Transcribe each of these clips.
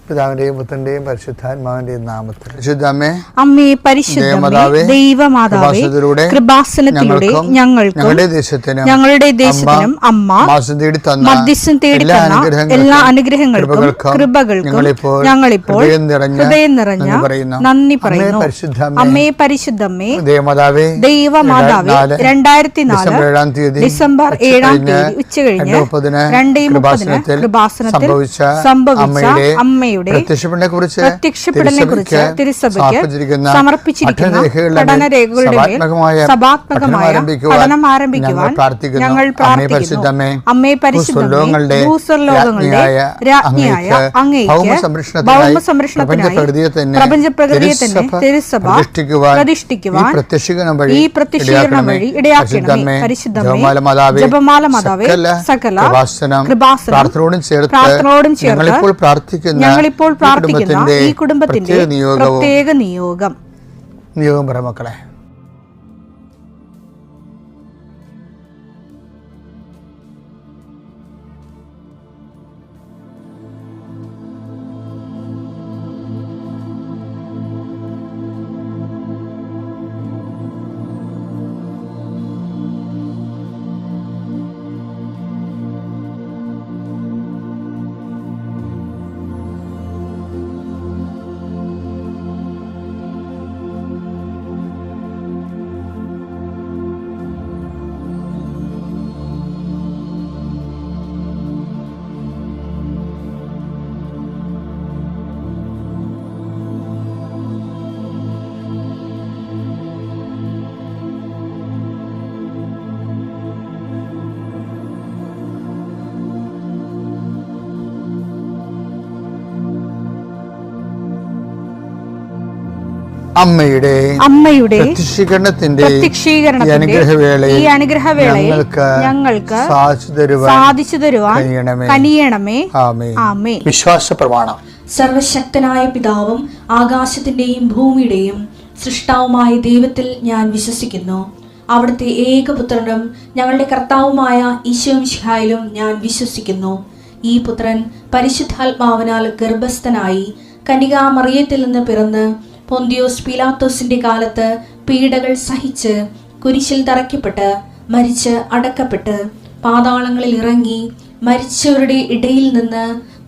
പിതാവിന്റെയും പുത്രന്റെയും പരിശുദ്ധാത്മാവിന്റെയും നാമത്തിൽ പരിശുദ്ധമേ, അമ്മേ പരിശുദ്ധമേ, ദൈവമാതാവേ, കൃപാസനത്തിലൂടെ ഞങ്ങളുടെ ദേശത്തിനും അമ്മ മധ്യസ്ഥം തേടി തന്ന എല്ലാ അനുഗ്രഹങ്ങൾക്കും കൃപകൾക്കും ഞങ്ങളിപ്പോൾ ഹൃദയം നിറഞ്ഞ നന്ദി പറയുന്നു. അമ്മേ പരിശുദ്ധമേ, ദൈവമാതാവേ, 2004 ഡിസംബർ 7 ഉച്ചകഴിഞ്ഞ് 2:30 കൃപാസനത്തിൽ സംഭവിച്ച അമ്മയുടെ പ്രത്യക്ഷപ്പെടലിനെക്കുറിച്ച് തിരുസഭയ്ക്ക് സമർപ്പിച്ചിരിക്കുന്ന പഠനരേഖകളുടെ മേൽ സഭാത്മകമായ പഠനം ആരംഭിക്കുവാൻ ഞങ്ങൾ പ്രാർത്ഥിക്കുന്നു. അമ്മേ പരിശുദ്ധമേ, ഭൂസ്വർലോകങ്ങളുടെ രാജ്ഞിയായ അങ്ങേയ്ക്ക് ഭൗമസംരക്ഷണത്തിനായി പ്രപഞ്ചപ്രകൃതിയെ തന്നെ തിരുസഭ പ്രതിഷ്ഠിക്കുവാൻ ഈ പ്രത്യക്ഷീകരണം വഴി ഇടയാക്കണമേ. പരിശുദ്ധമേ, ജപമാല മാതാവേ, സകല കൃപാസനം പ്രാർത്ഥനയോടും ചേർത്ത് ഞങ്ങളിപ്പോൾ പ്രാർത്ഥിക്കുന്ന ഈ കുടുംബത്തിന്റെ പ്രത്യേക നിയോഗം പറ മക്കളെ. അമ്മയുടെ പ്രത്യക്ഷീകരണത്തിന്റെ ഈ അനുഗ്രഹവേളയിൽ ഞങ്ങൾക്ക് സാധിച്ചു തരുവാൻ കനിയണമേ. ആമേൻ. വിശ്വാസ പ്രമാണം. സർവശക്തനായ പിതാവും ആകാശത്തിന്റെയും ഭൂമിയുടെയും സൃഷ്ടാവുമായ ദൈവത്തിൽ ഞാൻ വിശ്വസിക്കുന്നു. അവിടുത്തെ ഏകപുത്രനും ഞങ്ങളുടെ കർത്താവുമായ ഈശോമിശിഹായിലും ഞാൻ വിശ്വസിക്കുന്നു. ഈ പുത്രൻ പരിശുദ്ധാത്മാവിനാൽ ഗർഭസ്ഥനായി കന്യകാമറിയത്തിൽ നിന്ന് പിറന്ന് പൊന്തിയോസ് പീലാത്തോസിന്റെ കാലത്ത് പീഡകൾ സഹിച്ച് കുരിശിൽ തറയ്ക്കപ്പെട്ട് മരിച്ച് അടക്കപ്പെട്ട് പാതാളങ്ങളിൽ ഇറങ്ങി മരിച്ചവരുടെ ഇടയിൽ നിന്ന്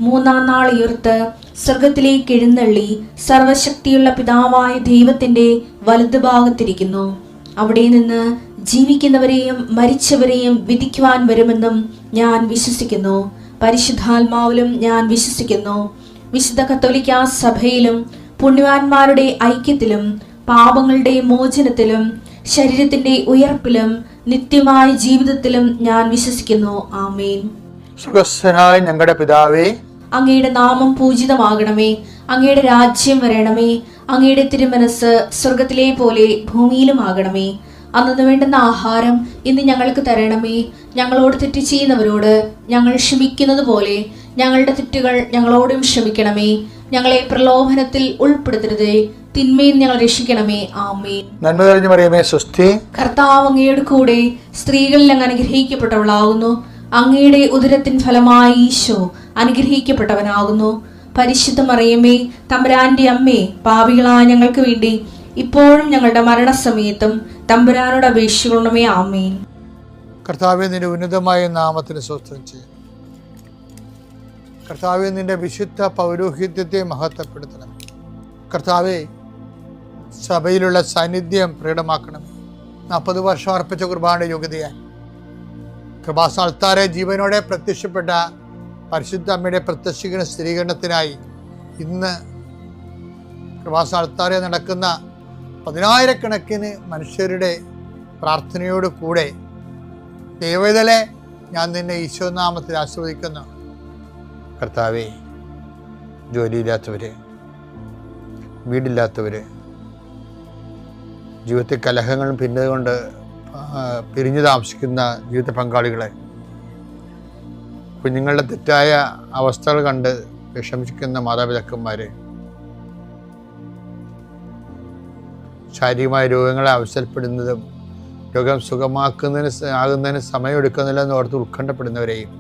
3-ാം നാൾ ഉയർത്ത് സ്വർഗത്തിലേക്ക് എഴുന്നള്ളി സർവശക്തിയുള്ള പിതാവായ ദൈവത്തിന്റെ വലതുഭാഗത്തിരിക്കുന്നു. അവിടെ നിന്ന് ജീവിക്കുന്നവരെയും മരിച്ചവരെയും വിധിക്കുവാൻ വരുമെന്നും ഞാൻ വിശ്വസിക്കുന്നു. പരിശുദ്ധാത്മാവിലും ഞാൻ വിശ്വസിക്കുന്നു. വിശുദ്ധ കത്തോലിക്കാ സഭയിലും പുണ്യവാന്മാരുടെ ഐക്യത്തിലും പാപങ്ങളുടെ മോചനത്തിലും ശരീരത്തിന്റെ ഉയർപ്പിലും നിത്യമായ ജീവിതത്തിലും ഞാൻ വിശ്വസിക്കുന്നു. ആമേൻ. സുഖസ്ഥനായ ഞങ്ങളുടെ പിതാവേ, അങ്ങയുടെ നാമം പൂജിതമാകണമേ. അങ്ങയുടെ രാജ്യം വരണമേ. അങ്ങയുടെ തിരുമനസ് സ്വർഗത്തിലെ പോലെ ഭൂമിയിലും ആകണമേ. അന്നു വേണ്ടുന്ന ആഹാരം ഇന്ന് ഞങ്ങൾക്ക് തരണമേ. ഞങ്ങളോട് തെറ്റ് ചെയ്യുന്നവരോട് ഞങ്ങൾ ക്ഷമിക്കുന്നത് പോലെ ഞങ്ങളുടെ തെറ്റുകൾ ഞങ്ങളോടും ക്ഷമിക്കണമേ. ഞങ്ങളെ പ്രലോഭനത്തിൽ ഉൾപ്പെടുത്തരുതേ, തിന്മയിൽ ഞങ്ങൾ രക്ഷിക്കണമേ. ആമേൻ. നന്മ നിറഞ്ഞ മറിയമേ, സ്വസ്തി. കർത്താവ് അങ്ങയുടെ കൂടെ സ്ത്രീകളിൽ അങ്ങ് അനുഗ്രഹിക്കപ്പെട്ടവളാകുന്നു. അങ്ങയുടെ ഉദരത്തിൻ ഫലമായി ഈശോ അനുഗ്രഹിക്കപ്പെട്ടവനാകുന്നു. പരിശുദ്ധ മറിയമേ, തമ്പുരാന്റെ അമ്മേ, പാപികളായ ഞങ്ങൾക്ക് വേണ്ടി ഇപ്പോഴും ഞങ്ങളുടെ മരണസമയത്തും തമ്പുരാനോട് അപേക്ഷിക്കണമേ. ആമേൻ. കർത്താവേ, നിന്റെ ഉന്നതമായ നാമത്തിന് സ്തോത്രം ചെയ്യുന്നു. കർത്താവേ, നിന്റെ വിശുദ്ധ പൗരോഹിത്യത്തെ മഹത്വപ്പെടുത്തണം. കർത്താവേ, സഭയിലുള്ള സാന്നിധ്യം പ്രകടമാക്കണം. 40 വർഷം അർപ്പിച്ച കുർബാനയുടെ യോഗ്യതയാൽ കൃപാസ്ഥാനത്താരെ ജീവനോടെ പ്രത്യക്ഷപ്പെട്ട പരിശുദ്ധ അമ്മയുടെ പ്രത്യക്ഷീകരണ സ്ഥിരീകരണത്തിനായി ഇന്ന് കൃപാസ്ഥാനത്താരെ നടക്കുന്ന 10,000-കണക്കിന് മനുഷ്യരുടെ പ്രാർത്ഥനയോട് കൂടെ ദൈവവേദലെ ഞാൻ നിന്നെ ഈശോനാമത്തിൽ ആസ്വദിക്കുന്നു. കർത്താവേ, ജോലിയില്ലാത്തവര്, വീടില്ലാത്തവര്, ജീവിതത്തിൽ കലഹങ്ങളും ഭിന്നതകൊണ്ട് പിരിഞ്ഞു താമസിക്കുന്ന ജീവിത പങ്കാളികളെ, കുഞ്ഞുങ്ങളുടെ തെറ്റായ അവസ്ഥകൾ കണ്ട് വിഷമിക്കുന്ന മാതാപിതാക്കന്മാരെ, ശാരീരികമായ രോഗങ്ങളെ അവസരപ്പെടുന്നതും രോഗം ആകുന്നതിന് സമയമെടുക്കുന്നില്ലെന്ന് ഓർത്ത് ഉത്കണ്ഠപ്പെടുന്നവരെയും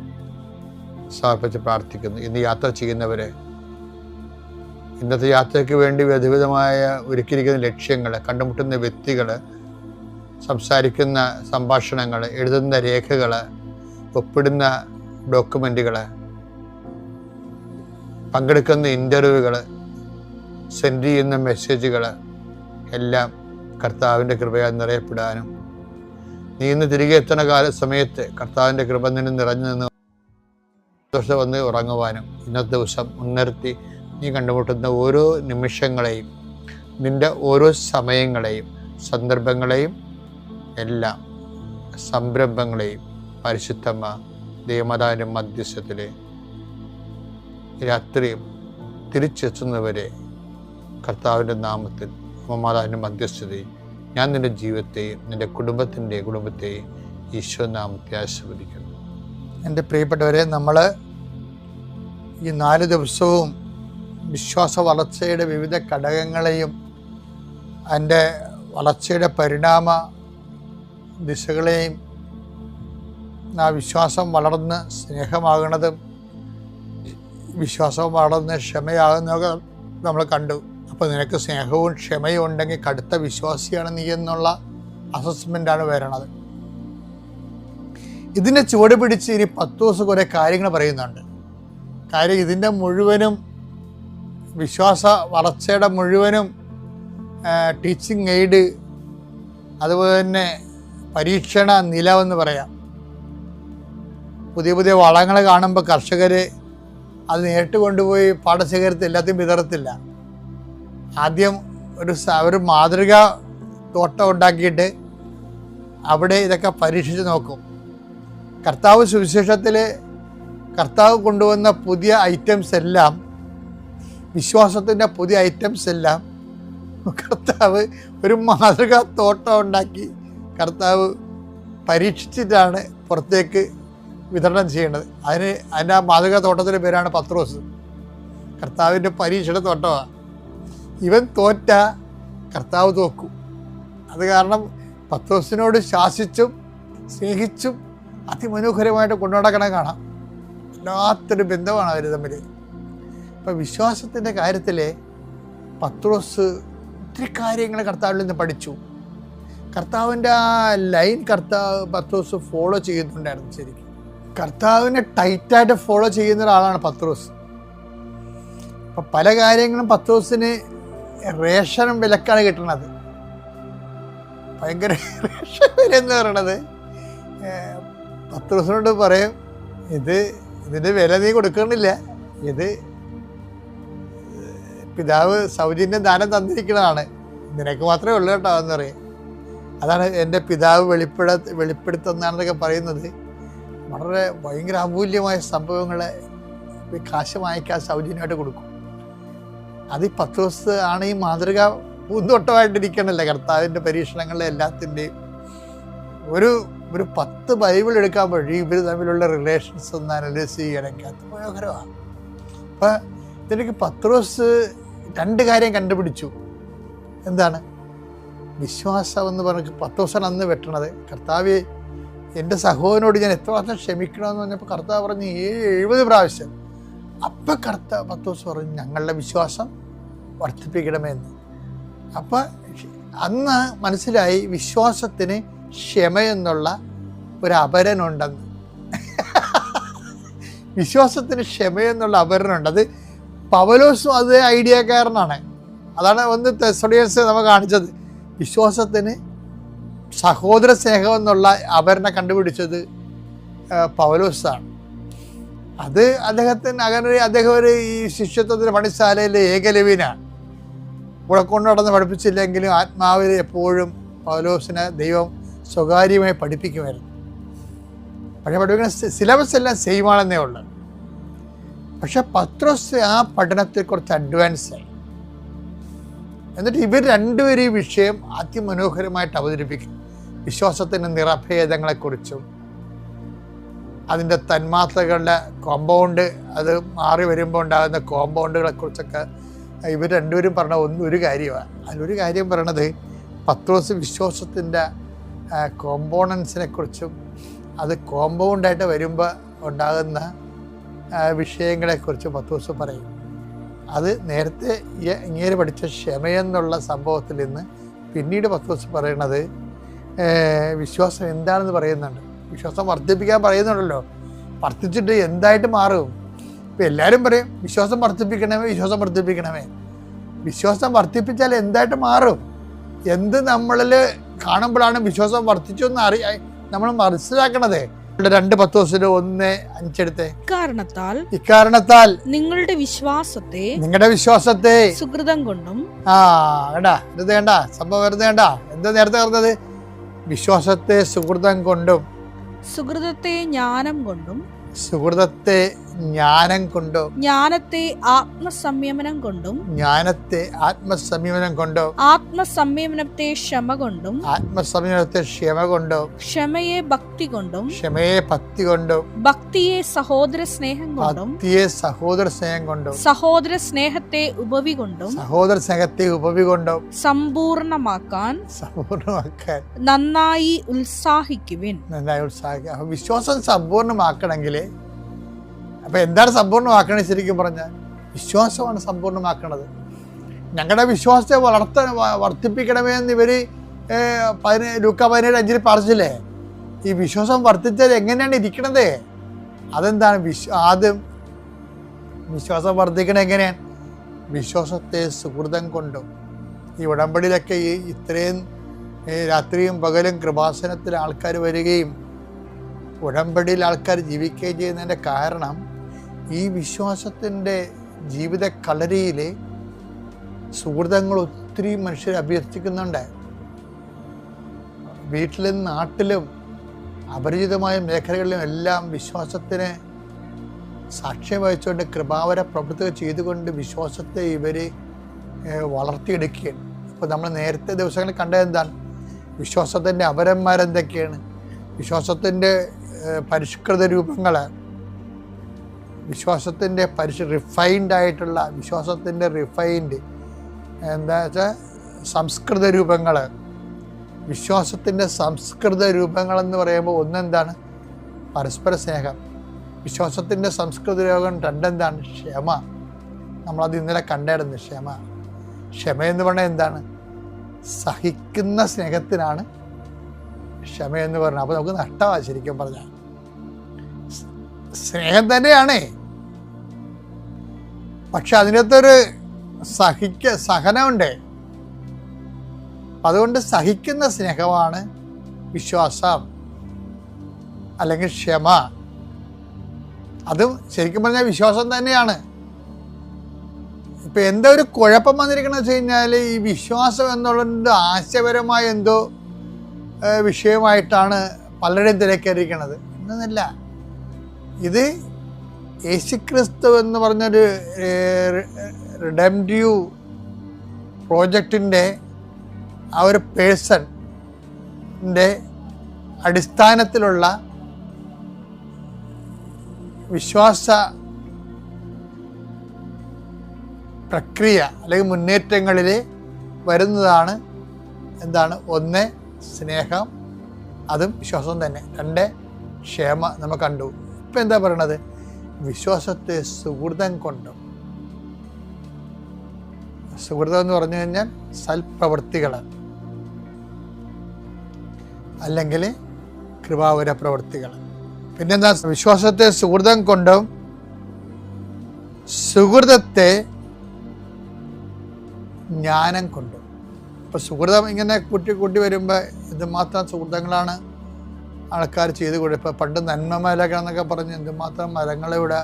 സമർപ്പിച്ച് പ്രാർത്ഥിക്കുന്നു. ഇന്ന് യാത്ര ചെയ്യുന്നവരെ ഇന്നത്തെ യാത്രയ്ക്ക് വേണ്ടി വിധവിധമായ ഒരുക്കിയിരിക്കുന്ന ലക്ഷ്യങ്ങൾ, കണ്ടുമുട്ടുന്ന വ്യക്തികൾ, സംസാരിക്കുന്ന സംഭാഷണങ്ങൾ, എഴുതുന്ന രേഖകൾ, ഒപ്പിടുന്ന ഡോക്യുമെൻറ്റുകൾ, പങ്കെടുക്കുന്ന ഇൻ്റർവ്യൂകൾ, സെൻഡ് ചെയ്യുന്ന മെസ്സേജുകൾ എല്ലാം കർത്താവിൻ്റെ കൃപയാൽ നിറയപ്പെടാനും നീ ഇന്ന് തിരികെ എത്തുന്ന സമയത്ത് കർത്താവിൻ്റെ കൃപ നിന്നെ നിറഞ്ഞു നിന്ന് വന്ന് ഉറങ്ങുവാനും ഇന്നത്തെ ദിവസം മുൻനിർത്തി നീ കണ്ടുമുട്ടുന്ന ഓരോ നിമിഷങ്ങളെയും, നിൻ്റെ ഓരോ സമയങ്ങളെയും, സന്ദർഭങ്ങളെയും എല്ലാം സംരംഭങ്ങളെയും പരിശുദ്ധമ്മ ദൈവമാതാവിൻ്റെ മധ്യസ്ഥത്തിൽ രാത്രിയും തിരിച്ചെത്തുന്നവരെ കർത്താവിൻ്റെ നാമത്തിൽ മാതാവിൻ്റെ മധ്യസ്ഥതയും ഞാൻ നിൻ്റെ ജീവിതത്തെയും നിൻ്റെ കുടുംബത്തെയും ഈശോ നാമത്തെ ആശീർവദിക്കുന്നു. എൻ്റെ പ്രിയപ്പെട്ടവരെ, നമ്മൾ ഈ 4 ദിവസവും വിശ്വാസ വളർച്ചയുടെ വിവിധ ഘടകങ്ങളെയും അതിൻ്റെ വളർച്ചയുടെ പരിണാമ ദിശകളെയും ആ വിശ്വാസം വളർന്ന് സ്നേഹമാകുന്നതും വിശ്വാസം വളർന്ന് ക്ഷമയാകുന്നതൊക്കെ നമ്മൾ കണ്ടു. അപ്പോൾ നിനക്ക് സ്നേഹവും ക്ഷമയും ഉണ്ടെങ്കിൽ കടുത്ത വിശ്വാസിയാണ് നീ എന്നുള്ള അസസ്മെൻ്റാണ് വരണത്. ഇതിനെ ചുവട് പിടിച്ച് ഇനി 10 ദിവസം കുറേ കാര്യങ്ങൾ പറയുന്നുണ്ട്. കാര്യം ഇതിൻ്റെ മുഴുവനും വിശ്വാസ വളർച്ചയുടെ മുഴുവനും ടീച്ചിങ് എയ്ഡ്, അതുപോലെ തന്നെ പരീക്ഷണ നിലവെന്ന് പറയാം. പുതിയ പുതിയ വളങ്ങൾ കാണുമ്പോൾ കർഷകർ അത് നേരിട്ട് കൊണ്ടുപോയി പാടശേഖരത്തിൽ എല്ലാத்தைയും വിതറത്തില്ല. ആദ്യം ഒരു മാതൃക തോട്ടം ഉണ്ടാക്കിയിട്ട് അവിടെ ഇതൊക്കെ പരീക്ഷിച്ച് നോക്കും. കർത്താവ് സുവിശേഷത്തിൽ കർത്താവ് കൊണ്ടുവന്ന പുതിയ ഐറ്റംസ് എല്ലാം, വിശ്വാസത്തിൻ്റെ പുതിയ ഐറ്റംസ് എല്ലാം കർത്താവ് ഒരു മാതൃക തോട്ടം ഉണ്ടാക്കി കർത്താവ് പരീക്ഷിച്ചിട്ടാണ് പുറത്തേക്ക് വിതരണം ചെയ്യേണ്ടത്. അതിൻ്റെ ആ മാതൃക തോട്ടത്തിൻ്റെ പേരാണ് പത്രോസ്. കർത്താവിൻ്റെ പരീക്ഷയുടെ തോട്ടമാണ്. ഇവൻ തോറ്റ കർത്താവ് തോക്കും. അത് കാരണം പത്രോസിനോട് ശാസിച്ചും സ്നേഹിച്ചും അതിമനോഹരമായിട്ട് കൊണ്ടുനടക്കണം കാണാം. വല്ലാത്തൊരു ബന്ധമാണ് അവർ തമ്മിൽ. ഇപ്പം വിശ്വാസത്തിൻ്റെ കാര്യത്തിൽ പത്രോസ് ഒത്തിരി കാര്യങ്ങൾ കർത്താവിൽ നിന്ന് പഠിച്ചു. കർത്താവിൻ്റെ ആ ലൈൻ പത്രോസ് ഫോളോ ചെയ്യുന്നുണ്ടായിരുന്നു. ശരിക്കും കർത്താവിനെ ടൈറ്റായിട്ട് ഫോളോ ചെയ്യുന്ന ഒരാളാണ് പത്രോസ്. അപ്പം പല കാര്യങ്ങളും പത്രോസിന് റേഷനും വിലക്കാണ് കിട്ടുന്നത്. ഭയങ്കര റേഷൻ വില എന്ന് പറയണത്. പത്രോസിനോട് പറയും, ഇതിൻ്റെ വില നീ കൊടുക്കണില്ല, ഇത് പിതാവ് സൗജന്യം ദാനം തന്നിരിക്കുന്നതാണ്, നിനക്ക് മാത്രമേ ഉള്ളൂ കേട്ടോ എന്ന് പറയും. അതാണ് എൻ്റെ പിതാവ് വെളിപ്പെടുത്തുന്നതാണെന്നൊക്കെ പറയുന്നത്. വളരെ ഭയങ്കര അമൂല്യമായ സംഭവങ്ങളെ കാശ് വാങ്ങിക്കാൻ സൗജന്യമായിട്ട് കൊടുക്കും. അത് ഈ പത്രോസ് ആണ് ഈ മാതൃക പൂന്തോട്ടമായിട്ടിരിക്കണല്ലേ കർത്താവിൻ്റെ പരീക്ഷണങ്ങളിലെ എല്ലാത്തിൻ്റെയും. ഒരു 10 ബൈബിൾ എടുക്കാൻ വഴി ഇവർ തമ്മിലുള്ള റിലേഷൻസ് ഒന്ന് അനലൈസ് ചെയ്യണമെങ്കിൽ അത് മനോഹരമാണ്. അപ്പം ഇതിലേക്ക് പത്രോസ് 2 കാര്യം കണ്ടുപിടിച്ചു. എന്താണ് വിശ്വാസം എന്ന് പറഞ്ഞ് പത്രോസാണ് അന്ന് വെട്ടണത്. കർത്താവ് എൻ്റെ സഹോദരനോട് ഞാൻ എത്രമാത്രം ക്ഷമിക്കണമെന്ന് പറഞ്ഞപ്പോൾ കർത്താവ് പറഞ്ഞ് 70 പ്രാവശ്യം. അപ്പം പത്രോസ് പറഞ്ഞു ഞങ്ങളുടെ വിശ്വാസം വർദ്ധിപ്പിക്കണമെന്ന്. അപ്പം അന്ന് മനസ്സിലായി വിശ്വാസത്തിന് ക്ഷമയെന്നുള്ള ഒരു അപരനുണ്ടെന്ന്. വിശ്വാസത്തിന് ക്ഷമയെന്നുള്ള അപരനുണ്ട്. അത് പൗലോസും അത് ഐഡിയക്കാരനാണ്. അതാണ് ഒന്ന് തെസ്സലോനിയൻസ് നമ്മൾ കാണിച്ചത്. വിശ്വാസത്തിന് സഹോദര സ്നേഹം എന്നുള്ള അപരനെ കണ്ടുപിടിച്ചത് പൗലോസാണ്. അത് അദ്ദേഹം ഒരു ഈ ശിഷ്യത്വത്തിൻ്റെ പണിശാലയിലെ ഏകലവ്യനാണ്. ഇവിടെ കൊണ്ട് നടന്ന് പഠിപ്പിച്ചില്ലെങ്കിലും ആത്മാവിൽ എപ്പോഴും പൗലോസിനെ ദൈവം സ്വകാര്യമായി പഠിപ്പിക്കുമായിരുന്നു. പക്ഷേ പഠിപ്പിക്കുന്ന സിലബസ് എല്ലാം സെയിമാണെന്നേ ഉള്ളൂ. പക്ഷെ പത്രോസ് ആ പഠനത്തിൽ കുറച്ച് അഡ്വാൻസായി. എന്നിട്ട് ഇവർ രണ്ടുപേരും ഈ വിഷയം അതിമനോഹരമായിട്ട് അവതരിപ്പിക്കും. വിശ്വാസത്തിൻ്റെ നിറഭേദങ്ങളെക്കുറിച്ചും അതിൻ്റെ തന്മാത്രകളുടെ കോമ്പൗണ്ട്, അത് മാറി വരുമ്പോൾ ഉണ്ടാകുന്ന കോമ്പൗണ്ടുകളെക്കുറിച്ചൊക്കെ ഇവർ രണ്ടുപേരും പറഞ്ഞ ഒരു കാര്യമാണ്. അതിലൊരു കാര്യം പറയണത് പത്രോസ് വിശ്വാസത്തിൻ്റെ കോമ്പോണൻസിനെ കുറിച്ചും അത് കോമ്പൗണ്ടായിട്ട് വരുമ്പോൾ ഉണ്ടാകുന്ന വിഷയങ്ങളെക്കുറിച്ച് പത്രോസ് പറയും. അത് നേരത്തെ ഇങ്ങേര് പഠിച്ച ക്ഷമയെന്നുള്ള സംഭവത്തിൽ നിന്ന് പിന്നീട് പത്രോസ് പറയണത് വിശ്വാസം എന്താണെന്ന് പറയുന്നുണ്ട്. വിശ്വാസം വർദ്ധിപ്പിക്കാൻ പറയുന്നുണ്ടല്ലോ. വർദ്ധിച്ചിട്ട് എന്തായിട്ട് മാറും? ഇപ്പം എല്ലാവരും പറയും വിശ്വാസം വർദ്ധിപ്പിക്കണമേ, വിശ്വാസം വർദ്ധിപ്പിക്കണമേ. വിശ്വാസം വർദ്ധിപ്പിച്ചാൽ എന്തായിട്ട് മാറും? എന്ത് നമ്മളിൽ കാണുമ്പോഴാണ് വിശ്വാസം വർദ്ധിച്ചു എന്ന് നമ്മൾ മനസ്സിലാക്കണത്. 2 പത്രോസിന് 1:5 ഇക്കാരണത്താൽ നിങ്ങളുടെ വിശ്വാസത്തെ സുകൃതം കൊണ്ടും ഇത് വേണ്ട സംഭവം വെറുതെ വേണ്ട. എന്താ നേരത്തെ പറഞ്ഞത്? വിശ്വാസത്തെ സുകൃതം കൊണ്ടും സുകൃതത്തെ ജ്ഞാനം കൊണ്ടും ജ്ഞാനത്തെ ആത്മസംയമനം കൊണ്ടും ആത്മസംയമനത്തെ ക്ഷമ കൊണ്ടും ക്ഷമയെ ഭക്തി കൊണ്ടും ഭക്തിയെ സഹോദര സ്നേഹം കൊണ്ടും സഹോദര സ്നേഹത്തെ ഉപവി കൊണ്ടും സമ്പൂർണമാക്കാൻ നന്നായി ഉത്സാഹിക്കുവിൻ. വിശ്വാസം സമ്പൂർണ്ണമാക്കണമെങ്കിൽ അപ്പം എന്താണ് സമ്പൂർണ്ണമാക്കണത്? ശരിക്കും പറഞ്ഞാൽ വിശ്വാസമാണ് സമ്പൂർണ്ണമാക്കണത്. ഞങ്ങളുടെ വിശ്വാസത്തെ വർദ്ധിപ്പിക്കണമേ എന്ന് ഇവർ ലൂക്ക 17:5 പറഞ്ഞില്ലേ? ഈ വിശ്വാസം വർദ്ധിച്ചാൽ എങ്ങനെയാണ് ഇരിക്കണത്? അതെന്താണ്? ആദ്യം വിശ്വാസം വർദ്ധിക്കണത് എങ്ങനെയാണ്? വിശ്വാസത്തെ സുഹൃതം കൊണ്ടും. ഈ ഉടമ്പടിയിലൊക്കെ ഇത്രയും രാത്രിയും പകലും കൃപാസനത്തിൽ ആൾക്കാർ വരികയും ഉടമ്പടിയിൽ ആൾക്കാർ ജീവിക്കുകയും ചെയ്യുന്നതിൻ്റെ കാരണം ഈ വിശ്വാസത്തിൻ്റെ ജീവിത കളരിയിൽ സുഹൃതങ്ങൾ ഒത്തിരി മനുഷ്യർ അഭ്യർത്ഥിക്കുന്നുണ്ട്. വീട്ടിലും നാട്ടിലും അപരിചിതമായ മേഖലകളിലും എല്ലാം വിശ്വാസത്തിന് സാക്ഷ്യം വഹിച്ചുകൊണ്ട് കൃപാവര പ്രവൃത്തികൾ ചെയ്തുകൊണ്ട് വിശ്വാസത്തെ ഇവർ വളർത്തിയെടുക്കുകയാണ്. അപ്പോൾ നമ്മൾ നേരത്തെ ദിവസങ്ങളിൽ കണ്ടത് എന്താണ്? വിശ്വാസത്തിൻ്റെ അപരന്മാരെന്തൊക്കെയാണ്? വിശ്വാസത്തിൻ്റെ പരിഷ്കൃത രൂപങ്ങൾ, വിശ്വാസത്തിൻ്റെ റിഫൈൻഡ് ആയിട്ടുള്ള വിശ്വാസത്തിൻ്റെ എന്താ വെച്ചാൽ സംസ്കൃത രൂപങ്ങൾ. വിശ്വാസത്തിൻ്റെ സംസ്കൃത രൂപങ്ങളെന്ന് പറയുമ്പോൾ ഒന്നെന്താണ്? പരസ്പര സ്നേഹം. വിശ്വാസത്തിൻ്റെ സംസ്കൃത രൂപം 2 എന്താണ്? ക്ഷമ. നമ്മളത് ഇന്നലെ കണ്ടായിരുന്നു. ക്ഷമയെന്ന് പറഞ്ഞാൽ എന്താണ്? സഹിക്കുന്ന സ്നേഹത്തിനാണ് ക്ഷമയെന്ന് പറഞ്ഞാൽ. അപ്പോൾ നമുക്ക് നഷ്ടമാണ് ശരിക്കും പറഞ്ഞാൽ. സ്നേഹം തന്നെയാണ്, പക്ഷെ അതിനകത്തൊരു സഹനമുണ്ട്. അതുകൊണ്ട് സഹിക്കുന്ന സ്നേഹമാണ് വിശ്വാസം അല്ലെങ്കിൽ ക്ഷമ. അതും ശരിക്കും പറഞ്ഞാൽ വിശ്വാസം തന്നെയാണ്. ഇപ്പം എന്താ ഒരു കുഴപ്പം വന്നിരിക്കണമെന്ന് വെച്ച് കഴിഞ്ഞാൽ ഈ വിശ്വാസം എന്നുള്ളത് ആശയപരമായ എന്തോ വിഷയമായിട്ടാണ് പലരുടെയും തിരക്കേറിയിരിക്കുന്നത്. എന്നല്ല, ഇത് യേശുക്രിസ്തു എന്ന് പറഞ്ഞൊരു റിഡംറ്റീവ് പ്രോജക്റ്റിൻ്റെ ആ ഒരു പേഴ്സണിൻ്റെ അടിസ്ഥാനത്തിലുള്ള വിശ്വാസ പ്രക്രിയ അല്ലെങ്കിൽ മുന്നേറ്റങ്ങളിൽ വരുന്നതാണ് എന്താണ്? 1 സ്നേഹം, അതും വിശ്വാസം തന്നെ. 2 ക്ഷമ നമ്മൾ കണ്ടു. ഇപ്പം എന്താ പറയണത്? വിശ്വാസത്തെ സുഹൃതം കൊണ്ടും. സുഹൃതം എന്ന് പറഞ്ഞു കഴിഞ്ഞാൽ സൽപ്രവൃത്തികൾ അല്ലെങ്കിൽ കൃപാവര പ്രവൃത്തികൾ. പിന്നെന്താ? വിശ്വാസത്തെ സുഹൃതം കൊണ്ടും സുഹൃതത്തെ ജ്ഞാനം കൊണ്ടും. ഇപ്പോൾ സുഹൃതം ഇങ്ങനെ കൂട്ടി വരുമ്പോൾ എന്തുമാത്രം സുഹൃതങ്ങളാണ് ആൾക്കാർ ചെയ്ത് കൊടുക്കുക. ഇപ്പോൾ പണ്ട് നന്മ മലകളെന്നൊക്കെ പറഞ്ഞ് എന്തുമാത്രം മരങ്ങളിവിടെ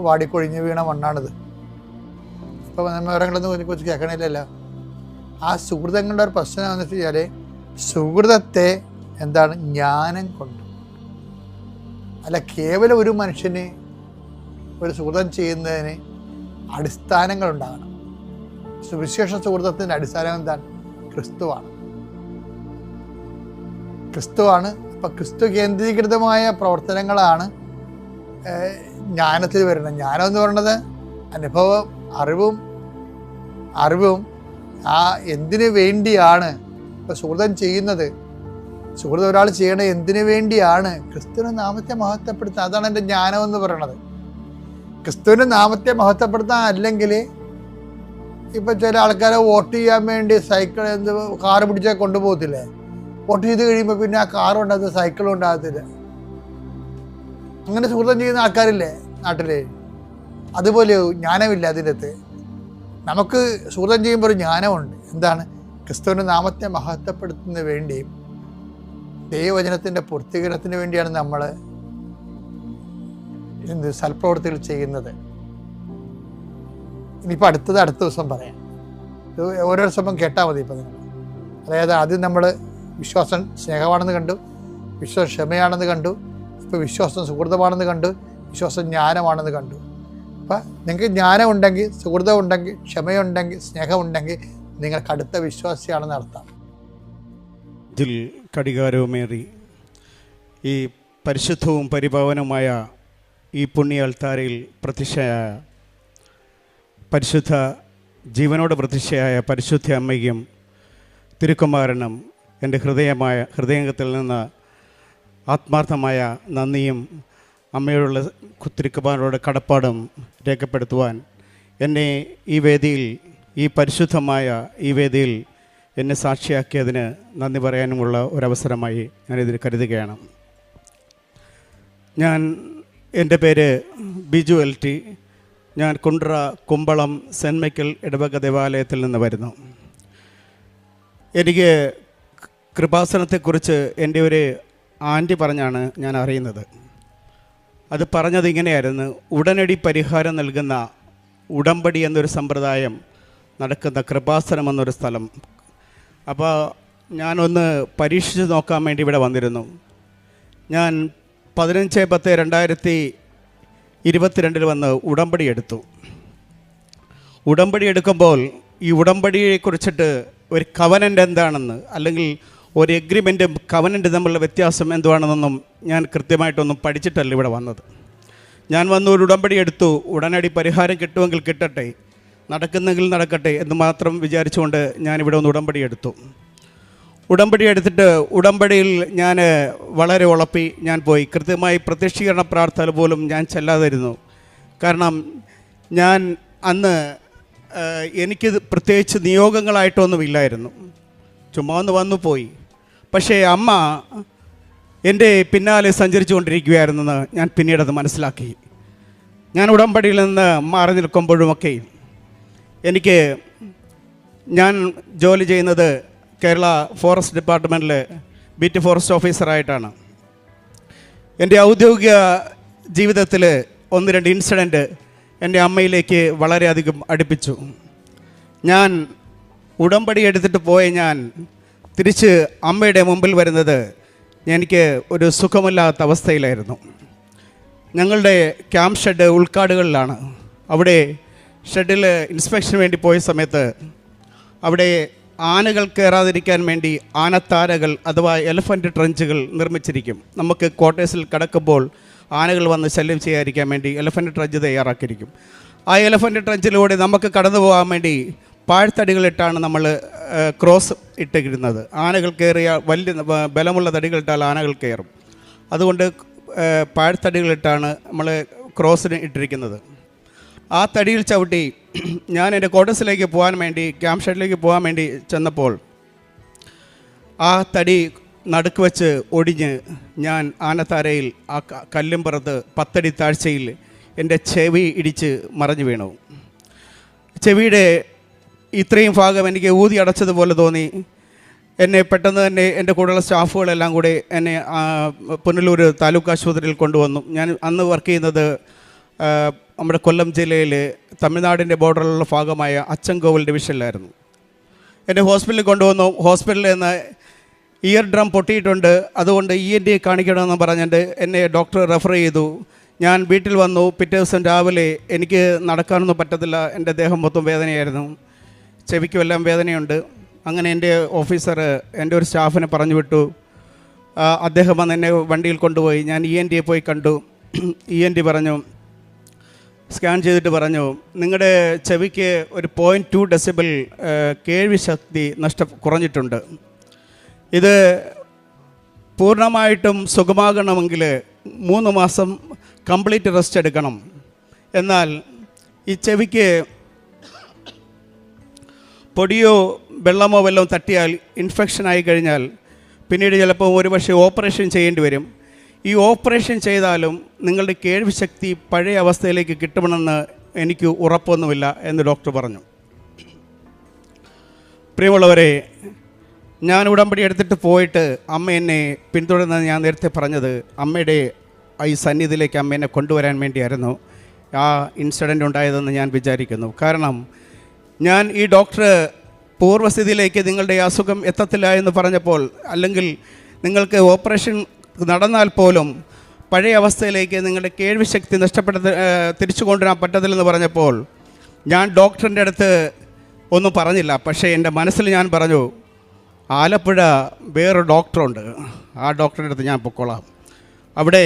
വാടിക്കൊഴിഞ്ഞ് വീണ മണ്ണാണിത്. ഇപ്പോൾ നന്മ മരങ്ങളൊന്നും ഇതിനെക്കുറിച്ച് കേൾക്കണില്ലല്ലോ. ആ സുഹൃതങ്ങളുടെ ഒരു പ്രശ്നം എന്ന് വെച്ച് കഴിഞ്ഞാൽ സുഹൃതത്തെ എന്താണ്? ജ്ഞാനം കൊണ്ട്. അല്ല, കേവലം ഒരു മനുഷ്യന് ഒരു സുഹൃതം ചെയ്യുന്നതിന് അടിസ്ഥാനങ്ങളുണ്ടാകണം. സുവിശേഷ സുഹൃതത്തിൻ്റെ അടിസ്ഥാനം എന്താണ്? ക്രിസ്തുവാണ്. അപ്പം ക്രിസ്തു കേന്ദ്രീകൃതമായ പ്രവർത്തനങ്ങളാണ് ജ്ഞാനത്തിൽ വരുന്നത്. ജ്ഞാനം എന്ന് പറയുന്നത് അനുഭവം, അറിവും ആ എന്തിനു വേണ്ടിയാണ് ഇപ്പോൾ സുഹൃതം ചെയ്യുന്നത്, സുഹൃതം ഒരാൾ ചെയ്യണത് എന്തിനു വേണ്ടിയാണ്? ക്രിസ്തുവിൻ്റെ നാമത്തെ മഹത്വപ്പെടുത്താൻ. അതാണ് എൻ്റെ ജ്ഞാനം എന്ന് പറയുന്നത്. ക്രിസ്തുവിൻ്റെ നാമത്തെ മഹത്വപ്പെടുത്താൻ അല്ലെങ്കിൽ ഇപ്പം ചില ആൾക്കാരെ വോട്ട് ചെയ്യാൻ വേണ്ടി സൈക്കിൾ കാറ് പിടിച്ചാൽ കൊണ്ടുപോകത്തില്ലേ? വോട്ട് ചെയ്ത് കഴിയുമ്പോൾ പിന്നെ ആ കാറും ഉണ്ടാകത്തില്ല, സൈക്കിളും ഉണ്ടാകത്തില്ല. അങ്ങനെ സുഹൃത്തം ചെയ്യുന്ന ആൾക്കാരില്ലേ നാട്ടിൽ? അതുപോലെ ജ്ഞാനമില്ല അതിനകത്ത്. നമുക്ക് സുഹൃത്തം ചെയ്യുമ്പോൾ ഒരു ജ്ഞാനമുണ്ട്. എന്താണ്? ക്രിസ്തുവിൻ്റെ നാമത്തെ മഹത്വപ്പെടുത്തുന്നതിന് വേണ്ടിയും ദൈവവചനത്തിൻ്റെ പൂർത്തീകരണത്തിന് വേണ്ടിയാണ് നമ്മൾ സൽപ്രവൃത്തികൾ ചെയ്യുന്നത്. ഇനിയിപ്പോൾ അടുത്ത ദിവസം പറയാം. ഇത് ഓരോ ദിവസം കേട്ടാൽ മതി. ഇപ്പം നിങ്ങൾ അതായത് ആദ്യം നമ്മൾ വിശ്വാസം സ്നേഹമാണെന്ന് കണ്ടു, വിശ്വാസം ക്ഷമയാണെന്ന് കണ്ടു, ഇപ്പോൾ വിശ്വാസം സുഹൃതമാണെന്ന് കണ്ടു, വിശ്വാസം ജ്ഞാനമാണെന്ന് കണ്ടു. അപ്പം നിങ്ങൾക്ക് ജ്ഞാനം ഉണ്ടെങ്കിൽ, സുഹൃതം ഉണ്ടെങ്കിൽ, ക്ഷമയുണ്ടെങ്കിൽ, സ്നേഹമുണ്ടെങ്കിൽ നിങ്ങൾ കടുത്ത വിശ്വാസിയാണെന്ന് അർത്ഥം. ഇതിൽ കടികാരവുമേറി ഈ പരിശുദ്ധവും പരിപാവനവുമായ ഈ പുണ്യ അൾത്താരയിൽ പ്രത്യക്ഷയായ പരിശുദ്ധ ജീവനോട് പ്രത്യക്ഷയായ പരിശുദ്ധ അമ്മയ്ക്കും തിരുക്കുമാരനും എൻ്റെ ഹൃദയത്തിൽ നിന്ന് ആത്മാർത്ഥമായ നന്ദിയും അമ്മയോടുള്ള തിരുക്കുമാരനോട് കടപ്പാടും രേഖപ്പെടുത്തുവാൻ എന്നെ ഈ വേദിയിൽ, ഈ പരിശുദ്ധമായ ഈ വേദിയിൽ എന്നെ സാക്ഷിയാക്കിയതിന് നന്ദി പറയാനുമുള്ള ഒരവസരമായി ഞാനിതിന് കരുതുകയാണ്. എൻ്റെ പേര് ബിജു LT. ഞാൻ കുണ്ട്ര കുമ്പളം സെൻറ്റ് മൈക്കിൾ ഇടവക ദേവാലയത്തിൽ നിന്ന് വരുന്നു. എനിക്ക് കൃപാസനത്തെക്കുറിച്ച് എൻ്റെ ഒരു ആൻറ്റി പറഞ്ഞാണ് ഞാൻ അറിയുന്നത്. അത് പറഞ്ഞത് ഇങ്ങനെയായിരുന്നു: ഉടനടി പരിഹാരം നൽകുന്ന ഉടമ്പടി എന്നൊരു സമ്പ്രദായം നടക്കുന്ന കൃപാസനം എന്നൊരു സ്ഥലം. അപ്പോൾ ഞാനൊന്ന് പരീക്ഷിച്ച് നോക്കാൻ വേണ്ടി ഇവിടെ വന്നിരുന്നു. ഞാൻ 15/10/2022 വന്ന് ഉടമ്പടി എടുത്തു. ഉടമ്പടി എടുക്കുമ്പോൾ ഈ ഉടമ്പടിയെക്കുറിച്ചിട്ട് ഒരു കവനൻ്റ് എന്താണെന്ന്, അല്ലെങ്കിൽ ഒരു എഗ്രിമെൻറ്റും കവനൻ്റ് തമ്മിലുള്ള വ്യത്യാസം എന്തുവാണെന്നൊന്നും ഞാൻ കൃത്യമായിട്ടൊന്നും പഠിച്ചിട്ടല്ല ഇവിടെ വന്നത്. ഞാൻ വന്ന് ഒരു ഉടമ്പടി എടുത്തു. ഉടനടി പരിഹാരം കിട്ടുമെങ്കിൽ കിട്ടട്ടെ, നടക്കുന്നെങ്കിൽ നടക്കട്ടെ എന്ന് മാത്രം വിചാരിച്ചുകൊണ്ട് ഞാനിവിടെ ഒന്ന് ഉടമ്പടി എടുത്തു. ഉടമ്പടി എടുത്തിട്ട് ഉടമ്പടിയിൽ ഞാൻ വളരെ ഉളപ്പി ഞാൻ പോയി. കൃത്യമായി പ്രത്യക്ഷീകരണ പ്രാർത്ഥന പോലും ഞാൻ ചെല്ലാതിരുന്നു. കാരണം ഞാൻ അന്ന് എനിക്ക് പ്രത്യേകിച്ച് നിയോഗങ്ങളായിട്ടൊന്നുമില്ലായിരുന്നു, ചുമ്മാ ഒന്ന് വന്നു പോയി. പക്ഷേ അമ്മ എൻ്റെ പിന്നാലെ സഞ്ചരിച്ചു കൊണ്ടിരിക്കുകയായിരുന്നെന്ന് ഞാൻ പിന്നീടത് മനസ്സിലാക്കി. ഞാൻ ഉടമ്പടിയിൽ നിന്ന് മാറി നിൽക്കുമ്പോഴുമൊക്കെ ഞാൻ ജോലി ചെയ്യുന്നത് കേരള ഫോറസ്റ്റ് ഡിപ്പാർട്ട്മെൻറ്റിൽ ബീറ്റ് ഫോറസ്റ്റ് ഓഫീസറായിട്ടാണ്. എൻ്റെ ഔദ്യോഗിക ജീവിതത്തിൽ 1-2 ഇൻസിഡൻറ്റ് എൻ്റെ അമ്മയിലേക്ക് വളരെയധികം അടുപ്പിച്ചു. ഞാൻ ഉടമ്പടി എടുത്തിട്ട് പോയ ഞാൻ തിരിച്ച് അമ്മയുടെ മുമ്പിൽ വരുന്നത് എനിക്ക് ഒരു സുഖമില്ലാത്ത അവസ്ഥയിലായിരുന്നു. ഞങ്ങളുടെ ക്യാമ്പ് ഷെഡ് ഉൾക്കാടുകളിലാണ്. അവിടെ ഷെഡിൽ ഇൻസ്പെക്ഷന് വേണ്ടി പോയ സമയത്ത് അവിടെ ആനകൾ കയറാതിരിക്കാൻ വേണ്ടി ആനത്താരകൾ അഥവാ എലഫൻറ്റ് ട്രഞ്ചുകൾ നിർമ്മിച്ചിരിക്കും. നമുക്ക് ക്വാർട്ടേഴ്സിൽ കിടക്കുമ്പോൾ ആനകൾ വന്ന് ശല്യം ചെയ്യാതിരിക്കാൻ വേണ്ടി എലഫൻറ്റ് ട്രഞ്ച് തയ്യാറാക്കിയിരിക്കും. ആ എലഫൻറ്റ് ട്രഞ്ചിലൂടെ നമുക്ക് കടന്നു പോകാൻ വേണ്ടി പാഴ്ത്തടികളിട്ടാണ് നമ്മൾ ക്രോസ് ഇട്ടിരുന്നത്. ആനകൾ കയറിയ വലിയ ബലമുള്ള തടികളിട്ടാൽ ആനകൾ കയറും. അതുകൊണ്ട് പാഴ്ത്തടികളിട്ടാണ് നമ്മൾ ക്രോസിന് ഇട്ടിരിക്കുന്നത്. ആ തടിയിൽ ചവിട്ടി ഞാൻ എൻ്റെ ക്വാർട്ടേഴ്സിലേക്ക് പോകാൻ വേണ്ടി, ക്യാമ്പ് ഷെഡിലേക്ക് പോകാൻ വേണ്ടി ചെന്നപ്പോൾ ആ തടി നടുക്ക് വെച്ച് ഒടിഞ്ഞ് ഞാൻ ആനത്താരയിൽ ആ കല്ലും പുറത്ത് 10 അടി താഴ്ചയിൽ എൻ്റെ ചെവി ഇടിച്ച് മറിഞ്ഞു വീണു. ചെവിയുടെ ഇത്രയും ഭാഗം എനിക്ക് ഊതി അടച്ചതുപോലെ തോന്നി. എന്നെ പെട്ടെന്ന് തന്നെ എൻ്റെ കൂടെയുള്ള സ്റ്റാഫുകളെല്ലാം കൂടി എന്നെ പുനലൂർ താലൂക്ക് ആശുപത്രിയിൽ കൊണ്ടുവന്നു. ഞാൻ അന്ന് വർക്ക് ചെയ്യുന്നത് നമ്മുടെ കൊല്ലം ജില്ലയിൽ തമിഴ്നാടിൻ്റെ ബോർഡറിലുള്ള ഭാഗമായ അച്ചൻകോവിൽ ഡിവിഷനിലായിരുന്നു. എന്നെ ഹോസ്പിറ്റലിൽ കൊണ്ടുവന്നു. ഹോസ്പിറ്റലിൽ നിന്ന് ഇയർ ഡ്രം പൊട്ടിയിട്ടുണ്ട്, അതുകൊണ്ട് ENT കാണിക്കണമെന്ന് പറഞ്ഞിട്ട് എന്നെ ഡോക്ടർ റെഫർ ചെയ്തു. ഞാൻ വീട്ടിൽ വന്നു. പിറ്റേ ദിവസം രാവിലെ എനിക്ക് നടക്കാനൊന്നും പറ്റത്തില്ല. എൻ്റെ ദേഹം മൊത്തം വേദനയായിരുന്നു, ചെവിക്കുമെല്ലാം വേദനയുണ്ട്. അങ്ങനെ എൻ്റെ ഓഫീസർ എൻ്റെ ഒരു സ്റ്റാഫിനെ പറഞ്ഞു വിട്ടു. അദ്ദേഹം വന്ന് എന്നെ വണ്ടിയിൽ കൊണ്ടുപോയി. ഞാൻ ENT പോയി കണ്ടു. ENT പറഞ്ഞു, സ്കാൻ ചെയ്തിട്ട് പറഞ്ഞു, നിങ്ങളുടെ ചെവിക്ക് ഒരു 0.2 ഡെസിബിൾ കേൾവി ശക്തി കുറഞ്ഞിട്ടുണ്ട്. ഇത് പൂർണ്ണമായിട്ടും സുഖമാകണമെങ്കിൽ 3 മാസം കംപ്ലീറ്റ് റെസ്റ്റ് എടുക്കണം. എന്നാൽ ഈ ചെവിക്ക് പൊടിയോ വെള്ളമോ വല്ലതും തട്ടിയാൽ ഇൻഫെക്ഷൻ ആയി കഴിഞ്ഞാൽ പിന്നീട് ചിലപ്പോൾ ഒരുപക്ഷെ ഓപ്പറേഷൻ ചെയ്യേണ്ടി വരും. ഈ ഓപ്പറേഷൻ ചെയ്താലും നിങ്ങളുടെ കേൾവി ശക്തി പഴയ അവസ്ഥയിലേക്ക് കിട്ടുമെന്ന് എനിക്ക് ഉറപ്പൊന്നുമില്ല എന്ന് ഡോക്ടർ പറഞ്ഞു. പ്രിയമുള്ളവരെ, ഞാൻ ഉടമ്പടി എടുത്തിട്ട് പോയിട്ട് അമ്മ എന്നെ പിന്തുടർന്നത് ഞാൻ നേരത്തെ പറഞ്ഞത് അമ്മയുടെ ഈ സന്നിധിയിലേക്ക് അമ്മ എന്നെ കൊണ്ടുവരാൻ വേണ്ടിയായിരുന്നു ആ ഇൻസിഡൻ്റ് ഉണ്ടായതെന്ന് ഞാൻ വിചാരിക്കുന്നു. കാരണം ഞാൻ ഈ ഡോക്ടർ പൂർവ്വസ്ഥിതിയിലേക്ക് നിങ്ങളുടെ അസുഖം എത്തത്തില്ല എന്ന് പറഞ്ഞപ്പോൾ, അല്ലെങ്കിൽ നിങ്ങൾക്ക് ഓപ്പറേഷൻ നടന്നാൽ പോലും പഴയ അവസ്ഥയിലേക്ക് നിങ്ങളുടെ കേൾവി ശക്തി തിരിച്ചു കൊണ്ടുവരാൻ പറ്റത്തില്ലെന്ന് പറഞ്ഞപ്പോൾ ഞാൻ ഡോക്ടറിൻ്റെ അടുത്ത് ഒന്നും പറഞ്ഞില്ല. പക്ഷേ എൻ്റെ മനസ്സിൽ ഞാൻ പറഞ്ഞു, ആലപ്പുഴ വേറൊരു ഡോക്ടറുണ്ട്, ആ ഡോക്ടറുടെ അടുത്ത് ഞാൻ പൊക്കോളാം. അവിടെ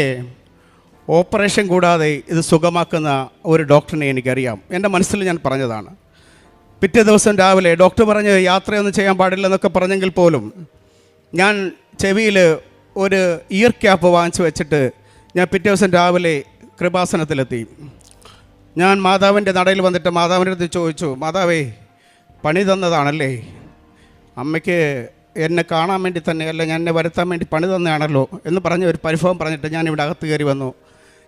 ഓപ്പറേഷൻ കൂടാതെ ഇത് സുഖമാക്കുന്ന ഒരു ഡോക്ടറിനെ എനിക്കറിയാം. എൻ്റെ മനസ്സിൽ ഞാൻ പറഞ്ഞതാണ്. പിറ്റേ ദിവസം രാവിലെ ഡോക്ടർ പറഞ്ഞ് യാത്രയൊന്നും ചെയ്യാൻ പാടില്ലെന്നൊക്കെ പറഞ്ഞെങ്കിൽ പോലും ഞാൻ ചെവിയിൽ ഒരു ഇയർ ക്യാപ്പ് വാങ്ങിച്ചു വെച്ചിട്ട് ഞാൻ പിറ്റേ ദിവസം രാവിലെ കൃപാസനത്തിലെത്തി. ഞാൻ മാതാവിൻ്റെ നടയിൽ വന്നിട്ട് മാതാവിൻ്റെ അടുത്ത് ചോദിച്ചു, മാതാവേ, പണി തന്നതാണല്ലേ, അമ്മയ്ക്ക് എന്നെ കാണാൻ വേണ്ടി തന്നെ അല്ല, ഞാൻ എന്നെ വരുത്താൻ വേണ്ടി പണി തന്നെയാണല്ലോ എന്ന് പറഞ്ഞ ഒരു പരിഭവം പറഞ്ഞിട്ട് ഞാൻ ഇവിടെ അകത്ത് കയറി വന്നു.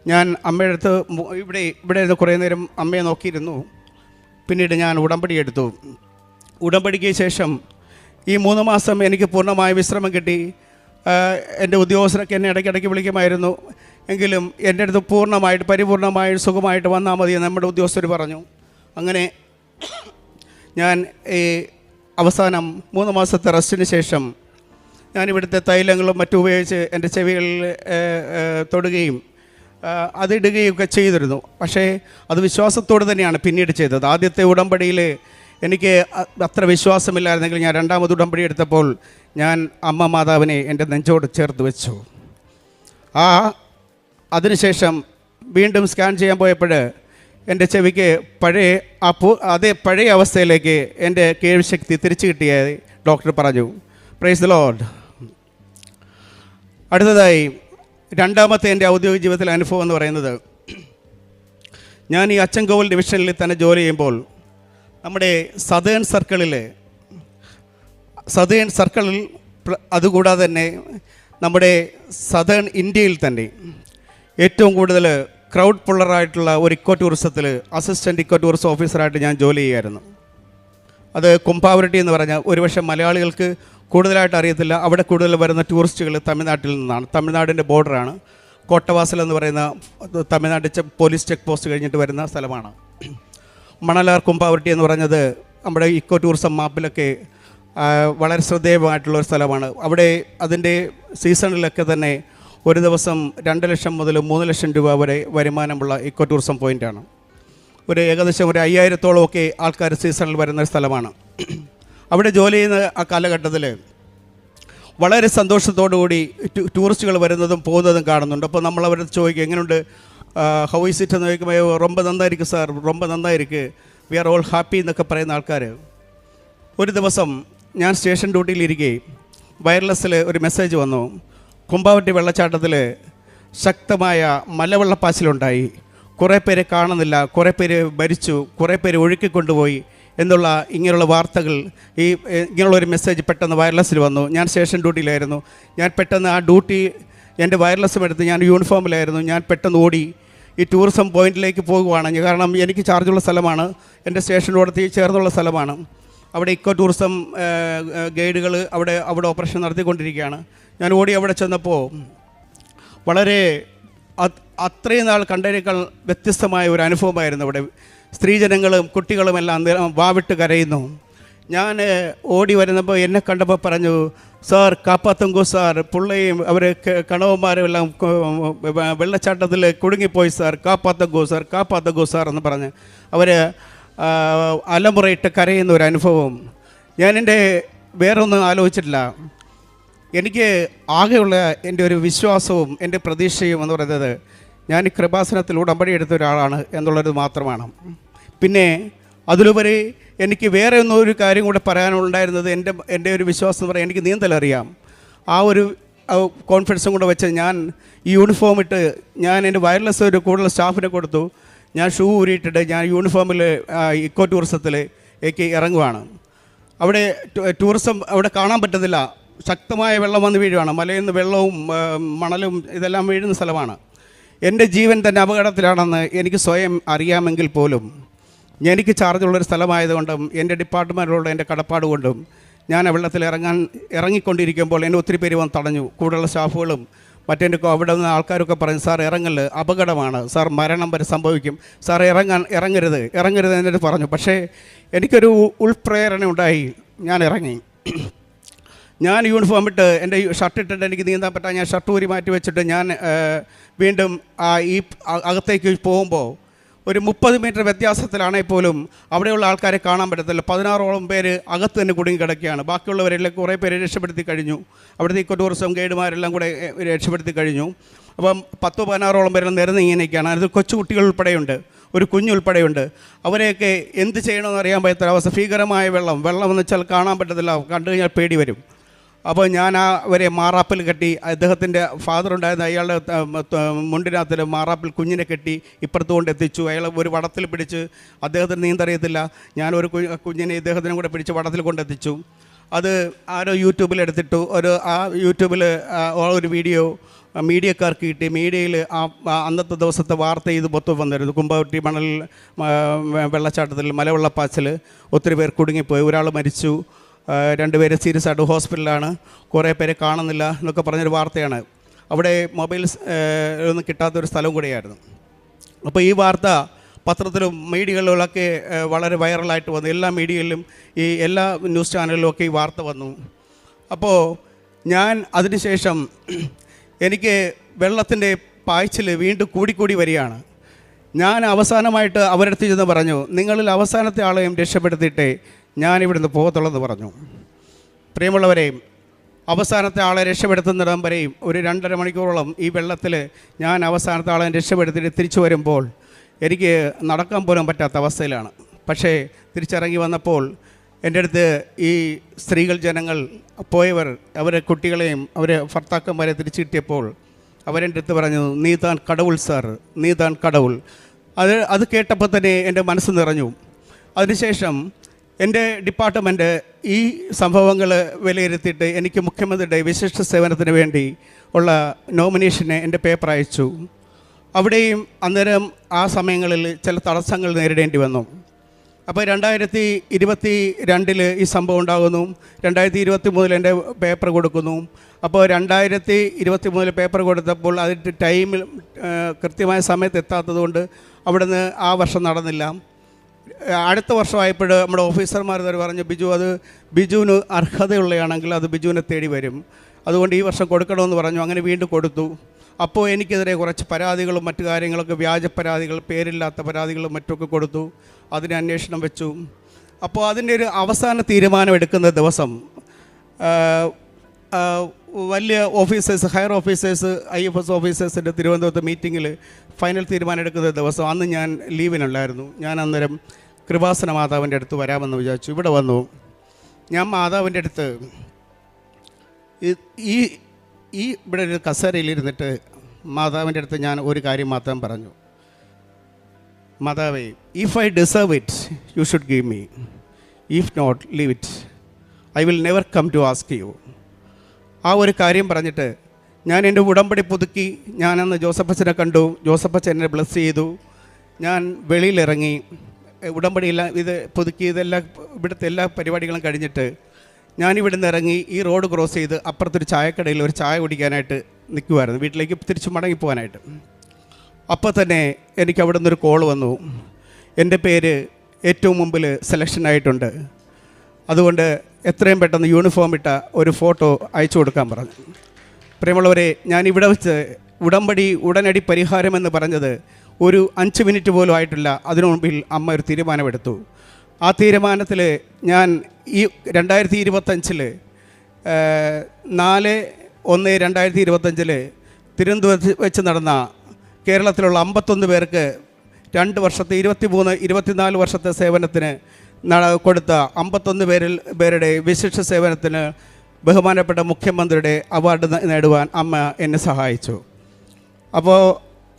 ഞാൻ അമ്മയുടെ അടുത്ത് ഇവിടെ കുറേ നേരം അമ്മയെ നോക്കിയിരുന്നു. പിന്നീട് ഞാൻ ഉടമ്പടി എടുത്തു. ഉടമ്പടിക്ക് ശേഷം ഈ 3 മാസം എനിക്ക് പൂർണ്ണമായ വിശ്രമം കിട്ടി. എൻ്റെ ഉദ്യോഗസ്ഥരൊക്കെ എന്നെ ഇടയ്ക്കിടയ്ക്ക് വിളിക്കുമായിരുന്നു. എങ്കിലും എൻ്റെ അടുത്ത് പരിപൂർണമായിട്ട് സുഖമായിട്ട് വന്നാൽ മതി നമ്മുടെ ഉദ്യോഗസ്ഥർ പറഞ്ഞു. അങ്ങനെ ഞാൻ ഈ അവസാനം 3 മാസത്തെ റെസ്റ്റിന് ശേഷം ഞാനിവിടുത്തെ തൈലങ്ങളും മറ്റും ഉപയോഗിച്ച് എൻ്റെ ചെവികളിൽ തൊടുകയും അതിടുകയും ഒക്കെ ചെയ്തിരുന്നു. പക്ഷേ അത് വിശ്വാസത്തോடு തന്നെയാണ് പിന്നീട് ചെയ്തത്. ആദ്യത്തെ ഉടമ്പടിയിൽ എനിക്ക് അത്ര വിശ്വാസമില്ലായിരുന്നെങ്കിൽ ഞാൻ രണ്ടാമത് ഉടമ്പടി എടുത്തപ്പോൾ ഞാൻ അമ്മ മാതാവിനെ എൻ്റെ നെഞ്ചോട് ചേർത്ത് വെച്ചു. അതിനുശേഷം വീണ്ടും സ്കാൻ ചെയ്യാൻ പോയപ്പോൾ എൻ്റെ ചെവിക്ക് അതേ പഴയ അവസ്ഥയിലേക്ക് എൻ്റെ കേൾവി ശക്തി തിരിച്ചു കിട്ടിയായി ഡോക്ടർ പറഞ്ഞു. Praise the Lord. അടുത്തതായി രണ്ടാമത്തെ എൻ്റെ ഔദ്യോഗിക ജീവിതത്തിലെ അനുഭവം എന്ന് പറയുന്നത്, ഞാൻ ഈ അച്ചൻകോവിൽ ഡിവിഷനിൽ തന്നെ ജോലി ചെയ്യുമ്പോൾ നമ്മുടെ സതേൺ സർക്കിളിൽ അതുകൂടാതെ തന്നെ നമ്മുടെ സതേൺ ഇന്ത്യയിൽ തന്നെ ഏറ്റവും കൂടുതൽ ക്രൗഡ് പുള്ളറായിട്ടുള്ള ഒരു ഇക്കോ ടൂറിസത്തിൽ അസിസ്റ്റൻറ്റ് ഇക്കോ ടൂറിസം ഓഫീസറായിട്ട് ഞാൻ ജോലി ചെയ്യുമായിരുന്നു. അത് കുംഭാവരട്ടി എന്ന് പറഞ്ഞാൽ ഒരുപക്ഷെ മലയാളികൾക്ക് കൂടുതലായിട്ട് അറിയത്തില്ല. അവിടെ കൂടുതൽ വരുന്ന ടൂറിസ്റ്റുകൾ തമിഴ്നാട്ടിൽ നിന്നാണ്. തമിഴ്നാടിൻ്റെ ബോർഡറാണ്. കോട്ടവാസൽ എന്ന് പറയുന്ന തമിഴ്നാട് പോലീസ് ചെക്ക് പോസ്റ്റ് കഴിഞ്ഞിട്ട് വരുന്ന സ്ഥലമാണ്. മണലാർ കുംഭാവരട്ടി എന്ന് പറഞ്ഞത് നമ്മുടെ ഇക്കോ ടൂറിസം മാപ്പിലൊക്കെ വളരെ ശ്രദ്ധേയമായിട്ടുള്ളൊരു സ്ഥലമാണ്. അവിടെ അതിൻ്റെ സീസണിലൊക്കെ തന്നെ ഒരു ദിവസം 2 ലക്ഷം മുതൽ 3 ലക്ഷം രൂപ വരെ വരുമാനമുള്ള ഇക്കോ ടൂറിസം പോയിൻ്റാണ്. ഏകദേശം 5000-ഓളം ഒക്കെ ആൾക്കാർ സീസണിൽ വരുന്ന സ്ഥലമാണ്. അവിടെ ജോലി ചെയ്യുന്ന ആ കാലഘട്ടത്തിൽ വളരെ സന്തോഷത്തോടുകൂടി ടൂറിസ്റ്റുകൾ വരുന്നതും പോകുന്നതും കാണുന്നുണ്ട്. അപ്പോൾ നമ്മളവരെ ചോദിക്കും, എങ്ങനെയുണ്ട്, ഹൗ ഈസ് ഇറ്റ് എന്ന് ചോദിക്കുമ്പോൾ ரொம்ப നന്നായിരിക്കും സാർ, ரொம்ப നന്നായിരിക്കും, വി ആർ ഓൾ ഹാപ്പി എന്നൊക്കെ പറയുന്ന ആൾക്കാർ. ഒരു ദിവസം ഞാൻ സ്റ്റേഷൻ ഡ്യൂട്ടിയിലിരിക്കെ വയർലെസ്സിൽ ഒരു മെസ്സേജ് വന്നു. കുംഭാവട്ടി വെള്ളച്ചാട്ടത്തിൽ ശക്തമായ മലവെള്ളപ്പാച്ചിലുണ്ടായി, കുറേ പേരെ കാണുന്നില്ല, കുറേ പേര് മരിച്ചു, കുറേ പേര് ഒഴുക്കിക്കൊണ്ടുപോയി എന്നുള്ള ഇങ്ങനെയുള്ള വാർത്തകൾ, ഇങ്ങനെയുള്ളൊരു മെസ്സേജ് പെട്ടെന്ന് വയർലെസ്സിൽ വന്നു. ഞാൻ സ്റ്റേഷൻ ഡ്യൂട്ടിയിലായിരുന്നു. ഞാൻ പെട്ടെന്ന് ആ ഡ്യൂട്ടി എൻ്റെ വയർലെസ്സും എടുത്ത്, ഞാൻ യൂണിഫോമിലായിരുന്നു, ഞാൻ പെട്ടെന്ന് ഓടി ഈ ടൂറിസം പോയിൻറ്റിലേക്ക് പോകുവാണ്. കാരണം എനിക്ക് ചാർജുള്ള സ്ഥലമാണ്, എൻ്റെ സ്റ്റേഷനോട് ചേർന്നുള്ള സ്ഥലമാണ്. അവിടെ ഇക്കോ ടൂറിസം ഗൈഡുകൾ അവിടെ ഓപ്പറേഷൻ നടത്തിക്കൊണ്ടിരിക്കുകയാണ്. ഞാൻ ഓടി അവിടെ ചെന്നപ്പോൾ വളരെ അത്രയും നാൾ കണ്ടതിനേക്കാൾ വ്യത്യസ്തമായ ഒരു അനുഭവമായിരുന്നു. അവിടെ സ്ത്രീജനങ്ങളും കുട്ടികളുമെല്ലാം വാവിട്ട് കരയുന്നു. ഞാൻ ഓടി വരുന്നപ്പോൾ എന്നെ കണ്ടപ്പോൾ പറഞ്ഞു, സാർ കാപ്പാത്തുങ്കോ സാർ, പുള്ളയും അവർ കണവന്മാരും എല്ലാം വെള്ളച്ചാട്ടത്തിൽ കുടുങ്ങിപ്പോയി സാർ, കാപ്പാത്തുങ്കോ സാർ, കാപ്പാത്തുങ്കോ സാർ എന്ന് പറഞ്ഞ് അവർ അലമുറയിട്ട് കരയുന്ന ഒരു അനുഭവം. ഞാൻ വേറൊന്നും ആലോചിച്ചിട്ടില്ല. എനിക്ക് ആകെയുള്ള എൻ്റെ ഒരു വിശ്വാസവും എൻ്റെ പ്രതീക്ഷയും എന്ന് പറയുന്നത് ഞാൻ ഈ കൃപാസനത്തിൽ ഉടമ്പടി എടുത്ത ഒരാളാണ് എന്നുള്ളത് മാത്രമാണ്. പിന്നെ അതിലുപരി എനിക്ക് വേറെ ഒരു കാര്യം കൂടെ പറയാനുണ്ടായിരുന്നത്, എൻ്റെ ഒരു വിശ്വാസം എന്ന് പറയാൻ എനിക്ക് നീന്തലറിയാം. ആ ഒരു കോൺഫിഡൻസും കൂടെ വെച്ച് ഞാൻ ഈ യൂണിഫോം ഇട്ട് ഞാൻ എൻ്റെ വയർലെസ് ഒരു കൂടുതൽ സ്റ്റാഫിനെ കൊടുത്തു. ഞാൻ ഷൂ ഊരിയിട്ടിട്ട് ഞാൻ യൂണിഫോമിൽ ഇക്കോ ടൂറിസത്തിലേക്ക് ഇറങ്ങുവാണ്. അവിടെ ടൂറിസം അവിടെ കാണാൻ പറ്റത്തില്ല. ശക്തമായ വെള്ളം വന്ന് വീഴുകയാണ്. മലയിൽ നിന്ന് വെള്ളവും മണലും ഇതെല്ലാം വീഴുന്ന സ്ഥലമാണ്. എൻ്റെ ജീവൻ തന്നെ അപകടത്തിലാണെന്ന് എനിക്ക് സ്വയം അറിയാമെങ്കിൽ പോലും എനിക്ക് ചാർജുള്ളൊരു സ്ഥലമായതുകൊണ്ടും എൻ്റെ ഡിപ്പാർട്ട്മെൻറ്റിലുള്ള എൻ്റെ കടപ്പാട് കൊണ്ടും ഞാൻ ആ വെള്ളത്തിൽ ഇറങ്ങിക്കൊണ്ടിരിക്കുമ്പോൾ എന്നെ ഒത്തിരി പേര് വന്ന് തടഞ്ഞു. കൂടുതലുള്ള സ്റ്റാഫുകളും മറ്റേ അവിടെ നിന്ന് ആൾക്കാരൊക്കെ പറഞ്ഞു, സാർ ഇറങ്ങല്, അപകടമാണ് സാർ, മരണം വരെ സംഭവിക്കും സാർ, ഇറങ്ങരുത് എന്നിട്ട് പറഞ്ഞു. പക്ഷേ എനിക്കൊരു ഉൾപ്രേരണ ഉണ്ടായി. ഞാൻ ഇറങ്ങി. ഞാൻ യൂണിഫോം ഇട്ട് എൻ്റെ ഷർട്ട് ഇട്ടിട്ട് എനിക്ക് നീന്താൻ പറ്റാൻ ഞാൻ ഷർട്ട് ഊരി മാറ്റി വെച്ചിട്ട് ഞാൻ വീണ്ടും ഈ അകത്തേക്ക് പോകുമ്പോൾ ഒരു 30 മീറ്റർ വ്യത്യാസത്തിലാണെങ്കിൽ പോലും അവിടെയുള്ള ആൾക്കാരെ കാണാൻ പറ്റത്തില്ല. 16ഓളം പേര് അകത്ത് തന്നെ കുടുങ്ങി കിടക്കുകയാണ്. ബാക്കിയുള്ളവരെല്ലാം കുറേ പേര് രക്ഷപ്പെടുത്തി കഴിഞ്ഞു. അവിടുത്തെ ഇക്കോ ടൂറിസം ഗൈഡുമാരെല്ലാം കൂടെ രക്ഷപ്പെടുത്തി കഴിഞ്ഞു. അപ്പം 10-16ഓളം പേരെല്ലാം നിരന്ന് ഇങ്ങനെയൊക്കെയാണ്. അത് കൊച്ചുകുട്ടികൾ ഉൾപ്പെടെയുണ്ട്, ഒരു കുഞ്ഞുൾപ്പെടെയുണ്ട്. അവരെയൊക്കെ എന്ത് ചെയ്യണമെന്ന് അറിയാൻ പറ്റാത്തൊരവസ്ഥ. ഭീകരമായ വെള്ളം എന്ന് വെച്ചാൽ കാണാൻ പറ്റത്തില്ല, കണ്ടു കഴിഞ്ഞാൽ പേടി വരും. അപ്പോൾ ഞാൻ അവരെ മാറാപ്പിൽ കെട്ടി, അദ്ദേഹത്തിൻ്റെ ഫാദർ ഉണ്ടായിരുന്ന അയാളുടെ മുണ്ടിനകത്തിൽ മാറാപ്പിൽ കുഞ്ഞിനെ കെട്ടി ഇപ്പുറത്ത് കൊണ്ടെത്തിച്ചു. അയാൾ ഒരു വടത്തിൽ പിടിച്ച്, അദ്ദേഹത്തിന് നീന്തറിയത്തില്ല, ഞാനൊരു കുഞ്ഞിനെ ഇദ്ദേഹത്തിനും കൂടെ പിടിച്ച് വടത്തിൽ കൊണ്ടെത്തിച്ചു. അത് ആരോ യൂട്യൂബിൽ എടുത്തിട്ടു. ആ യൂട്യൂബിൽ ഒരു വീഡിയോ മീഡിയക്കാർക്ക് കിട്ടി. മീഡിയയിൽ അന്നത്തെ ദിവസത്തെ വാർത്ത ഇത് മൊത്തം വന്നിരുന്നു. കുമ്പവട്ടി മണൽ വെള്ളച്ചാട്ടത്തിൽ മലവെള്ളപ്പാച്ചിൽ ഒത്തിരി പേർ കുടുങ്ങിപ്പോയി, ഒരാൾ മരിച്ചു, 2 പേര് സീരിയസ് ആയിട്ട് ഹോസ്പിറ്റലിലാണ്, കുറേ പേരെ കാണുന്നില്ല എന്നൊക്കെ പറഞ്ഞൊരു വാർത്തയാണ്. അവിടെ മൊബൈൽസ് ഒന്നും കിട്ടാത്തൊരു സ്ഥലം കൂടിയായിരുന്നു. അപ്പോൾ ഈ വാർത്ത പത്രത്തിലും മീഡിയകളിലൊക്കെ വളരെ വൈറലായിട്ട് വന്നു. എല്ലാ മീഡിയയിലും ഈ എല്ലാ ന്യൂസ് ചാനലിലും ഒക്കെ ഈ വാർത്ത വന്നു. അപ്പോൾ ഞാൻ അതിനുശേഷം എനിക്ക് വെള്ളത്തിൻ്റെ പായ്ച്ചിൽ വീണ്ടും കൂടിക്കൂടി വരികയാണ്. ഞാൻ അവസാനമായിട്ട് അവരുടെ അടുത്ത് ചെന്ന് പറഞ്ഞു, നിങ്ങളിൽ അവസാനത്തെ ആളെയും രക്ഷപ്പെടുത്തിയിട്ടേ ഞാനിവിടുന്ന് പോകത്തുള്ളെന്ന് പറഞ്ഞു. പ്രിയമുള്ളവരെ, അവസാനത്തെ ആളെ രക്ഷപ്പെടുത്തുന്നിടം വരെയും ഒരു 2.5 മണിക്കൂറോളം ഈ വെള്ളത്തിൽ ഞാൻ അവസാനത്തെ ആളെ രക്ഷപ്പെടുത്തിയിട്ട് തിരിച്ചു വരുമ്പോൾ എനിക്ക് നടക്കാൻ പോലും പറ്റാത്ത അവസ്ഥയിലാണ്. പക്ഷേ തിരിച്ചിറങ്ങി വന്നപ്പോൾ എൻ്റെ അടുത്ത് ഈ ജനങ്ങൾ പോയവർ അവരെ കുട്ടികളെയും അവരെ ഭർത്താക്കന്മാരെ തിരിച്ചു കിട്ടിയപ്പോൾ അവരെൻ്റെ അടുത്ത് പറഞ്ഞു, നീ താൻ കടവുൾ സാർ, നീ താൻ കടവുൾ. അത് കേട്ടപ്പോൾ തന്നെ എൻ്റെ മനസ്സ് നിറഞ്ഞു. അതിനുശേഷം എൻ്റെ ഡിപ്പാർട്ട്മെൻറ്റ് ഈ സംഭവങ്ങൾ വിലയിരുത്തിയിട്ട് എനിക്ക് മുഖ്യമന്ത്രിയുടെ വിശിഷ്ട സേവനത്തിന് വേണ്ടി ഉള്ള നോമിനേഷന് എൻ്റെ പേപ്പർ അയച്ചു. അവിടെയും അന്നേരം ആ സമയങ്ങളിൽ ചില തടസ്സങ്ങൾ നേരിടേണ്ടി വന്നു. അപ്പോൾ 2022 ഈ സംഭവം ഉണ്ടാകുന്നു. 2023 എൻ്റെ പേപ്പർ കൊടുക്കുന്നു. അപ്പോൾ 2023 പേപ്പർ കൊടുത്തപ്പോൾ അതിൻ്റെ ടൈമിൽ കൃത്യമായ സമയത്ത് എത്താത്തതുകൊണ്ട് അവിടുന്ന് ആ വർഷം നടന്നില്ല. അടുത്ത വർഷമായപ്പോൾ നമ്മുടെ ഓഫീസർമാർ പറഞ്ഞു, ബിജുവിന് അർഹതയുള്ളതാണെങ്കിൽ അത് ബിജുവിനെ തേടി വരും, അതുകൊണ്ട് ഈ വർഷം കൊടുക്കണമെന്ന് പറഞ്ഞു. അങ്ങനെ വീണ്ടും കൊടുത്തു. അപ്പോൾ എനിക്കെതിരെ കുറച്ച് പരാതികളും മറ്റു കാര്യങ്ങളൊക്കെ, വ്യാജ പരാതികൾ, പേരില്ലാത്ത പരാതികളും മറ്റൊക്കെ കൊടുത്തു. അതിന് അന്വേഷണം വെച്ചു. അപ്പോൾ അതിൻ്റെ ഒരു അവസാന തീരുമാനം എടുക്കുന്ന ദിവസം വലിയ ഓഫീസേഴ്സ്, ഹയർ ഓഫീസേഴ്സ്, IFS ഓഫീസേഴ്സിൻ്റെ തിരുവനന്തപുരത്ത് മീറ്റിങ്ങിൽ ഫൈനൽ തീരുമാനം എടുക്കുന്ന ദിവസം അന്ന് ഞാൻ ലീവിനുണ്ടായിരുന്നു. ഞാൻ അന്നേരം കൃപാസന മാതാവിൻ്റെ അടുത്ത് വരാമെന്ന് വിചാരിച്ചു. ഇവിടെ വന്നു. ഞാൻ മാതാവിൻ്റെ അടുത്ത് ഇവിടെ ഒരു കസേരയിലിരുന്നിട്ട് മാതാവിൻ്റെ അടുത്ത് ഞാൻ ഒരു കാര്യം മാത്രം പറഞ്ഞു, മാതാവേ, if I deserve it you should give me, if not leave it, I will never come to ask you. ആ ഒരു കാര്യം പറഞ്ഞിട്ട് ഞാൻ എൻ്റെ ഉടമ്പടി പുതുക്കി. ഞാനന്ന് ജോസഫച്ചനെ കണ്ടു. ജോസഫച്ചൻ എന്നെ ബ്ലെസ് ചെയ്തു. ഞാൻ വെളിയിലിറങ്ങി, ഉടമ്പടിയെല്ലാം ഇത് പുതുക്കി, ഇതെല്ലാം ഇവിടുത്തെ എല്ലാ പരിപാടികളും കഴിഞ്ഞിട്ട് ഞാനിവിടുന്ന് ഇറങ്ങി ഈ റോഡ് ക്രോസ് ചെയ്ത് അപ്പുറത്തൊരു ചായക്കടയിൽ ഒരു ചായ കുടിക്കാനായിട്ട് നിൽക്കുമായിരുന്നു, വീട്ടിലേക്ക് തിരിച്ച് മടങ്ങിപ്പോകാനായിട്ട്. അപ്പോൾ തന്നെ എനിക്ക് അവിടെ നിന്നൊരു കോൾ വന്നു, എൻ്റെ പേര് ഏറ്റവും മുമ്പിൽ സെലക്ഷനായിട്ടുണ്ട്, അതുകൊണ്ട് എത്രയും പെട്ടെന്ന് യൂണിഫോം ഇട്ട ഒരു ഫോട്ടോ അയച്ചു കൊടുക്കാൻ പറഞ്ഞു. പ്രിയമുള്ളവരെ, ഞാനിവിടെ വെച്ച് ഉടമ്പടി ഉടനടി പരിഹാരമെന്ന് പറഞ്ഞത് ഒരു 5 മിനിറ്റ് പോലും ആയിട്ടില്ല. അതിനു മുമ്പിൽ അമ്മ ഒരു തീരുമാനമെടുത്തു. ആ തീരുമാനത്തിൽ ഞാൻ ഈ 2025 4/1/2025 തിരുവനന്തപുരത്ത് വെച്ച് നടന്ന കേരളത്തിലുള്ള 51 പേർക്ക് 2 വർഷത്തെ 23-24 വർഷത്തെ സേവനത്തിന് കൊടുത്ത 51 പേരുടെ വിശിഷ്ട സേവനത്തിന് ബഹുമാനപ്പെട്ട മുഖ്യമന്ത്രിയുടെ അവാർഡ് നേടുവാൻ അമ്മ എന്നെ സഹായിച്ചു. അപ്പോൾ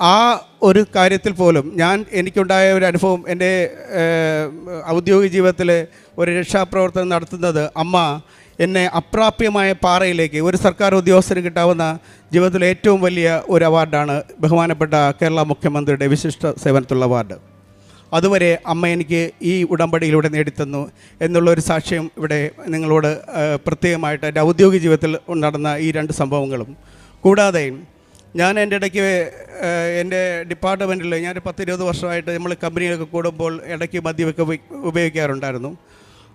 ആ ഒരു കാര്യത്തിൽ പോലും എനിക്കുണ്ടായ ഒരു അനുഭവം, എൻ്റെ ഔദ്യോഗിക ജീവിതത്തിൽ ഒരു രക്ഷാപ്രവർത്തനം നടത്തുന്നത് അമ്മ എന്നെ അപ്രാപ്യമായ പാറയിലേക്ക്, ഒരു സർക്കാർ ഉദ്യോഗസ്ഥന് കിട്ടാവുന്ന ജീവിതത്തിലെ ഏറ്റവും വലിയ ഒരു അവാർഡാണ് ബഹുമാനപ്പെട്ട കേരള മുഖ്യമന്ത്രിയുടെ വിശിഷ്ട സേവനത്തിലുള്ള അവാർഡ്. അതുവരെ അമ്മ എനിക്ക് ഈ ഉടമ്പടിയിലൂടെ നേടിത്തന്നു എന്നുള്ളൊരു സാക്ഷ്യം ഇവിടെ നിങ്ങളോട് പ്രത്യേകമായിട്ട് എൻ്റെ ഔദ്യോഗിക ജീവിതത്തിൽ നടന്ന ഈ 2 സംഭവങ്ങളും. കൂടാതെ ഞാൻ എൻ്റെ ഇടയ്ക്ക് എൻ്റെ ഡിപ്പാർട്ട്മെൻറ്റിൽ ഞാൻ 10-20 വർഷമായിട്ട് നമ്മൾ കമ്പനിയിലൊക്കെ കൂടുമ്പോൾ ഇടയ്ക്ക് മദ്യമൊക്കെ ഉപയോഗിക്കാറുണ്ടായിരുന്നു.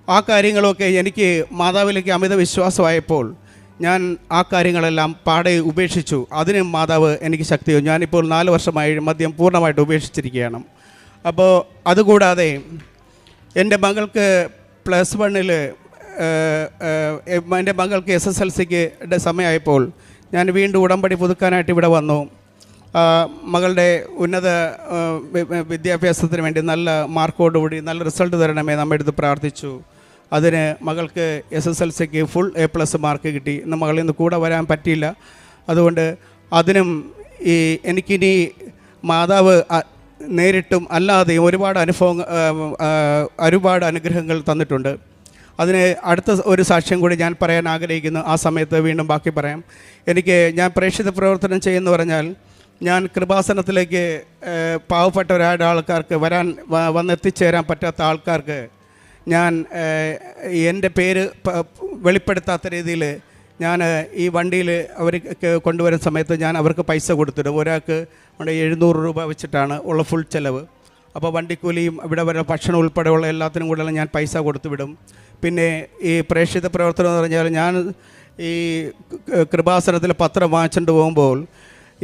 ആ കാര്യങ്ങളൊക്കെ എനിക്ക് മാതാവിലേക്ക് അമിത വിശ്വാസമായപ്പോൾ ഞാൻ ആ കാര്യങ്ങളെല്ലാം പാടെ ഉപേക്ഷിച്ചു. അതിന് മാതാവ് എനിക്ക് ശക്തിയോ. ഞാനിപ്പോൾ 4 വർഷമായി മദ്യം പൂർണ്ണമായിട്ട് ഉപേക്ഷിച്ചിരിക്കുകയാണ്. അപ്പോൾ അതുകൂടാതെ എൻ്റെ മകൾക്ക് +1 എൻ്റെ മകൾക്ക് SSLCക്ക് സമയമായപ്പോൾ ഞാൻ വീണ്ടും ഉടമ്പടി പുതുക്കാനായിട്ട് ഇവിടെ വന്നു. മകളുടെ ഉന്നത വിദ്യാഭ്യാസത്തിന് വേണ്ടി നല്ല മാർക്കോടുകൂടി നല്ല റിസൾട്ട് തരണമേ നമ്മുടെ അടുത്ത് പ്രാർത്ഥിച്ചു. അതിന് മകൾക്ക് SSLCക്ക് ഫുൾ A+ മാർക്ക് കിട്ടി. ഇന്ന് മകളിൽ നിന്ന് കൂടെ വരാൻ പറ്റിയില്ല. അതുകൊണ്ട് അതിനും എനിക്കിനി മാതാവ് നേരിട്ടും അല്ലാതെയും ഒരുപാട് അനുഗ്രഹങ്ങൾ തന്നിട്ടുണ്ട്. അതിന് അടുത്ത ഒരു സാക്ഷ്യം കൂടി ഞാൻ പറയാൻ ആഗ്രഹിക്കുന്നു. ആ സമയത്ത് വീണ്ടും ബാക്കി പറയാം. ഞാൻ പ്രേക്ഷിത പ്രവർത്തനം ചെയ്യുമെന്ന് പറഞ്ഞാൽ ഞാൻ കൃപാസനത്തിലേക്ക് പാവപ്പെട്ട ആൾക്കാർക്ക് വന്നെത്തിച്ചേരാൻ പറ്റാത്ത ആൾക്കാർക്ക് ഞാൻ എൻ്റെ പേര് വെളിപ്പെടുത്താത്ത രീതിയിൽ ഞാൻ ഈ വണ്ടിയിൽ അവർ കൊണ്ടുവരുന്ന സമയത്ത് ഞാൻ അവർക്ക് പൈസ കൊടുത്തിടും. ഒരാൾക്ക് 700 രൂപ വെച്ചിട്ടാണ് ഉള്ള ഫുൾ ചിലവ്. അപ്പോൾ വണ്ടിക്കൂലിയും ഇവിടെ വരെ ഭക്ഷണം ഉൾപ്പെടെയുള്ള എല്ലാത്തിനും കൂടെ ഞാൻ പൈസ കൊടുത്തു വിടും. പിന്നെ ഈ പ്രേക്ഷിത പ്രവർത്തനം എന്ന് പറഞ്ഞാൽ ഞാൻ ഈ കൃപാസനത്തിൽ പത്രം വാങ്ങിച്ചുകൊണ്ട് പോകുമ്പോൾ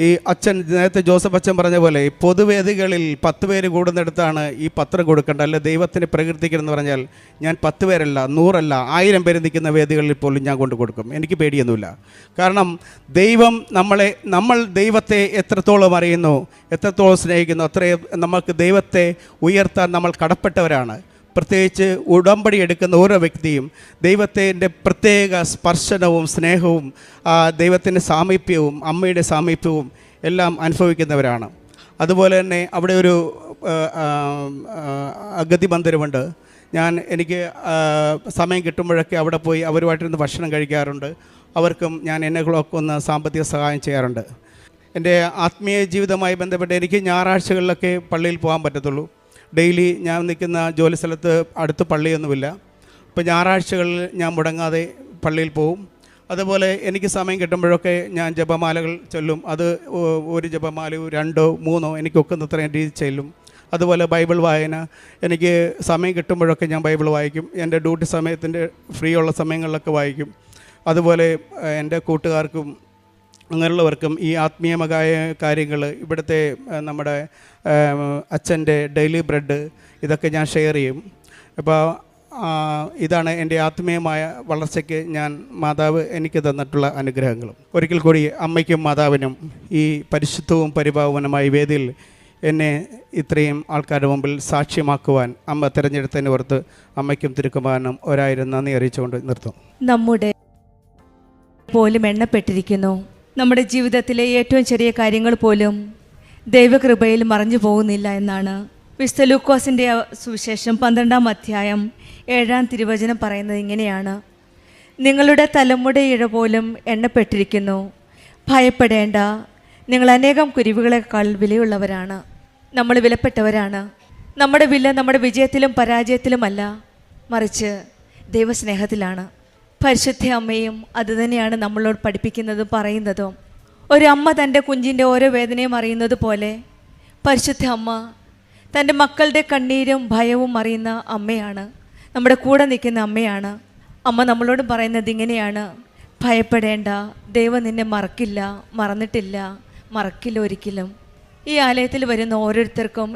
ഈ അച്ഛൻ നേരത്തെ ജോസഫ് അച്ഛൻ പറഞ്ഞ പോലെ ഈ പൊതുവേദികളിൽ 10 പേര് കൂടുന്നിടത്താണ് ഈ പത്രം കൊടുക്കേണ്ടത്. അല്ലെ ദൈവത്തിന് പ്രകീർത്തിക്കണമെന്ന് പറഞ്ഞാൽ ഞാൻ 10 പേരല്ല, 100 അല്ല, 1000 പേര് നിൽക്കുന്ന വേദികളിൽ പോലും ഞാൻ കൊണ്ട് കൊടുക്കും. എനിക്ക് പേടിയൊന്നുമില്ല. കാരണം നമ്മൾ ദൈവത്തെ എത്രത്തോളം അറിയുന്നു, എത്രത്തോളം സ്നേഹിക്കുന്നു, അത്രയും നമുക്ക് ദൈവത്തെ ഉയർത്താൻ നമ്മൾ കടപ്പെട്ടവരാണ്. പ്രത്യേകിച്ച് ഉടമ്പടി എടുക്കുന്ന ഓരോ വ്യക്തിയും ദൈവത്തിൻ്റെ പ്രത്യേക സ്പർശനവും സ്നേഹവും ദൈവത്തിൻ്റെ സാമീപ്യവും അമ്മയുടെ സാമീപ്യവും എല്ലാം അനുഭവിക്കുന്നവരാണ്. അതുപോലെ തന്നെ അവിടെ ഒരു അഗതി മന്ദിരമുണ്ട്. എനിക്ക് സമയം കിട്ടുമ്പോഴൊക്കെ അവിടെ പോയി അവരുമായിട്ടിരുന്ന് ഭക്ഷണം കഴിക്കാറുണ്ട്. അവർക്കും ഞാൻ എന്നെകളൊക്കെ ഒന്ന് സാമ്പത്തിക സഹായം ചെയ്യാറുണ്ട്. എൻ്റെ ആത്മീയ ജീവിതവുമായി ബന്ധപ്പെട്ട് എനിക്ക് ഞായറാഴ്ചകളിലൊക്കെ പള്ളിയിൽ പോകാൻ പറ്റത്തുള്ളൂ. ഡെയിലി ഞാൻ നിൽക്കുന്ന ജോലി സ്ഥലത്ത് അടുത്ത് പള്ളിയൊന്നുമില്ല. ഇപ്പോൾ ഞായറാഴ്ചകളിൽ ഞാൻ മുടങ്ങാതെ പള്ളിയിൽ പോവും. അതുപോലെ എനിക്ക് സമയം കിട്ടുമ്പോഴൊക്കെ ഞാൻ ജപമാലകൾ ചൊല്ലും. അത് ഒരു ജപമാലയോ 2 3 എനിക്കൊക്കുന്നത്രയും രീതി ചെല്ലും. അതുപോലെ ബൈബിൾ വായന, എനിക്ക് സമയം കിട്ടുമ്പോഴൊക്കെ ഞാൻ ബൈബിൾ വായിക്കും. എൻ്റെ ഡ്യൂട്ടി സമയത്തിൻ്റെ ഫ്രീ ഉള്ള സമയങ്ങളിലൊക്കെ വായിക്കും. അതുപോലെ എൻ്റെ കൂട്ടുകാർക്കും അങ്ങനെയുള്ളവർക്കും ഈ ആത്മീയമായ കാര്യങ്ങൾ, ഇവിടുത്തെ നമ്മുടെ അച്ഛൻ്റെ ഡെയിലി ബ്രെഡ്, ഇതൊക്കെ ഞാൻ ഷെയർ ചെയ്യും. അപ്പോൾ ഇതാണ് എൻ്റെ ആത്മീയമായ വളർച്ചയ്ക്ക് മാതാവ് എനിക്ക് തന്നിട്ടുള്ള അനുഗ്രഹങ്ങളും. ഒരിക്കൽ കൂടി അമ്മയ്ക്കും മാതാവിനും ഈ പരിശുദ്ധവും പരിപാവനമായ വേദിയിൽ എന്നെ ഇത്രയും ആൾക്കാരുടെ മുമ്പിൽ സാക്ഷ്യമാക്കുവാൻ അമ്മ തിരഞ്ഞെടുത്തതിന് പുറത്ത് അമ്മയ്ക്കും തിരുക്കുമാരനും 1000 നന്ദി അറിയിച്ചുകൊണ്ട് നിർത്തും. നമ്മുടെ പോലും എണ്ണപ്പെട്ടിരിക്കുന്നു. നമ്മുടെ ജീവിതത്തിലെ ഏറ്റവും ചെറിയ കാര്യങ്ങൾ പോലും ദൈവകൃപയിൽ മറഞ്ഞു പോകുന്നില്ല എന്നാണ് വിശുദ്ധ ലൂക്കോസിൻ്റെ സുവിശേഷം 12-ാം അധ്യായം 7-ാം തിരുവചനം പറയുന്നത് ഇങ്ങനെയാണ്: നിങ്ങളുടെ തലമുടി ഇഴ പോലും എണ്ണപ്പെട്ടിരിക്കുന്നു, ഭയപ്പെടേണ്ട, നിങ്ങൾ അനേകം കുരുവികളെക്കാൾ വിലയുള്ളവരാണ്. നമ്മൾ വിലപ്പെട്ടവരാണ്. നമ്മുടെ വില നമ്മുടെ വിജയത്തിലും പരാജയത്തിലുമല്ല, മറിച്ച് ദൈവസ്നേഹത്തിലാണ്. പരിശുദ്ധ അമ്മയും അതുതന്നെയാണ് നമ്മളോട് പഠിപ്പിക്കുന്നതും പറയുന്നതും. ഒരു അമ്മ തൻ്റെ കുഞ്ഞിൻ്റെ ഓരോ വേദനയും അറിയുന്നത് പോലെ പരിശുദ്ധ അമ്മ തൻ്റെ മക്കളുടെ കണ്ണീരും ഭയവും അറിയുന്ന അമ്മയാണ്. നമ്മുടെ കൂടെ നിൽക്കുന്ന അമ്മയാണ്. അമ്മ നമ്മളോട് പറയുന്നത് ഇങ്ങനെയാണ്: ഭയപ്പെടേണ്ട, ദൈവം നിന്നെ മറക്കില്ല, മറന്നിട്ടില്ല, മറക്കില്ല ഒരിക്കലും. ഈ ആലയത്തിൽ വരുന്ന ഓരോരുത്തർക്കും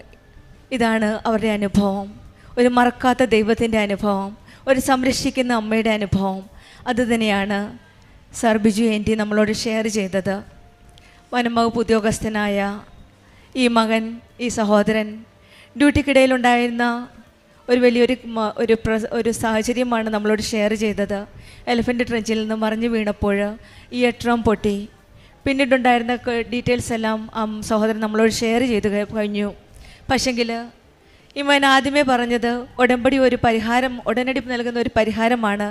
ഇതാണ് അവരുടെ അനുഭവം. ഒരു മറക്കാത്ത ദൈവത്തിൻ്റെ അനുഭവം, ഒരു സംരക്ഷിക്കുന്ന അമ്മയുടെ അനുഭവം. അതുതന്നെയാണ് സർ ബിജു എൻ.ടി നമ്മളോട് ഷെയർ ചെയ്തത്. വനംവകുപ്പ് ഉദ്യോഗസ്ഥനായ ഈ മകൻ, ഈ സഹോദരൻ ഡ്യൂട്ടിക്കിടയിലുണ്ടായിരുന്ന ഒരു വലിയൊരു ഒരു സാഹചര്യമാണ് നമ്മളോട് ഷെയർ ചെയ്തത്. എലിഫൻ്റ് ട്രെഞ്ചിൽ നിന്ന് മറിഞ്ഞു വീണപ്പോൾ ഈ എട്രം പൊട്ടി പിന്നീടുണ്ടായിരുന്ന ഡീറ്റെയിൽസ് എല്ലാം സഹോദരൻ നമ്മളോട് ഷെയർ ചെയ്ത് കഴിഞ്ഞു. പക്ഷെങ്കിൽ ഈ മകൻ ആദ്യമേ പറഞ്ഞത് ഉടമ്പടി ഒരു പരിഹാരം, ഉടനടി നൽകുന്ന ഒരു പരിഹാരമാണ്.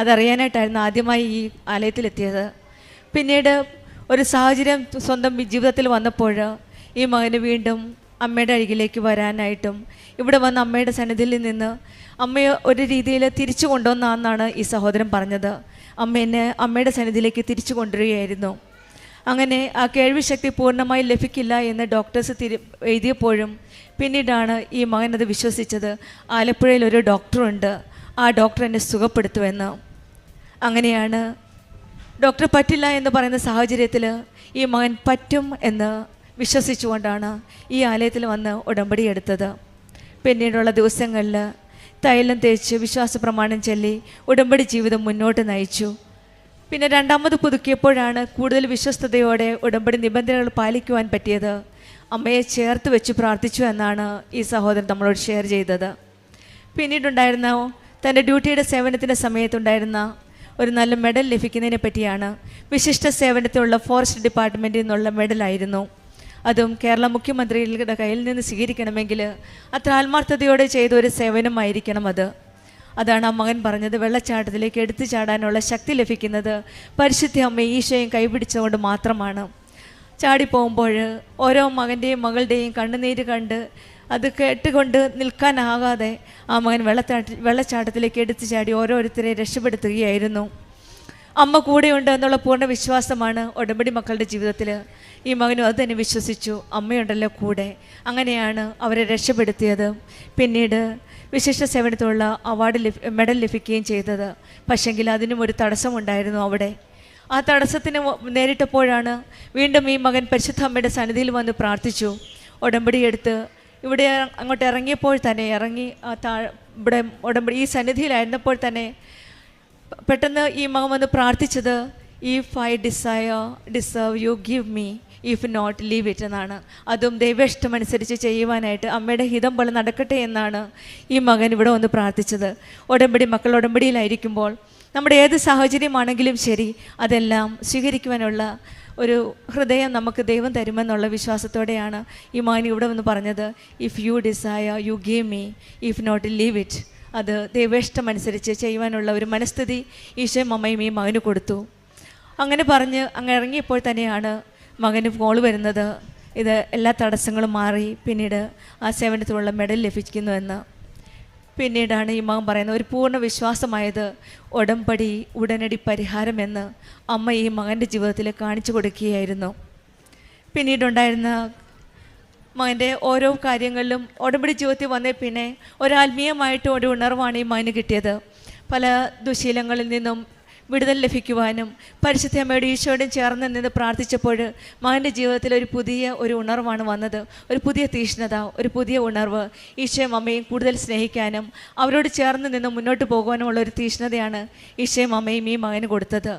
അതറിയാനായിട്ടായിരുന്നു ആദ്യമായി ഈ ആലയത്തിലെത്തിയത്. പിന്നീട് ഒരു സാഹചര്യം സ്വന്തം ജീവിതത്തിൽ വന്നപ്പോൾ ഈ മകന് വീണ്ടും അമ്മയുടെ അരികിലേക്ക് വരാനായിട്ടും ഇവിടെ വന്ന് അമ്മയുടെ സന്നിധിയിൽ നിന്ന് അമ്മയെ ഒരു രീതിയിൽ തിരിച്ചു കൊണ്ടുവന്നാണെന്നാണ് ഈ സഹോദരൻ പറഞ്ഞത്. അമ്മേനെ അമ്മയുടെ സന്നിധിയിലേക്ക് തിരിച്ചു കൊണ്ടുവരികയായിരുന്നു. അങ്ങനെ ആ കേൾവിശക്തി പൂർണ്ണമായി ലഭിക്കില്ല എന്ന് ഡോക്ടേഴ്സ് എഴുതിയപ്പോഴും പിന്നീടാണ് ഈ മകൻ അത് വിശ്വസിച്ചത്. ആലപ്പുഴയിൽ ഒരു ഡോക്ടറുണ്ട്, ആ ഡോക്ടർ എന്നെ സുഖപ്പെടുത്തുമെന്ന്. അങ്ങനെയാണ് ഡോക്ടർ പറ്റില്ല എന്ന് പറയുന്ന സാഹചര്യത്തിൽ ഈ മകൻ പറ്റും എന്ന് വിശ്വസിച്ചുകൊണ്ടാണ് ഈ ആലയത്തിൽ വന്ന് ഉടമ്പടി എടുത്തത്. പിന്നീടുള്ള ദിവസങ്ങളിൽ തൈലം തേച്ച് വിശ്വാസ പ്രമാണം ചൊല്ലി ഉടമ്പടി ജീവിതം മുന്നോട്ട് നയിച്ചു. പിന്നെ രണ്ടാമത് പുതുക്കിയപ്പോഴാണ് കൂടുതൽ വിശ്വസ്തയോടെ ഉടമ്പടി നിബന്ധനകൾ പാലിക്കുവാൻ പറ്റിയത്. അമ്മയെ ചേർത്ത് വെച്ച് പ്രാർത്ഥിച്ചു എന്നാണ് ഈ സഹോദരൻ നമ്മളോട് ഷെയർ ചെയ്തത്. പിന്നീടുണ്ടായിരുന്ന തൻ്റെ ഡ്യൂട്ടിയുടെ സേവനത്തിൻ്റെ സമയത്തുണ്ടായിരുന്ന ഒരു നല്ല മെഡൽ ലഭിക്കുന്നതിനെ പറ്റിയാണ്. വിശിഷ്ട സേവനത്തിലുള്ള ഫോറസ്റ്റ് ഡിപ്പാർട്ട്മെൻറ്റിൽ നിന്നുള്ള മെഡലായിരുന്നു. അതും കേരള മുഖ്യമന്ത്രിയുടെ കയ്യിൽ നിന്ന് സ്വീകരിക്കണമെങ്കിൽ അത്ര ആത്മാർത്ഥതയോടെ ചെയ്ത ഒരു സേവനമായിരിക്കണം അത്. അതാണ് ആ മകൻ പറഞ്ഞത്, വെള്ളച്ചാട്ടത്തിലേക്ക് എടുത്തു ചാടാനുള്ള ശക്തി ലഭിക്കുന്നത് പരിശുദ്ധ അമ്മ ഈശോയും കൈപിടിച്ചുകൊണ്ട് മാത്രമാണ്. ചാടിപ്പോകുമ്പോൾ ഓരോ മകൻ്റെയും മകളുടെയും കണ്ണുനീര് കണ്ട് അത് കേട്ടുകൊണ്ട് നിൽക്കാനാകാതെ ആ മകൻ വെള്ളച്ചാട്ടത്തിലേക്ക് എടുത്തു ചാടി ഓരോരുത്തരെ രക്ഷപ്പെടുത്തുകയായിരുന്നു. അമ്മ കൂടെയുണ്ട് എന്നുള്ള പൂർണ്ണ വിശ്വാസമാണ് ഉടമ്പടി മക്കളുടെ ജീവിതത്തിൽ. ഈ മകനും അത് തന്നെ വിശ്വസിച്ചു, അമ്മയുണ്ടല്ലോ കൂടെ. അങ്ങനെയാണ് അവരെ രക്ഷപ്പെടുത്തിയത്. പിന്നീട് വിശിഷ്ട സേവനത്തിലുള്ള അവാർഡ് മെഡൽ ലഭിക്കുകയും ചെയ്തത്. പക്ഷെങ്കിൽ അതിനും ഒരു തടസ്സമുണ്ടായിരുന്നു അവിടെ. ആ തടസ്സത്തിന് നേരിട്ടപ്പോഴാണ് വീണ്ടും ഈ മകൻ പരിശുദ്ധ അമ്മയുടെ സന്നിധിയിൽ വന്ന് പ്രാർത്ഥിച്ചു. ഉടമ്പടി എടുത്ത് ഇവിടെ അങ്ങോട്ട് ഇറങ്ങിയപ്പോൾ തന്നെ ഇവിടെ ഉടമ്പടി ഈ സന്നിധിയിലായിരുന്നപ്പോൾ തന്നെ പെട്ടെന്ന് ഈ മകൻ വന്ന് പ്രാർത്ഥിച്ചത്, if I deserve you give me, if not leave it എന്നാണ്. അതും ദൈവേഷ്ടമനുസരിച്ച് ചെയ്യുവാനായിട്ട് അമ്മയുടെ ഹിതം പോലെ നടക്കട്ടെ എന്നാണ് ഈ മകൻ ഇവിടെ വന്ന് പ്രാർത്ഥിച്ചത്. മക്കൾ ഉടമ്പടിയിലായിരിക്കുമ്പോൾ നമ്മുടെ ഏത് സാഹചര്യമാണെങ്കിലും ശരി അതെല്ലാം സ്വീകരിക്കുവാനുള്ള ഒരു ഹൃദയം നമുക്ക് ദൈവം തരുമെന്നുള്ള വിശ്വാസത്തോടെയാണ് ഈ മകൻ ഇവിടെ വന്ന് പറഞ്ഞത്, if you desire you give me, if not leave it. അത് ദൈവേഷ്ടമനുസരിച്ച് ചെയ്യുവാനുള്ള ഒരു മനസ്ഥിതി ഈശോയും അമ്മയും ഈ മകന് കൊടുത്തു. അങ്ങനെ പറഞ്ഞ് അങ്ങ് ഇറങ്ങിയപ്പോൾ തന്നെയാണ് മകന് കോൾ വരുന്നത്, ഇത് എല്ലാ തടസ്സങ്ങളും മാറി പിന്നീട് ആ സേവനത്തിലുള്ള മെഡൽ ലഭിക്കുന്നുവെന്ന്. പിന്നീടാണ് ഈ മകൻ പറയുന്നത്, ഒരു പൂർണ്ണ വിശ്വാസമായത് ഉടമ്പടി ഉടനടി പരിഹാരമെന്ന് അമ്മ ഈ മകൻ്റെ ജീവിതത്തിൽ കാണിച്ചു കൊടുക്കുകയായിരുന്നു. പിന്നീടുണ്ടായിരുന്ന മകൻ്റെ ഓരോ കാര്യങ്ങളിലും ഉടമ്പടി ജീവിതത്തിൽ വന്നേ പിന്നെ ഒരാത്മീയമായിട്ട് ഒരു ഉണർവാണ് ഈ മകന് കിട്ടിയത്. പല ദുശീലങ്ങളിൽ നിന്നും വിടുതൽ ലഭിക്കുവാനും പരിശുദ്ധ അമ്മയുടെ ഈശോയോടും ചേർന്ന് നിന്ന് പ്രാർത്ഥിച്ചപ്പോൾ മകൻ്റെ ജീവിതത്തിൽ ഒരു ഉണർവാണ് വന്നത്. ഒരു പുതിയ തീഷ്ണത, ഒരു പുതിയ ഉണർവ്. ഈശോയും അമ്മയും കൂടുതൽ സ്നേഹിക്കാനും അവരോട് ചേർന്ന് നിന്ന് മുന്നോട്ട് പോകുവാനുമുള്ള ഒരു തീഷ്ണതയാണ് ഈശോയും അമ്മയും ഈ മകന് കൊടുത്തത്.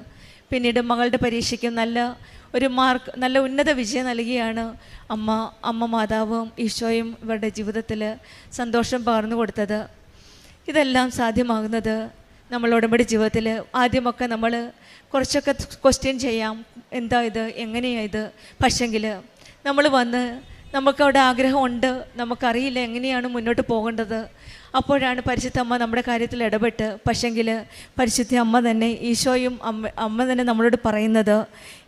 പിന്നീട് മകളുടെ പരീക്ഷയ്ക്ക് നല്ല ഉന്നത വിജയം നൽകിയാണ് അമ്മ മാതാവും ഈശോയും ഇവരുടെ ജീവിതത്തിൽ സന്തോഷം പകർന്നു കൊടുത്തത്. ഇതെല്ലാം സാധ്യമാകുന്നത് നമ്മൾ ഉടമ്പടി ജീവിതത്തിൽ ആദ്യമൊക്കെ നമ്മൾ കുറച്ചൊക്കെ ക്വസ്റ്റ്യൻ ചെയ്യാം, എന്താ ഇത്, എങ്ങനെയാണ് ഇത്. പക്ഷെങ്കിൽ നമ്മൾ വന്ന് നമുക്കവിടെ ആഗ്രഹമുണ്ട്, നമുക്കറിയില്ല എങ്ങനെയാണ് മുന്നോട്ട് പോകേണ്ടത്. അപ്പോഴാണ് പരിശുദ്ധ അമ്മ നമ്മുടെ കാര്യത്തിൽ ഇടപെട്ട് പക്ഷെങ്കിൽ പരിശുദ്ധ അമ്മ തന്നെ ഈശോയും അമ്മ തന്നെ നമ്മളോട് പറയുന്നത്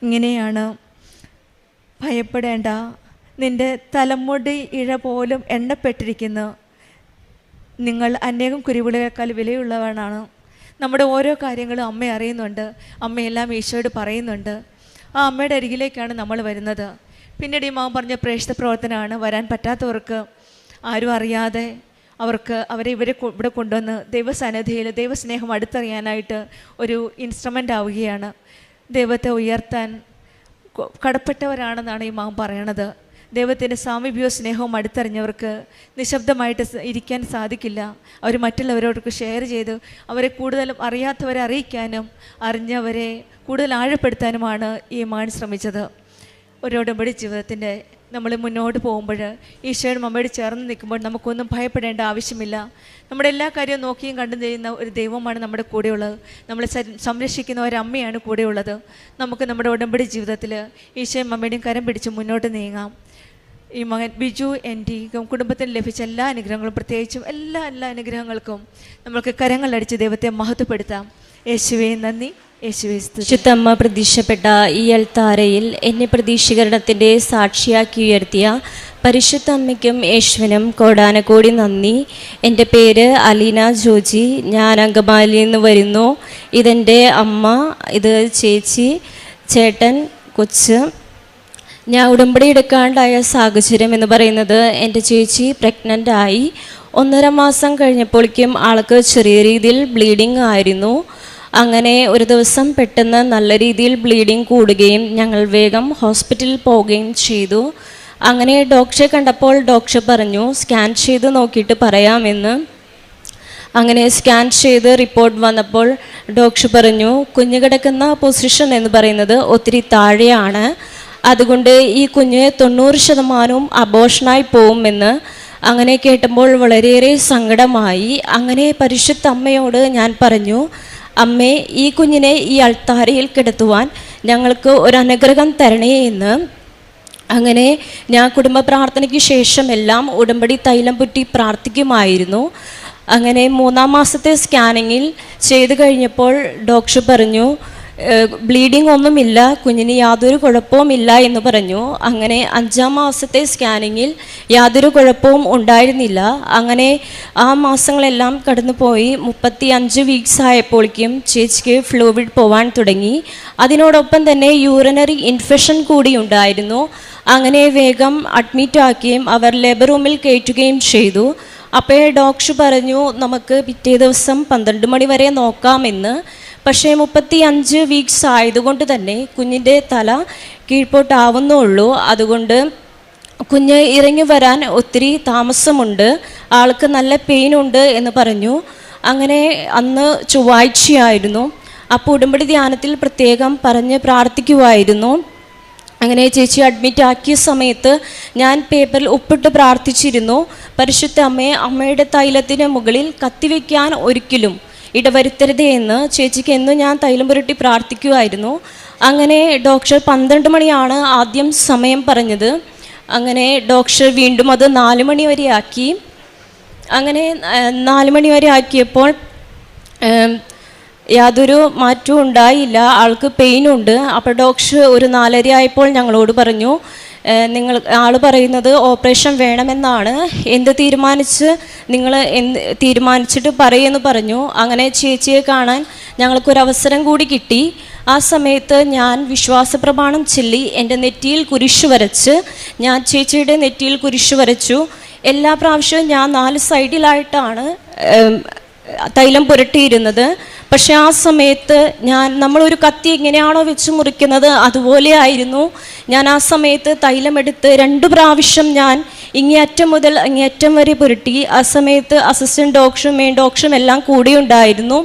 ഇങ്ങനെയാണ്, ഭയപ്പെടേണ്ട, നിൻ്റെ തലമുടി ഇഴ പോലും എണ്ണപ്പെട്ടിരിക്കുന്നു, നിങ്ങൾ അനേകം കുരുവിളയേക്കാൾ വിലയുള്ളവനാണ്. നമ്മുടെ ഓരോ കാര്യങ്ങളും അമ്മ അറിയുന്നുണ്ട്, അമ്മയെല്ലാം ഈശോയോട് പറയുന്നുണ്ട്. ആ അമ്മയുടെ അരികിലേക്കാണ് നമ്മൾ വരുന്നത്. പിന്നീട് ഈ മകൻ പറഞ്ഞ പ്രേക്ഷിത പ്രവർത്തനമാണ്, വരാൻ പറ്റാത്തവർക്ക് ആരും അറിയാതെ ഇവരെ ഇവിടെ കൊണ്ടുവന്ന് ദൈവസന്നിധിയിൽ ദൈവസ്നേഹം അടുത്തറിയാനായിട്ട് ഒരു ഇൻസ്ട്രുമെൻ്റ് ആവുകയാണ്. ദൈവത്തെ ഉയർത്താൻ കടപ്പെട്ടവരാണെന്നാണ് ഈ മകൻ പറയണത്. ദൈവത്തിൻ്റെ സാമീപ്യവും സ്നേഹവും അടുത്തറിഞ്ഞവർക്ക് നിശബ്ദമായിട്ട് ഇരിക്കാൻ സാധിക്കില്ല. അവർ മറ്റുള്ളവരോടൊക്കെ ഷെയർ ചെയ്ത് അവരെ കൂടുതൽ അറിയാത്തവരെ അറിയിക്കാനും അറിഞ്ഞവരെ കൂടുതൽ ആഴപ്പെടുത്താനുമാണ് ഈ മകൻ ശ്രമിച്ചത്. ഒരു ഉടമ്പടി ജീവിതത്തിൻ്റെ നമ്മൾ മുന്നോട്ട് പോകുമ്പോൾ ഈശോയുടെ മമ്മയോട് ചേർന്ന് നിൽക്കുമ്പോൾ നമുക്കൊന്നും ഭയപ്പെടേണ്ട ആവശ്യമില്ല. നമ്മുടെ എല്ലാ കാര്യവും നോക്കിയും കണ്ടും ചെയ്യുന്ന ഒരു ദൈവമാണ് നമ്മുടെ കൂടെയുള്ളത്. നമ്മളെ സംരക്ഷിക്കുന്ന ഒരമ്മയാണ് കൂടെയുള്ളത്. നമുക്ക് നമ്മുടെ ഉടമ്പടി ജീവിതത്തിൽ ഈശോയും മമ്മയുടെയും കരം പിടിച്ച് മുന്നോട്ട് നീങ്ങാം. ഈ മകൻ ബിജു എൻ്റെ കുടുംബത്തിന് ലഭിച്ച എല്ലാ അനുഗ്രഹങ്ങളും, പ്രത്യേകിച്ചും എല്ലാ അനുഗ്രഹങ്ങൾക്കും നമ്മൾക്ക് കരങ്ങളടിച്ച് ദൈവത്തെ മഹത്വപ്പെടുത്താം. യേശുവേ നന്ദി, യേശുവേ സ്തുതി. ശുദ്ധമ്മ പ്രതീക്ഷപ്പെട്ട ഈ അൾത്താരയിൽ എന്നെ പ്രതീക്ഷീകരണത്തിൻ്റെ സാക്ഷിയാക്കി ഉയർത്തിയ പരിശുദ്ധ അമ്മയ്ക്കും യേശുവിനും കോടാനക്കോടി നന്ദി. എൻ്റെ പേര് അലീന ജോജി. ഞാൻ അങ്കമാലിയിൽ നിന്ന് വരുന്നു. ഇതെൻ്റെ അമ്മ, ഇത് ചേച്ചി, ചേട്ടൻ, കൊച്ച്. ഞാൻ ഉടമ്പടി എടുക്കാണ്ടായ സാഹചര്യം എന്ന് പറയുന്നത്, എൻ്റെ ചേച്ചി പ്രഗ്നൻ്റ് ആയി 1.5 മാസം കഴിഞ്ഞപ്പോഴേക്കും ആൾക്ക് ചെറിയ രീതിയിൽ ബ്ലീഡിങ് ആയിരുന്നു. അങ്ങനെ ഒരു ദിവസം പെട്ടെന്ന് നല്ല രീതിയിൽ ബ്ലീഡിങ് കൂടുകയും ഞങ്ങൾ വേഗം ഹോസ്പിറ്റലിൽ പോവുകയും ചെയ്തു. അങ്ങനെ ഡോക്ടറെ കണ്ടപ്പോൾ ഡോക്ടർ പറഞ്ഞു സ്കാൻ ചെയ്ത് നോക്കിയിട്ട് പറയാമെന്ന്. അങ്ങനെ സ്കാൻ ചെയ്ത് റിപ്പോർട്ട് വന്നപ്പോൾ ഡോക്ടർ പറഞ്ഞു കുഞ്ഞ് കിടക്കുന്ന പൊസിഷൻ എന്ന് പറയുന്നത് ഒത്തിരി താഴെയാണ്, അതുകൊണ്ട് ഈ കുഞ്ഞ് 90% അബോഷനായി പോവുമെന്ന്. അങ്ങനെ കേട്ടപ്പോൾ വളരെയേറെ സങ്കടമായി. അങ്ങനെ പരിശുദ്ധ അമ്മയോട് ഞാൻ പറഞ്ഞു, അമ്മേ, ഈ കുഞ്ഞിനെ ഈ അൾത്താരയിൽ കിടത്തുവാൻ ഞങ്ങൾക്ക് ഒരു അനുഗ്രഹം തരണേ എന്ന്. അങ്ങനെ ഞാൻ കുടുംബ പ്രാർത്ഥനയ്ക്ക് ശേഷം എല്ലാം ഉടമ്പടി തൈലം പുറ്റി പ്രാർത്ഥിക്കുമായിരുന്നു. അങ്ങനെ 3-ാം മാസത്തെ സ്കാനിങ്ങിൽ ചെയ്ത് കഴിഞ്ഞപ്പോൾ ഡോക്ടർ പറഞ്ഞു ബ്ലീഡിംഗ് ഒന്നുമില്ല, കുഞ്ഞിന് യാതൊരു കുഴപ്പവുമില്ല എന്ന് പറഞ്ഞു. അങ്ങനെ 5-ാം മാസത്തെ സ്കാനിങ്ങിൽ യാതൊരു കുഴപ്പവും ഉണ്ടായിരുന്നില്ല. അങ്ങനെ ആ മാസങ്ങളെല്ലാം കടന്നുപോയി 35 വീക്സ് ആയപ്പോഴേക്കും ചേച്ചിക്ക് ഫ്ലൂയിഡ് പോവാൻ തുടങ്ങി. അതിനോടൊപ്പം തന്നെ യൂറിനറി ഇൻഫെക്ഷൻ കൂടി ഉണ്ടായിരുന്നു. അങ്ങനെ വേഗം അഡ്മിറ്റാക്കുകയും അവർ ലേബർ റൂമിൽ കയറ്റുകയും ചെയ്തു. അപ്പോൾ ഡോക്ടർ പറഞ്ഞു നമുക്ക് പിറ്റേ ദിവസം 12 മണി വരെ നോക്കാമെന്ന്. പക്ഷേ 35 വീക്സ് ആയതുകൊണ്ട് തന്നെ കുഞ്ഞിൻ്റെ തല കീഴ്പോട്ടാവുന്നുള്ളൂ. അതുകൊണ്ട് കുഞ്ഞ് ഇറങ്ങി വരാൻ ഒത്തിരി താമസമുണ്ട്, ആൾക്ക് നല്ല പെയിനുണ്ട് എന്ന് പറഞ്ഞു. അങ്ങനെ അന്ന് ചൊവ്വാഴ്ചയായിരുന്നു. അപ്പോൾ ഉടമ്പടി ധ്യാനത്തിൽ പ്രത്യേകം പറഞ്ഞ് പ്രാർത്ഥിക്കുമായിരുന്നു. അങ്ങനെ ചേച്ചി അഡ്മിറ്റ് ആക്കിയ സമയത്ത് ഞാൻ പേപ്പറിൽ ഒപ്പിട്ട് പ്രാർത്ഥിച്ചിരുന്നു, പരിശുദ്ധ അമ്മയെ അമ്മയുടെ തൈലത്തിന് മുകളിൽ കത്തിവെക്കാൻ ഒരിക്കലും ഇടവരുത്തരുതേ എന്ന്. ചേച്ചിക്ക് എന്നും ഞാൻ തൈലം പുരട്ടി പ്രാർത്ഥിക്കുമായിരുന്നു. അങ്ങനെ ഡോക്ടർ 12 മണിയാണ് ആദ്യം സമയം പറഞ്ഞത്. അങ്ങനെ ഡോക്ടർ വീണ്ടും അത് 4 മണി വരെ ആക്കി. അങ്ങനെ 4 മണി വരെ ആക്കിയപ്പോൾ യാതൊരു മാറ്റവും ഉണ്ടായില്ല, ആൾക്ക് പെയിനുണ്ട്. അപ്പോൾ ഡോക്ടർ ഒരു 4:30 ആയപ്പോൾ ഞങ്ങളോട് പറഞ്ഞു ആൾ പറയുന്നത് ഓപ്പറേഷൻ വേണമെന്നാണ്, നിങ്ങൾ തീരുമാനിച്ചിട്ട് പറയുമെന്ന് പറഞ്ഞു. അങ്ങനെ ചേച്ചിയെ കാണാൻ ഞങ്ങൾക്കൊരവസരം കൂടി കിട്ടി. ആ സമയത്ത് ഞാൻ വിശ്വാസപ്രമാണം ചൊല്ലി എൻ്റെ നെറ്റിയിൽ കുരിശ് വരച്ച്, ഞാൻ ചേച്ചിയുടെ നെറ്റിയിൽ കുരിശ് വരച്ചു. എല്ലാ പ്രാവശ്യവും ഞാൻ 4 സൈഡിലായിട്ടാണ് തൈലം പുരട്ടിയിരുന്നത്. പക്ഷെ ആ സമയത്ത് നമ്മളൊരു കത്തി എങ്ങനെയാണോ വെച്ച് മുറിക്കുന്നത് അതുപോലെ ആയിരുന്നു. ഞാൻ ആ സമയത്ത് തൈലമെടുത്ത് 2 പ്രാവശ്യം ഞാൻ ഇങ്ങേയറ്റം മുതൽ അങ്ങേയറ്റം വരെ പുരട്ടി. ആ സമയത്ത് അസിസ്റ്റൻറ്റ് ഡോക്ടറും മെയിൻ ഡോക്ടറും എല്ലാം കൂടെ ഉണ്ടായിരുന്നു.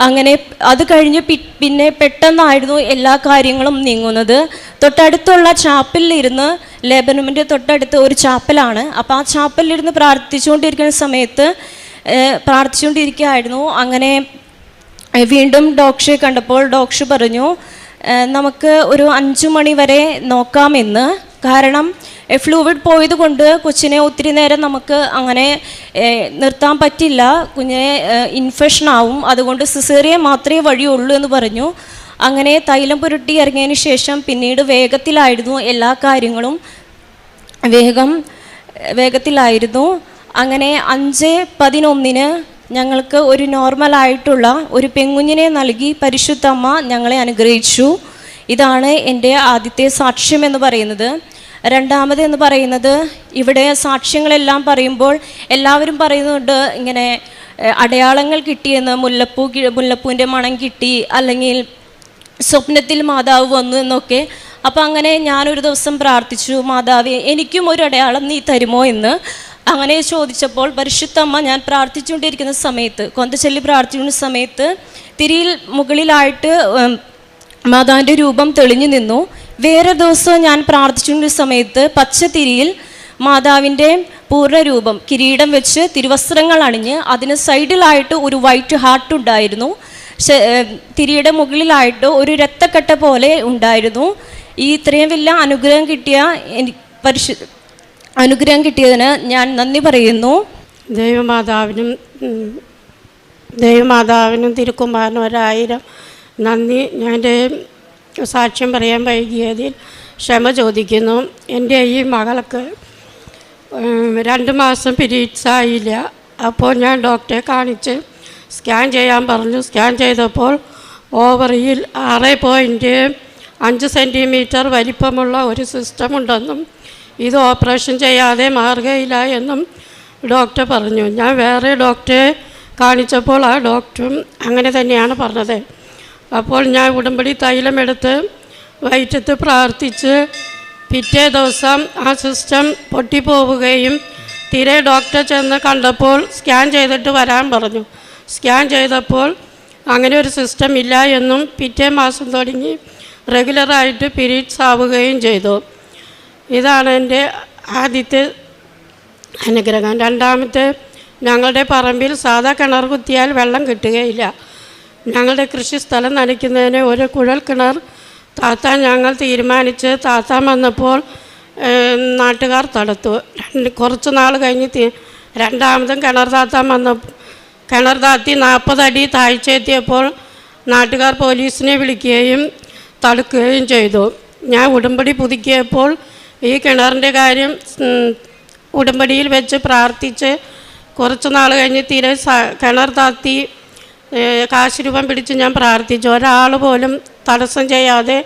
അങ്ങനെ അത് കഴിഞ്ഞ് പിന്നെ പെട്ടെന്നായിരുന്നു എല്ലാ കാര്യങ്ങളും നീങ്ങുന്നത്. തൊട്ടടുത്തുള്ള ചാപ്പലിലിരുന്ന്, ലേബർ റൂമിൻ്റെ തൊട്ടടുത്ത് ഒരു ചാപ്പലാണ്, അപ്പോൾ ആ ചാപ്പലിലിരുന്ന് പ്രാർത്ഥിച്ചുകൊണ്ടിരിക്കുകയായിരുന്നു. അങ്ങനെ വീണ്ടും ഡോക്ടറെ കണ്ടപ്പോൾ ഡോക്ടർ പറഞ്ഞു നമുക്ക് ഒരു 5 മണി വരെ നോക്കാമെന്ന്. കാരണം ഫ്ലൂയിഡ് പോയത് കൊണ്ട് കൊച്ചിനെ ഒത്തിരി നേരം നമുക്ക് അങ്ങനെ നിർത്താൻ പറ്റില്ല, കുഞ്ഞിനെ ഇൻഫെക്ഷൻ ആവും, അതുകൊണ്ട് സിസേറിയൻ മാത്രമേ വഴിയുള്ളൂ എന്ന് പറഞ്ഞു. അങ്ങനെ തൈലം പുരട്ടി ഇറങ്ങിയതിന് ശേഷം പിന്നീട് വേഗത്തിലായിരുന്നു, എല്ലാ കാര്യങ്ങളും വേഗത്തിലായിരുന്നു. അങ്ങനെ 5:11 ഞങ്ങൾക്ക് ഒരു നോർമലായിട്ടുള്ള ഒരു പെൺകുഞ്ഞിനെ നൽകി പരിശുദ്ധ അമ്മ ഞങ്ങളെ അനുഗ്രഹിച്ചു. ഇതാണ് എൻ്റെ ആദ്യത്തെ സാക്ഷ്യം എന്ന് പറയുന്നത്. രണ്ടാമത് എന്ന് പറയുന്നത്, ഇവിടെ സാക്ഷ്യങ്ങളെല്ലാം പറയുമ്പോൾ എല്ലാവരും പറയുന്നുണ്ട് ഇങ്ങനെ അടയാളങ്ങൾ കിട്ടിയെന്ന്, മുല്ലപ്പൂവിൻ്റെ മണം കിട്ടി, അല്ലെങ്കിൽ സ്വപ്നത്തിൽ മാതാവ് വന്നു എന്നൊക്കെ. അപ്പം അങ്ങനെ ഞാനൊരു ദിവസം പ്രാർത്ഥിച്ചു, മാതാവേ എനിക്കും ഒരു അടയാളം നീ തരുമോ എന്ന്. അങ്ങനെ ചോദിച്ചപ്പോൾ പരിശുദ്ധ അമ്മ ഞാൻ പ്രാർത്ഥിച്ചുകൊണ്ടിരിക്കുന്ന സമയത്ത്, കൊന്തച്ചൊല്ലി പ്രാർത്ഥിക്കുന്ന സമയത്ത് തിരിയിൽ മുകളിലായിട്ട് മാതാവിൻ്റെ രൂപം തെളിഞ്ഞു നിന്നു. വേറെ ദിവസം ഞാൻ പ്രാർത്ഥിച്ചുകൊണ്ട സമയത്ത് പച്ചത്തിരിയിൽ മാതാവിൻ്റെ പൂർണ്ണരൂപം കിരീടം വെച്ച് തിരുവസ്ത്രങ്ങൾ അണിഞ്ഞ് അതിന് സൈഡിലായിട്ട് ഒരു വൈറ്റ് ഹാർട്ട് ഉണ്ടായിരുന്നു. തിരിയുടെ മുകളിലായിട്ട് ഒരു രക്തക്കട്ട പോലെ ഉണ്ടായിരുന്നു. ഈ ഇത്രയും വലിയ അനുഗ്രഹം കിട്ടിയതിന് ഞാൻ നന്ദി പറയുന്നു. ദൈവമാതാവിനും തിരുക്കുമാരനും 1000 നന്ദി. ഞാൻ എൻ്റെ സാക്ഷ്യം പറയാൻ വൈകിയതിൽ ക്ഷമ ചോദിക്കുന്നു. എൻ്റെ ഈ മകൾക്ക് 2 മാസം പീരീഡ്സ് ആയില്ല. അപ്പോൾ ഞാൻ ഡോക്ടറെ കാണിച്ച് സ്കാൻ ചെയ്യാൻ പറഞ്ഞു. സ്കാൻ ചെയ്തപ്പോൾ ഓവറിയിൽ 6.5 സെൻറ്റിമീറ്റർ വലിപ്പമുള്ള ഒരു സിസ്റ്റം ഉണ്ടെന്നും ഇത് ഓപ്പറേഷൻ ചെയ്യാതെ മാറുകയില്ല എന്നും ഡോക്ടർ പറഞ്ഞു. ഞാൻ വേറെ ഡോക്ടറെ കാണിച്ചപ്പോൾ ആ ഡോക്ടറും അങ്ങനെ തന്നെയാണ് പറഞ്ഞത്. അപ്പോൾ ഞാൻ ഉടമ്പടി തൈലമെടുത്ത് വയറ്റത്ത് പ്രാർത്ഥിച്ച് പിറ്റേ ദിവസം ആ സിസ്റ്റം പൊട്ടിപ്പോവുകയും തീരെ ഡോക്ടർ ചെന്ന് കണ്ടപ്പോൾ സ്കാൻ ചെയ്തിട്ട് വരാൻ പറഞ്ഞു. സ്കാൻ ചെയ്തപ്പോൾ അങ്ങനെ ഒരു സിസ്റ്റം ഇല്ല എന്നും പിറ്റേ മാസം തുടങ്ങി റെഗുലറായിട്ട് പീരീഡ്സ് ആവുകയും ചെയ്തു. ഇതാണ് എൻ്റെ ആദ്യത്തെ അനുഗ്രഹം. രണ്ടാമത്തെ, ഞങ്ങളുടെ പറമ്പിൽ സാധാ കിണർ കുത്തിയാൽ വെള്ളം കിട്ടുകയില്ല. ഞങ്ങളുടെ കൃഷി സ്ഥലം നനയ്ക്കുന്നതിന് ഒരു കുഴൽ കിണർ താത്താൻ ഞങ്ങൾ തീരുമാനിച്ച് താത്താൻ വന്നപ്പോൾ നാട്ടുകാർ തടുത്തു. കുറച്ച് നാൾ കഴിഞ്ഞ് രണ്ടാമതും കിണർ താത്താൻ കിണർ താത്തി 40 അടി താഴ്ചയെത്തിയപ്പോൾ നാട്ടുകാർ പോലീസിനെ വിളിക്കുകയും തടുക്കുകയും ചെയ്തു. ഞാൻ ഉടമ്പടി പുതുക്കിയപ്പോൾ ഈ കിണറിൻ്റെ കാര്യം ഉടമ്പടിയിൽ വെച്ച് പ്രാർത്ഥിച്ച് കുറച്ച് നാൾ കഴിഞ്ഞ് തീരെ കിണർ താത്തി കാശ് രൂപം പിടിച്ച് ഞാൻ പ്രാർത്ഥിച്ചു. ഒരാൾ പോലും തടസ്സം ചെയ്യാതെ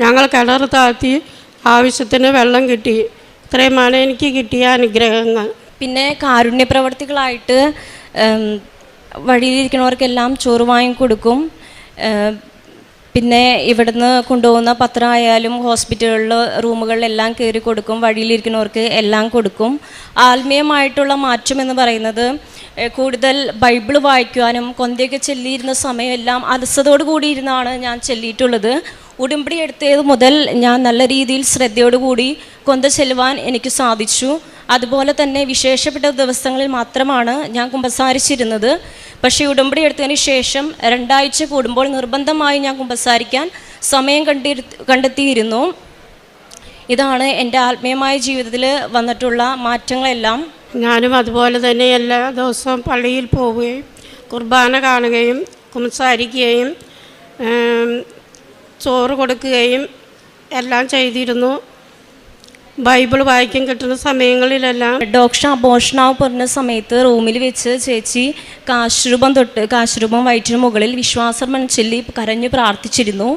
ഞങ്ങൾ കിണർ താത്തി ആവശ്യത്തിന് വെള്ളം കിട്ടി. ഇത്രയുമാണ് എനിക്ക് കിട്ടിയ അനുഗ്രഹങ്ങൾ. പിന്നെ കാരുണ്യ പ്രവർത്തികളായിട്ട് വഴിയിലിരിക്കുന്നവർക്കെല്ലാം ചോറ് വാങ്ങിക്കൊടുക്കും. പിന്നെ ഇവിടുന്ന് കൊണ്ടുപോകുന്ന പത്രമായാലും ഹോസ്പിറ്റലുകളിൽ റൂമുകളിലെല്ലാം കയറി കൊടുക്കും. വഴിയിലിരിക്കുന്നവർക്ക് എല്ലാം കൊടുക്കും. ആത്മീയമായിട്ടുള്ള മാറ്റം എന്ന് പറയുന്നത് കൂടുതൽ ബൈബിൾ വായിക്കുവാനും കൊന്തയൊക്കെ ചെല്ലിയിരുന്ന സമയമെല്ലാം അലസതയോട് കൂടി ഇരുന്നാണ് ഞാൻ ചെല്ലിയിട്ടുള്ളത്. ഉടമ്പടി എടുത്തത് മുതൽ ഞാൻ നല്ല രീതിയിൽ ശ്രദ്ധയോടുകൂടി കൊന്ത ചെല്ലുവാൻ എനിക്ക് സാധിച്ചു. അതുപോലെ തന്നെ വിശേഷപ്പെട്ട ദിവസങ്ങളിൽ മാത്രമാണ് ഞാൻ കുമ്പസാരിച്ചിരുന്നത്. പക്ഷേ ഉടമ്പടി എടുത്തതിന് ശേഷം 2 ആഴ്ച കൂടുമ്പോൾ നിർബന്ധമായി ഞാൻ കുമ്പസാരിക്കാൻ സമയം കണ്ടെത്തിയിരുന്നു. ഇതാണ് എൻ്റെ ആത്മീയമായ ജീവിതത്തിൽ വന്നിട്ടുള്ള മാറ്റങ്ങളെല്ലാം. ഞാനും അതുപോലെ തന്നെ എല്ലാ ദിവസവും പള്ളിയിൽ പോവുകയും കുർബാന കാണുകയും കുമ്പസാരിക്കുകയും ചോറ് കൊടുക്കുകയും എല്ലാം ചെയ്തിരുന്നു. ബൈബിൾ വായിക്കാൻ കിട്ടുന്ന സമയങ്ങളിലെല്ലാം. ഡോക്ടർ അബോഷണാവ് പറഞ്ഞ സമയത്ത് റൂമിൽ വെച്ച് ചേച്ചി കാശുരൂപം വയറ്റിന് മുകളിൽ വിശ്വാസം ചൊല്ലി കരഞ്ഞ് പ്രാർത്ഥിച്ചിരുന്നു.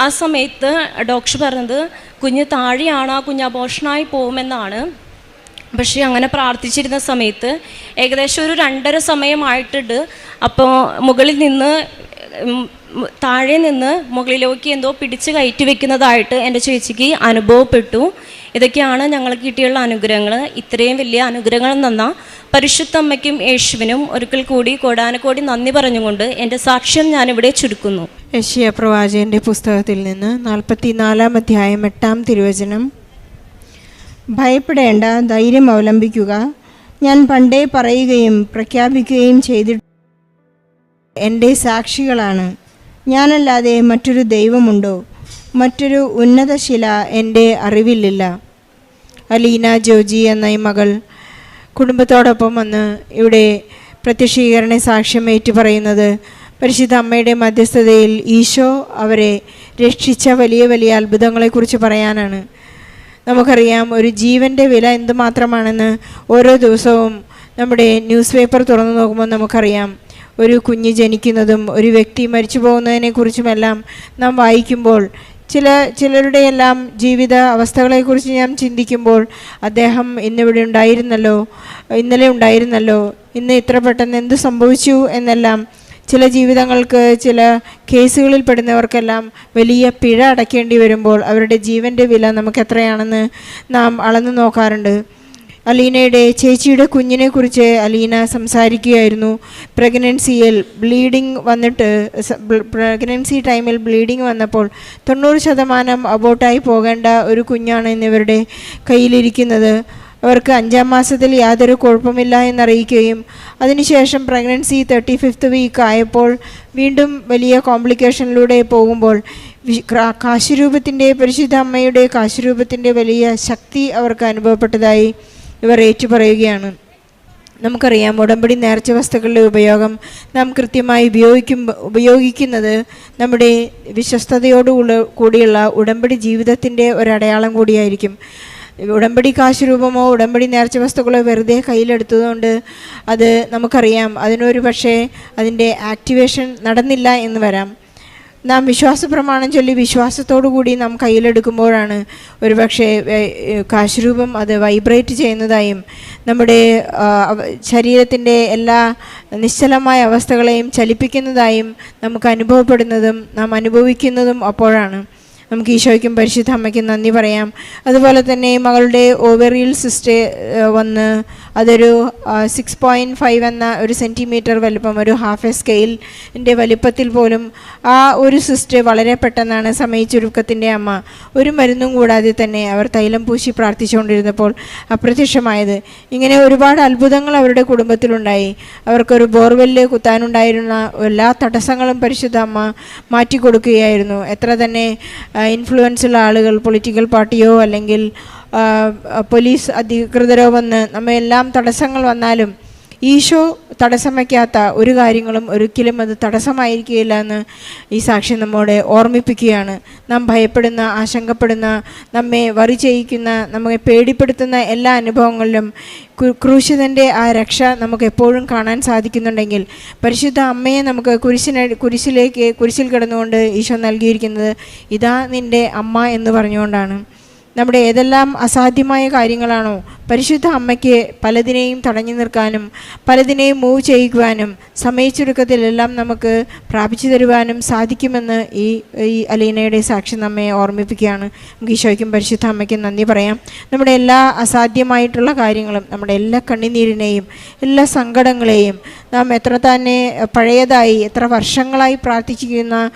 ആ സമയത്ത് ഡോക്ടർ പറഞ്ഞത് കുഞ്ഞ് താഴെയാണ്, ആ കുഞ്ഞ് അബോഷണായി പോകുമെന്നാണ്. പക്ഷേ അങ്ങനെ പ്രാർത്ഥിച്ചിരുന്ന സമയത്ത് ഏകദേശം ഒരു 2:30 സമയമായിട്ടുണ്ട്. അപ്പോൾ താഴെ നിന്ന് മുകളിലേക്ക് എന്തോ പിടിച്ച് കയറ്റി വെക്കുന്നതായിട്ട് എൻ്റെ ചേച്ചിക്ക് അനുഭവപ്പെട്ടു. ഇതൊക്കെയാണ് ഞങ്ങൾക്ക് കിട്ടിയുള്ള അനുഗ്രഹങ്ങൾ. ഇത്രയും വലിയ അനുഗ്രഹങ്ങൾ തന്ന പരിശുദ്ധ അമ്മയ്ക്കും യേശുവിനും ഒരിക്കൽ കൂടി കോടാനക്കോടി നന്ദി പറഞ്ഞുകൊണ്ട് എൻ്റെ സാക്ഷ്യം ഞാനിവിടെ ചുരുക്കുന്നു. യെശയ്യാ പ്രവാചകന്റെ പുസ്തകത്തിൽ നിന്ന് 44-ാം അധ്യായം 8-ാം തിരുവചനം. ഭയപ്പെടേണ്ട, ധൈര്യം അവലംബിക്കുക. ഞാൻ പണ്ടേ പറയുകയും പ്രഖ്യാപിക്കുകയും ചെയ്തിട്ട് എൻ്റെ സാക്ഷികളാണ്. ഞാനല്ലാതെ മറ്റൊരു ദൈവമുണ്ടോ? മറ്റൊരു ഉന്നത ശില എൻ്റെ അറിവിലില്ല. അലീന ജോജി എന്ന ഈ മകൾ കുടുംബത്തോടൊപ്പം വന്ന് ഇവിടെ പ്രത്യക്ഷീകരണ സാക്ഷ്യം ഏറ്റു പറയുന്നത് പരിശുദ്ധ അമ്മയുടെ മധ്യസ്ഥതയിൽ ഈശോ അവരെ രക്ഷിച്ച വലിയ വലിയ അത്ഭുതങ്ങളെക്കുറിച്ച് പറയാനാണ്. നമുക്കറിയാം ഒരു ജീവൻ്റെ വില എന്തുമാത്രമാണെന്ന്. ഓരോ ദിവസവും നമ്മുടെ ന്യൂസ് പേപ്പർ തുറന്നു നോക്കുമ്പോൾ നമുക്കറിയാം. ഒരു കുഞ്ഞ് ജനിക്കുന്നതും ഒരു വ്യക്തി മരിച്ചു പോകുന്നതിനെക്കുറിച്ചുമെല്ലാം നാം വായിക്കുമ്പോൾ ചിലരുടെ എല്ലാം ജീവിത അവസ്ഥകളെക്കുറിച്ച് ഞാൻ ചിന്തിക്കുമ്പോൾ അദ്ദേഹം ഇന്നിവിടെ ഉണ്ടായിരുന്നല്ലോ, ഇന്നലെ ഉണ്ടായിരുന്നല്ലോ, ഇന്ന് ഇത്ര പെട്ടെന്ന് എന്ത് സംഭവിച്ചു എന്നെല്ലാം ചില ജീവിതങ്ങൾക്ക് ചില കേസുകളിൽ പെടുന്നവർക്കെല്ലാം വലിയ പിഴ അടയ്ക്കേണ്ടി വരുമ്പോൾ അവരുടെ ജീവൻ്റെ വില നമുക്ക് എത്രയാണെന്ന് നാം അളന്നു നോക്കാറുണ്ട്. അലീനയുടെ ചേച്ചിയുടെ കുഞ്ഞിനെക്കുറിച്ച് അലീന സംസാരിക്കുകയായിരുന്നു. പ്രഗ്നൻസി ടൈമിൽ ബ്ലീഡിങ് വന്നപ്പോൾ 90% അബോട്ടായി പോകേണ്ട ഒരു കുഞ്ഞാണ് ഇന്നിവരുടെ കയ്യിലിരിക്കുന്നത്. അവർക്ക് 5-ാം മാസത്തിൽ യാതൊരു കുഴപ്പമില്ല എന്നറിയിക്കുകയും അതിനുശേഷം പ്രഗ്നൻസി 35th വീക്ക് ആയപ്പോൾ വീണ്ടും വലിയ കോംപ്ലിക്കേഷനിലൂടെ പോകുമ്പോൾ പരിശുദ്ധ അമ്മയുടെ കാശുരൂപത്തിൻ്റെ വലിയ ശക്തി അവർക്ക് അനുഭവപ്പെട്ടതായി ഇവർ ഏറ്റുപറയുകയാണ്. നമുക്കറിയാം, ഉടമ്പടി നേർച്ച വസ്തുക്കളുടെ ഉപയോഗം നാം കൃത്യമായി ഉപയോഗിക്കുന്നത് നമ്മുടെ വിശ്വസ്തയോടുകൂടിയുള്ള ഉടമ്പടി ജീവിതത്തിൻ്റെ ഒരടയാളം കൂടിയായിരിക്കും. ഉടമ്പടി കാശുരൂപമോ ഉടമ്പടി നേർച്ച വസ്തുക്കളോ വെറുതെ കയ്യിലെടുത്തതുകൊണ്ട് അത് നമുക്കറിയാം, അതിനൊരു പക്ഷേ അതിൻ്റെ ആക്ടിവേഷൻ നടന്നില്ല എന്ന് വരാം. നാം വിശ്വാസ പ്രമാണം ചൊല്ലി വിശ്വാസത്തോടു കൂടി നാം കയ്യിലെടുക്കുമ്പോഴാണ് ഒരുപക്ഷെ കാശുരൂപം അത് വൈബ്രേറ്റ് ചെയ്യുന്നതായും നമ്മുടെ ശരീരത്തിൻ്റെ എല്ലാ നിശ്ചലമായ അവസ്ഥകളെയും ചലിപ്പിക്കുന്നതായും നമുക്ക് അനുഭവപ്പെടുന്നതും നാം അനുഭവിക്കുന്നതും അപ്പോഴാണ്. നമുക്ക് ഈശോയ്ക്കും പരിശുദ്ധ അമ്മയ്ക്കും നന്ദി പറയാം. അതുപോലെ തന്നെ മകളുടെ ഓവറിയിൽ സിസ്റ്റ് വന്ന് അതൊരു 6.5 എന്ന ഒരു സെൻറ്റിമീറ്റർ വലിപ്പം, ഒരു ഹാഫ് എ സ്കെയിലിൻ്റെ വലിപ്പത്തിൽ പോലും ആ ഒരു സിസ്റ്റ് വളരെ പെട്ടെന്നാണ് സമയച്ചുരുക്കത്തിൻ്റെ അമ്മ ഒരു മരുന്നും കൂടാതെ തന്നെ അവർ തൈലം പൂശി പ്രാർത്ഥിച്ചുകൊണ്ടിരുന്നപ്പോൾ അപ്രത്യക്ഷമായത്. ഇങ്ങനെ ഒരുപാട് അത്ഭുതങ്ങൾ അവരുടെ കുടുംബത്തിലുണ്ടായി. അവർക്കൊരു ബോർവെല്ല് കുത്താനുണ്ടായിരുന്ന എല്ലാ തടസ്സങ്ങളും പരിശുദ്ധ അമ്മ മാറ്റിക്കൊടുക്കുകയായിരുന്നു. എത്ര തന്നെ ഇൻഫ്ലുവൻസുള്ള ആളുകൾ, പൊളിറ്റിക്കൽ പാർട്ടിയോ അല്ലെങ്കിൽ പോലീസ് അധികൃതരോ വന്ന് നമ്മയെല്ലാം തടസ്സങ്ങൾ വന്നാലും ഈശോ തടസ്സം വയ്ക്കാത്ത ഒരു കാര്യങ്ങളും ഒരിക്കലും അത് തടസ്സമായിരിക്കുകയില്ല എന്ന് ഈ സാക്ഷ്യം നമ്മോട് ഓർമ്മിപ്പിക്കുകയാണ്. നാം ഭയപ്പെടുന്ന, ആശങ്കപ്പെടുന്ന, നമ്മെ വറി ചെയ്യിക്കുന്ന, നമ്മെ പേടിപ്പെടുത്തുന്ന എല്ലാ അനുഭവങ്ങളിലും ക്രൂശിതൻ്റെ ആ രക്ഷ നമുക്ക് എപ്പോഴും കാണാൻ സാധിക്കുന്നുണ്ടെങ്കിൽ പരിശുദ്ധ അമ്മയെ നമുക്ക് കുരിശിൽ കിടന്നുകൊണ്ട് ഈശോ നൽകിയിരിക്കുന്നത് ഇതാ നിൻ്റെ അമ്മ എന്ന് പറഞ്ഞുകൊണ്ടാണ്. നമ്മുടെ ഏതെല്ലാം അസാധ്യമായ കാര്യങ്ങളാണോ പരിശുദ്ധ അമ്മയ്ക്ക് പലതിനെയും തടഞ്ഞു നിർക്കാനും പലതിനെയും മൂവ് ചെയ്യിക്കുവാനും സമയച്ചുരുക്കത്തിലെല്ലാം നമുക്ക് പ്രാപിച്ചു തരുവാനും സാധിക്കുമെന്ന് ഈ അലീനയുടെ സാക്ഷ്യം നമ്മെ ഓർമ്മിപ്പിക്കുകയാണ്. നമുക്ക് ഈശോയ്ക്കും പരിശുദ്ധ അമ്മയ്ക്കും നന്ദി പറയാം. നമ്മുടെ എല്ലാ അസാധ്യമായിട്ടുള്ള കാര്യങ്ങളും, നമ്മുടെ എല്ലാ കണ്ണുനീരിനെയും എല്ലാ സങ്കടങ്ങളെയും നാം എത്ര തന്നെ പഴയതായി എത്ര വർഷങ്ങളായി പ്രാർത്ഥിക്കുന്ന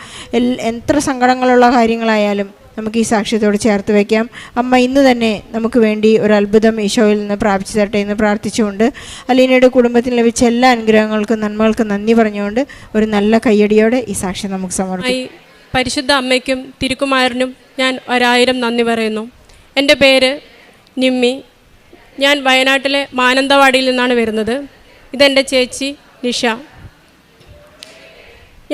എത്ര സങ്കടങ്ങളുള്ള കാര്യങ്ങളായാലും നമുക്ക് ഈ സാക്ഷ്യത്തോട് ചേർത്ത് വയ്ക്കാം. അമ്മ ഇന്ന് തന്നെ നമുക്ക് വേണ്ടി ഒരു അത്ഭുതം ഈശോയിൽ നിന്ന് പ്രാപിച്ചു തരട്ടെ എന്ന് പ്രാർത്ഥിച്ചുകൊണ്ട് അലീനയുടെ കുടുംബത്തിന് ലഭിച്ച എല്ലാ അനുഗ്രഹങ്ങൾക്കും നന്മകൾക്കും നന്ദി പറഞ്ഞുകൊണ്ട് ഒരു നല്ല കയ്യടിയോടെ ഈ സാക്ഷ്യം നമുക്ക് സമർപ്പിക്കാം. പരിശുദ്ധ അമ്മയ്ക്കും തിരുക്കുമാരനും ഞാൻ 1000 നന്ദി പറയുന്നു. എൻ്റെ പേര് നിമ്മി. ഞാൻ വയനാട്ടിലെ മാനന്തവാടിയിൽ നിന്നാണ് വരുന്നത്. ഇതെൻ്റെ ചേച്ചി നിഷ.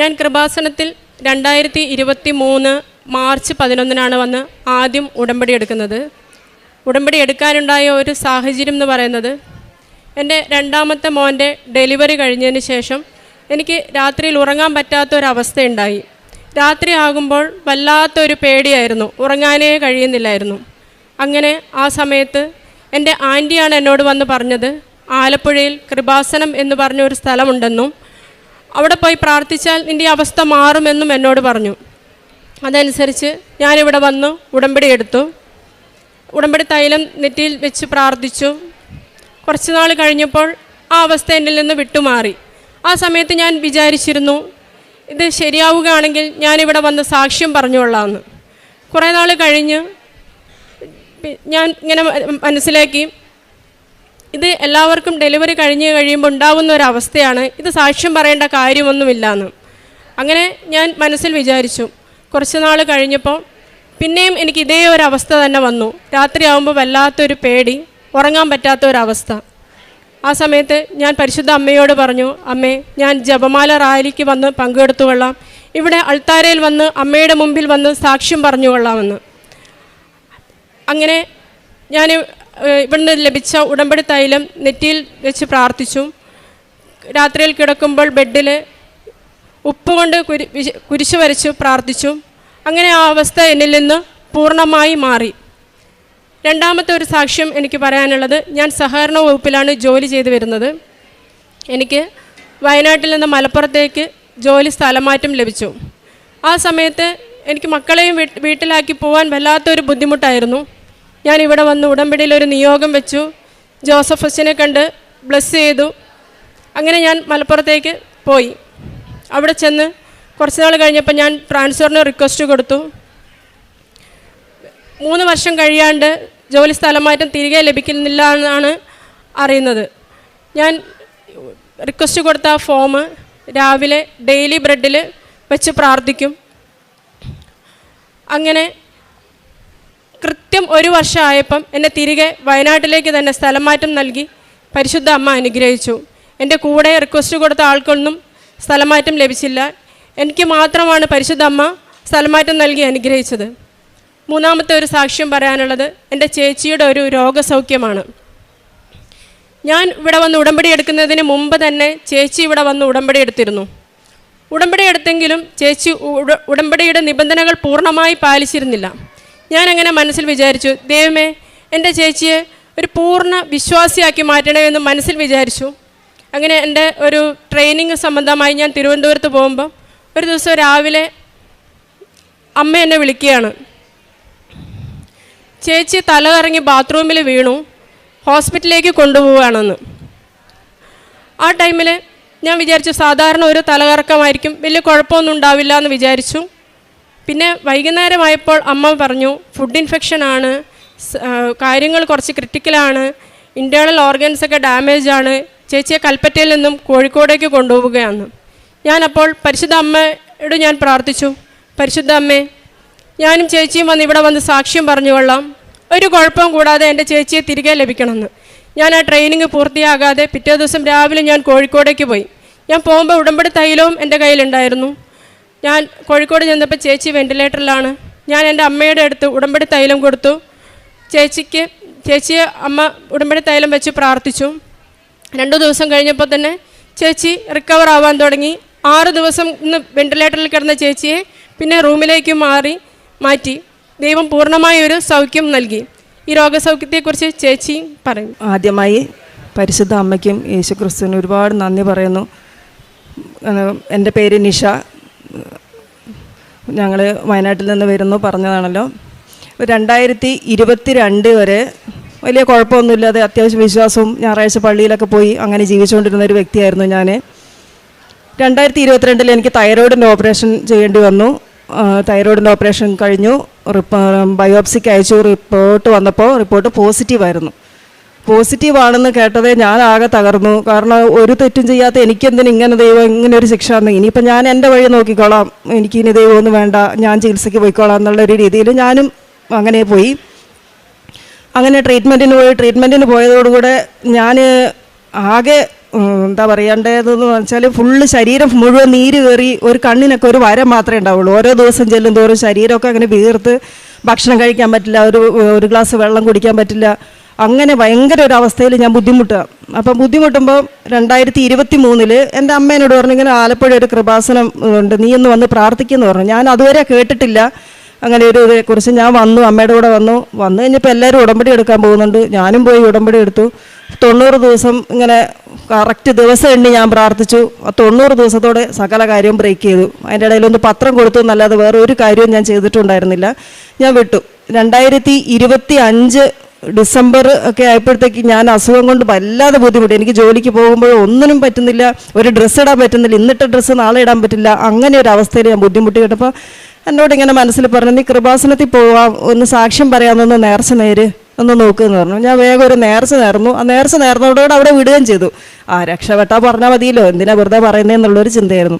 ഞാൻ കൃപാസനത്തിൽ 2023 മാർച്ച് 11 വന്ന് ആദ്യം ഉടമ്പടി എടുക്കുന്നത്. ഉടമ്പടി എടുക്കാനുണ്ടായ ഒരു സാഹചര്യം എന്ന് പറയുന്നത്, എൻ്റെ രണ്ടാമത്തെ മോൻ്റെ ഡെലിവറി കഴിഞ്ഞതിന് ശേഷം എനിക്ക് രാത്രിയിൽ ഉറങ്ങാൻ പറ്റാത്തൊരവസ്ഥയുണ്ടായി. രാത്രി ആകുമ്പോൾ വല്ലാത്തൊരു പേടിയായിരുന്നു, ഉറങ്ങാനേ കഴിയുന്നില്ലായിരുന്നു. അങ്ങനെ ആ സമയത്ത് എൻ്റെ ആൻറ്റിയാണ് എന്നോട് വന്ന് പറഞ്ഞത്, ആലപ്പുഴയിൽ കൃപാസനം എന്ന് പറഞ്ഞൊരു സ്ഥലമുണ്ടെന്നും അവിടെ പോയി പ്രാർത്ഥിച്ചാൽ നിൻ്റെ അവസ്ഥ മാറുമെന്നും എന്നോട് പറഞ്ഞു. അതനുസരിച്ച് ഞാനിവിടെ വന്നു ഉടമ്പടി എടുത്തു. ഉടമ്പടി തൈലം നെറ്റിയിൽ വെച്ച് പ്രാർത്ഥിച്ചു. കുറച്ച് നാൾ കഴിഞ്ഞപ്പോൾ ആ അവസ്ഥ എന്നിൽ നിന്ന് വിട്ടുമാറി. ആ സമയത്ത് ഞാൻ വിചാരിച്ചിരുന്നു, ഇത് ശരിയാവുകയാണെങ്കിൽ ഞാനിവിടെ വന്ന് സാക്ഷ്യം പറഞ്ഞുകൊള്ളാമെന്ന്. കുറേ നാൾ കഴിഞ്ഞ് ഞാൻ ഇങ്ങനെ മനസ്സിലാക്കി, ഇത് എല്ലാവർക്കും ഡെലിവറി കഴിയുമ്പോൾ ഉണ്ടാവുന്ന ഒരവസ്ഥയാണ്, ഇത് സാക്ഷ്യം പറയേണ്ട കാര്യമൊന്നുമില്ലയെന്ന്. അങ്ങനെ ഞാൻ മനസ്സിൽ വിചാരിച്ചു. കുറച്ച് നാൾ കഴിഞ്ഞപ്പോൾ പിന്നെയും എനിക്ക് ഇതേ ഒരവസ്ഥ തന്നെ വന്നു. രാത്രിയാകുമ്പോൾ വല്ലാത്തൊരു പേടി, ഉറങ്ങാൻ പറ്റാത്തൊരവസ്ഥ. ആ സമയത്ത് ഞാൻ പരിശുദ്ധ അമ്മയോട് പറഞ്ഞു, അമ്മേ, ഞാൻ ജപമാല റാലിക്ക് വന്ന് പങ്കെടുത്തുകൊള്ളാം, ഇവിടെ അൾത്താരയിൽ വന്ന് അമ്മയുടെ മുമ്പിൽ വന്ന് സാക്ഷ്യം പറഞ്ഞുകൊള്ളാമെന്ന്. അങ്ങനെ ഞാൻ ഇവിടുന്ന് ലഭിച്ച ഉടമ്പടി തൈലം നെറ്റിയിൽ വെച്ച് പ്രാർത്ഥിച്ചു. രാത്രിയിൽ കിടക്കുമ്പോൾ ബെഡിൽ ഉപ്പ് കൊണ്ട് കുരിശ് വരച്ച് പ്രാർത്ഥിച്ചു. അങ്ങനെ ആ അവസ്ഥ എന്നിൽ നിന്ന് പൂർണ്ണമായി മാറി. രണ്ടാമത്തെ ഒരു സാക്ഷ്യം എനിക്ക് പറയാനുള്ളത്, ഞാൻ സഹകരണ വകുപ്പിലാണ് ജോലി ചെയ്തു വരുന്നത്. എനിക്ക് വയനാട്ടിൽ നിന്ന് മലപ്പുറത്തേക്ക് ജോലി സ്ഥലമാറ്റം ലഭിച്ചു. ആ സമയത്ത് എനിക്ക് മക്കളെയും വീട്ടിലാക്കി പോകാൻ വല്ലാത്തൊരു ബുദ്ധിമുട്ടായിരുന്നു. ഞാനിവിടെ വന്ന് ഉടമ്പടിയിൽ ഒരു നിയോഗം വെച്ചു. ജോസഫ് അച്ഛനെ കണ്ട് ബ്ലെസ് ചെയ്തു. അങ്ങനെ ഞാൻ മലപ്പുറത്തേക്ക് പോയി. അവിടെ ചെന്ന് കുറച്ച് നാൾ കഴിഞ്ഞപ്പോൾ ഞാൻ ട്രാൻസ്ഫറിന് റിക്വസ്റ്റ് കൊടുത്തു. 3 വർഷം കഴിയാണ്ട് ജോലി സ്ഥലമാറ്റം തിരികെ ലഭിക്കുന്നില്ല എന്നാണ് അറിയുന്നത്. ഞാൻ റിക്വസ്റ്റ് കൊടുത്ത ആ ഫോം രാവിലെ ഡെയിലി ബ്രെഡിൽ വെച്ച് പ്രാർത്ഥിക്കും. അങ്ങനെ കൃത്യം 1 വർഷമായപ്പം എന്നെ തിരികെ വയനാട്ടിലേക്ക് തന്നെ സ്ഥലമാറ്റം നൽകി പരിശുദ്ധ അമ്മ അനുഗ്രഹിച്ചു. എൻ്റെ കൂടെ റിക്വസ്റ്റ് കൊടുത്ത ആൾക്കൊന്നും സ്ഥലമാറ്റം ലഭിച്ചില്ല. എനിക്ക് മാത്രമാണ് പരിശുദ്ധ അമ്മ സ്ഥലമാറ്റം നൽകി അനുഗ്രഹിച്ചത്. 3ാമത്തെ ഒരു സാക്ഷ്യം പറയാനുള്ളത് എൻ്റെ ചേച്ചിയുടെ ഒരു രോഗസൗഖ്യമാണ്. ഞാൻ ഇവിടെ വന്ന് ഉടമ്പടി എടുക്കുന്നതിന് മുമ്പ് തന്നെ ചേച്ചി ഇവിടെ വന്ന് ഉടമ്പടി എടുത്തിരുന്നു. ഉടമ്പടി എടുത്തെങ്കിലും ചേച്ചി ഉടമ്പടിയുടെ നിബന്ധനകൾ പൂർണ്ണമായി പാലിച്ചിരുന്നില്ല. ഞാനങ്ങനെ മനസ്സിൽ വിചാരിച്ചു, ദൈവമേ എൻ്റെ ചേച്ചിയെ ഒരു പൂർണ്ണ വിശ്വാസിയാക്കി മാറ്റണമെന്ന് മനസ്സിൽ വിചാരിച്ചു. അങ്ങനെ എൻ്റെ ഒരു ട്രെയിനിങ് സംബന്ധമായി ഞാൻ തിരുവനന്തപുരത്ത് പോകുമ്പോൾ ഒരു ദിവസം രാവിലെ അമ്മ എന്നെ വിളിക്കുകയാണ്. ചേച്ചി തലകറങ്ങി ബാത്റൂമിൽ വീണു, ഹോസ്പിറ്റലിലേക്ക് കൊണ്ടുപോവുകയാണെന്ന്. ആ ടൈമിൽ ഞാൻ വിചാരിച്ചു സാധാരണ ഒരു തലകറക്കമായിരിക്കും, വലിയ കുഴപ്പമൊന്നും ഉണ്ടാവില്ല എന്ന് വിചാരിച്ചു. പിന്നെ വൈകുന്നേരമായപ്പോൾ അമ്മ പറഞ്ഞു ഫുഡ് ഇൻഫെക്ഷനാണ്, കാര്യങ്ങൾ കുറച്ച് ക്രിട്ടിക്കലാണ്, ഇൻറ്റേർണൽ ഓർഗൻസൊക്കെ ഡാമേജാണ്, ചേച്ചിയെ കൽപ്പറ്റയിൽ നിന്നും കോഴിക്കോടേക്ക് കൊണ്ടുപോവുകയാണ്. ഞാനപ്പോൾ പരിശുദ്ധ അമ്മയോട് ഞാൻ പ്രാർത്ഥിച്ചു, പരിശുദ്ധ അമ്മേ, ഞാനും ചേച്ചിയും വന്ന് ഇവിടെ വന്ന് സാക്ഷ്യം പറഞ്ഞു കൊള്ളാം, ഒരു കുഴപ്പവും കൂടാതെ എൻ്റെ ചേച്ചിയെ തിരികെ ലഭിക്കണമെന്ന്. ഞാൻ ആ ട്രെയിനിങ് പൂർത്തിയാകാതെ പിറ്റേ ദിവസം രാവിലെ ഞാൻ കോഴിക്കോടേക്ക് പോയി. ഞാൻ പോകുമ്പോൾ ഉടമ്പടി തൈലവും എൻ്റെ കയ്യിലുണ്ടായിരുന്നു. ഞാൻ കോഴിക്കോട് ചെന്നപ്പോൾ ചേച്ചി വെൻറ്റിലേറ്ററിലാണ്. ഞാൻ എൻ്റെ അമ്മയുടെ അടുത്ത് ഉടമ്പടി തൈലം കൊടുത്തു. ചേച്ചിയെ അമ്മ ഉടമ്പടി തൈലം വെച്ച് പ്രാർത്ഥിച്ചു. 2 ദിവസം കഴിഞ്ഞപ്പോൾ തന്നെ ചേച്ചി റിക്കവർ ആവാൻ തുടങ്ങി. 6 ദിവസം ഇന്ന് വെൻറ്റിലേറ്ററിൽ കിടന്ന ചേച്ചിയെ പിന്നെ റൂമിലേക്ക് മാറ്റി ദൈവം പൂർണ്ണമായ ഒരു സൗഖ്യം നൽകി. ഈ രോഗസൗഖ്യത്തെക്കുറിച്ച് ചേച്ചി പറയും. ആദ്യമായി പരിശുദ്ധ അമ്മയ്ക്കും യേശുക്രിസ്തുവിനും ഒരുപാട് നന്ദി പറയുന്നു. എൻ്റെ പേര് നിഷ. ഞങ്ങൾ വയനാട്ടിൽ നിന്ന് വരുന്നു പറഞ്ഞതാണല്ലോ. 2022 വരെ വലിയ കുഴപ്പമൊന്നുമില്ലാതെ അത്യാവശ്യം വിശ്വാസവും ഞായറാഴ്ച പള്ളിയിലൊക്കെ പോയി അങ്ങനെ ജീവിച്ചുകൊണ്ടിരുന്ന ഒരു വ്യക്തിയായിരുന്നു ഞാൻ. 2022 എനിക്ക് തൈറോയിഡിൻ്റെ ഓപ്പറേഷൻ ചെയ്യേണ്ടി വന്നു. തൈറോയിഡിൻ്റെ ഓപ്പറേഷൻ കഴിഞ്ഞു. ബയോപ്സിക്ക് അയച്ചു. റിപ്പോർട്ട് വന്നപ്പോൾ റിപ്പോർട്ട് പോസിറ്റീവായിരുന്നു. പോസിറ്റീവാണെന്ന് കേട്ടതേ ഞാൻ ആകെ തകർന്നു. കാരണം ഒരു തെറ്റും ചെയ്യാത്ത എനിക്കെന്തിനും ഇങ്ങനെ ദൈവം ഇങ്ങനെ ഒരു ശിക്ഷ തന്നു. ഇനിയിപ്പോൾ ഞാൻ എൻ്റെ വഴി നോക്കിക്കോളാം, എനിക്കിനി ദൈവമൊന്നും വേണ്ട, ഞാൻ ചികിത്സയ്ക്ക് പോയിക്കോളാം എന്നുള്ളൊരു രീതിയിൽ ഞാനും അങ്ങനെ പോയി. അങ്ങനെ ട്രീറ്റ്മെൻറ്റിന് പോയതോടുകൂടെ ഞാൻ ആകെ എന്താ പറയേണ്ടതെന്ന് വെച്ചാൽ ഫുള്ള് ശരീരം മുഴുവൻ നീര് കയറി, ഒരു കണ്ണിനൊക്കെ ഒരു വര മാത്രമേ ഉണ്ടാവുള്ളൂ. ഓരോ ദിവസം ചെല്ലും തോറും ശരീരമൊക്കെ അങ്ങനെ വീർത്ത് ഭക്ഷണം കഴിക്കാൻ പറ്റില്ല, ഒരു ഗ്ലാസ് വെള്ളം കുടിക്കാൻ പറ്റില്ല. അങ്ങനെ ഭയങ്കര ഒരു അവസ്ഥയിൽ ഞാൻ ബുദ്ധിമുട്ടുക. അപ്പം ബുദ്ധിമുട്ടുമ്പോൾ 2023 എൻ്റെ അമ്മേനോട് പറഞ്ഞു, ഇങ്ങനെ ആലപ്പുഴ ഒരു കൃപാസനം ഉണ്ട്, നീ ഒന്ന് വന്ന് പ്രാർത്ഥിക്കുമെന്ന് പറഞ്ഞു. ഞാൻ അതുവരെ കേട്ടിട്ടില്ല അങ്ങനെ ഒരു ഇതേക്കുറിച്ച്. ഞാൻ വന്നു, അമ്മയുടെ കൂടെ വന്നു കഴിഞ്ഞപ്പോൾ എല്ലാവരും ഉടമ്പടി എടുക്കാൻ പോകുന്നുണ്ട്. ഞാനും പോയി ഉടമ്പടി എടുത്തു. 90 ദിവസം ഇങ്ങനെ കറക്റ്റ് ദിവസം എണ്ണി ഞാൻ പ്രാർത്ഥിച്ചു. 90 ദിവസത്തോടെ സകല കാര്യവും ബ്രേക്ക് ചെയ്തു. അതിൻ്റെ ഇടയിലൊന്ന് പത്രം കൊടുത്തു എന്നല്ലാതെ വേറെ ഒരു കാര്യവും ഞാൻ ചെയ്തിട്ടുണ്ടായിരുന്നില്ല. ഞാൻ വിട്ടു. 2025 ഡിസംബർ ഒക്കെ ആയപ്പോഴത്തേക്ക് ഞാൻ അസുഖം കൊണ്ട് വല്ലാതെ ബുദ്ധിമുട്ടി. എനിക്ക് ജോലിക്ക് പോകുമ്പോൾ ഒന്നിനും പറ്റുന്നില്ല, ഒരു ഡ്രസ്സ് ഇടാൻ പറ്റുന്നില്ല, ഇന്നിട്ട ഡ്രസ്സ് നാളെ ഇടാൻ പറ്റില്ല. അങ്ങനെ ഒരു അവസ്ഥയിൽ ഞാൻ ബുദ്ധിമുട്ടി കേട്ടപ്പോൾ എന്നോട് ഇങ്ങനെ മനസ്സിൽ പറഞ്ഞു, നീ കൃപാസനത്തിൽ പോവാം, ഒന്ന് സാക്ഷ്യം പറയാമെന്നൊന്ന് നേർച്ച നേര് ഒന്ന് നോക്കുമെന്ന് പറഞ്ഞു. ഞാൻ വേഗം ഒരു നേർച്ച നേർന്നു. ആ നേർച്ച നേർന്നതോടെ അവിടെ വിടുകയും ചെയ്തു. രക്ഷപ്പെട്ടാൽ പറഞ്ഞാൽ മതിയല്ലോ, എന്തിനാ വെറുതെ പറയുന്നതെന്നുള്ളൊരു ചിന്തയായിരുന്നു.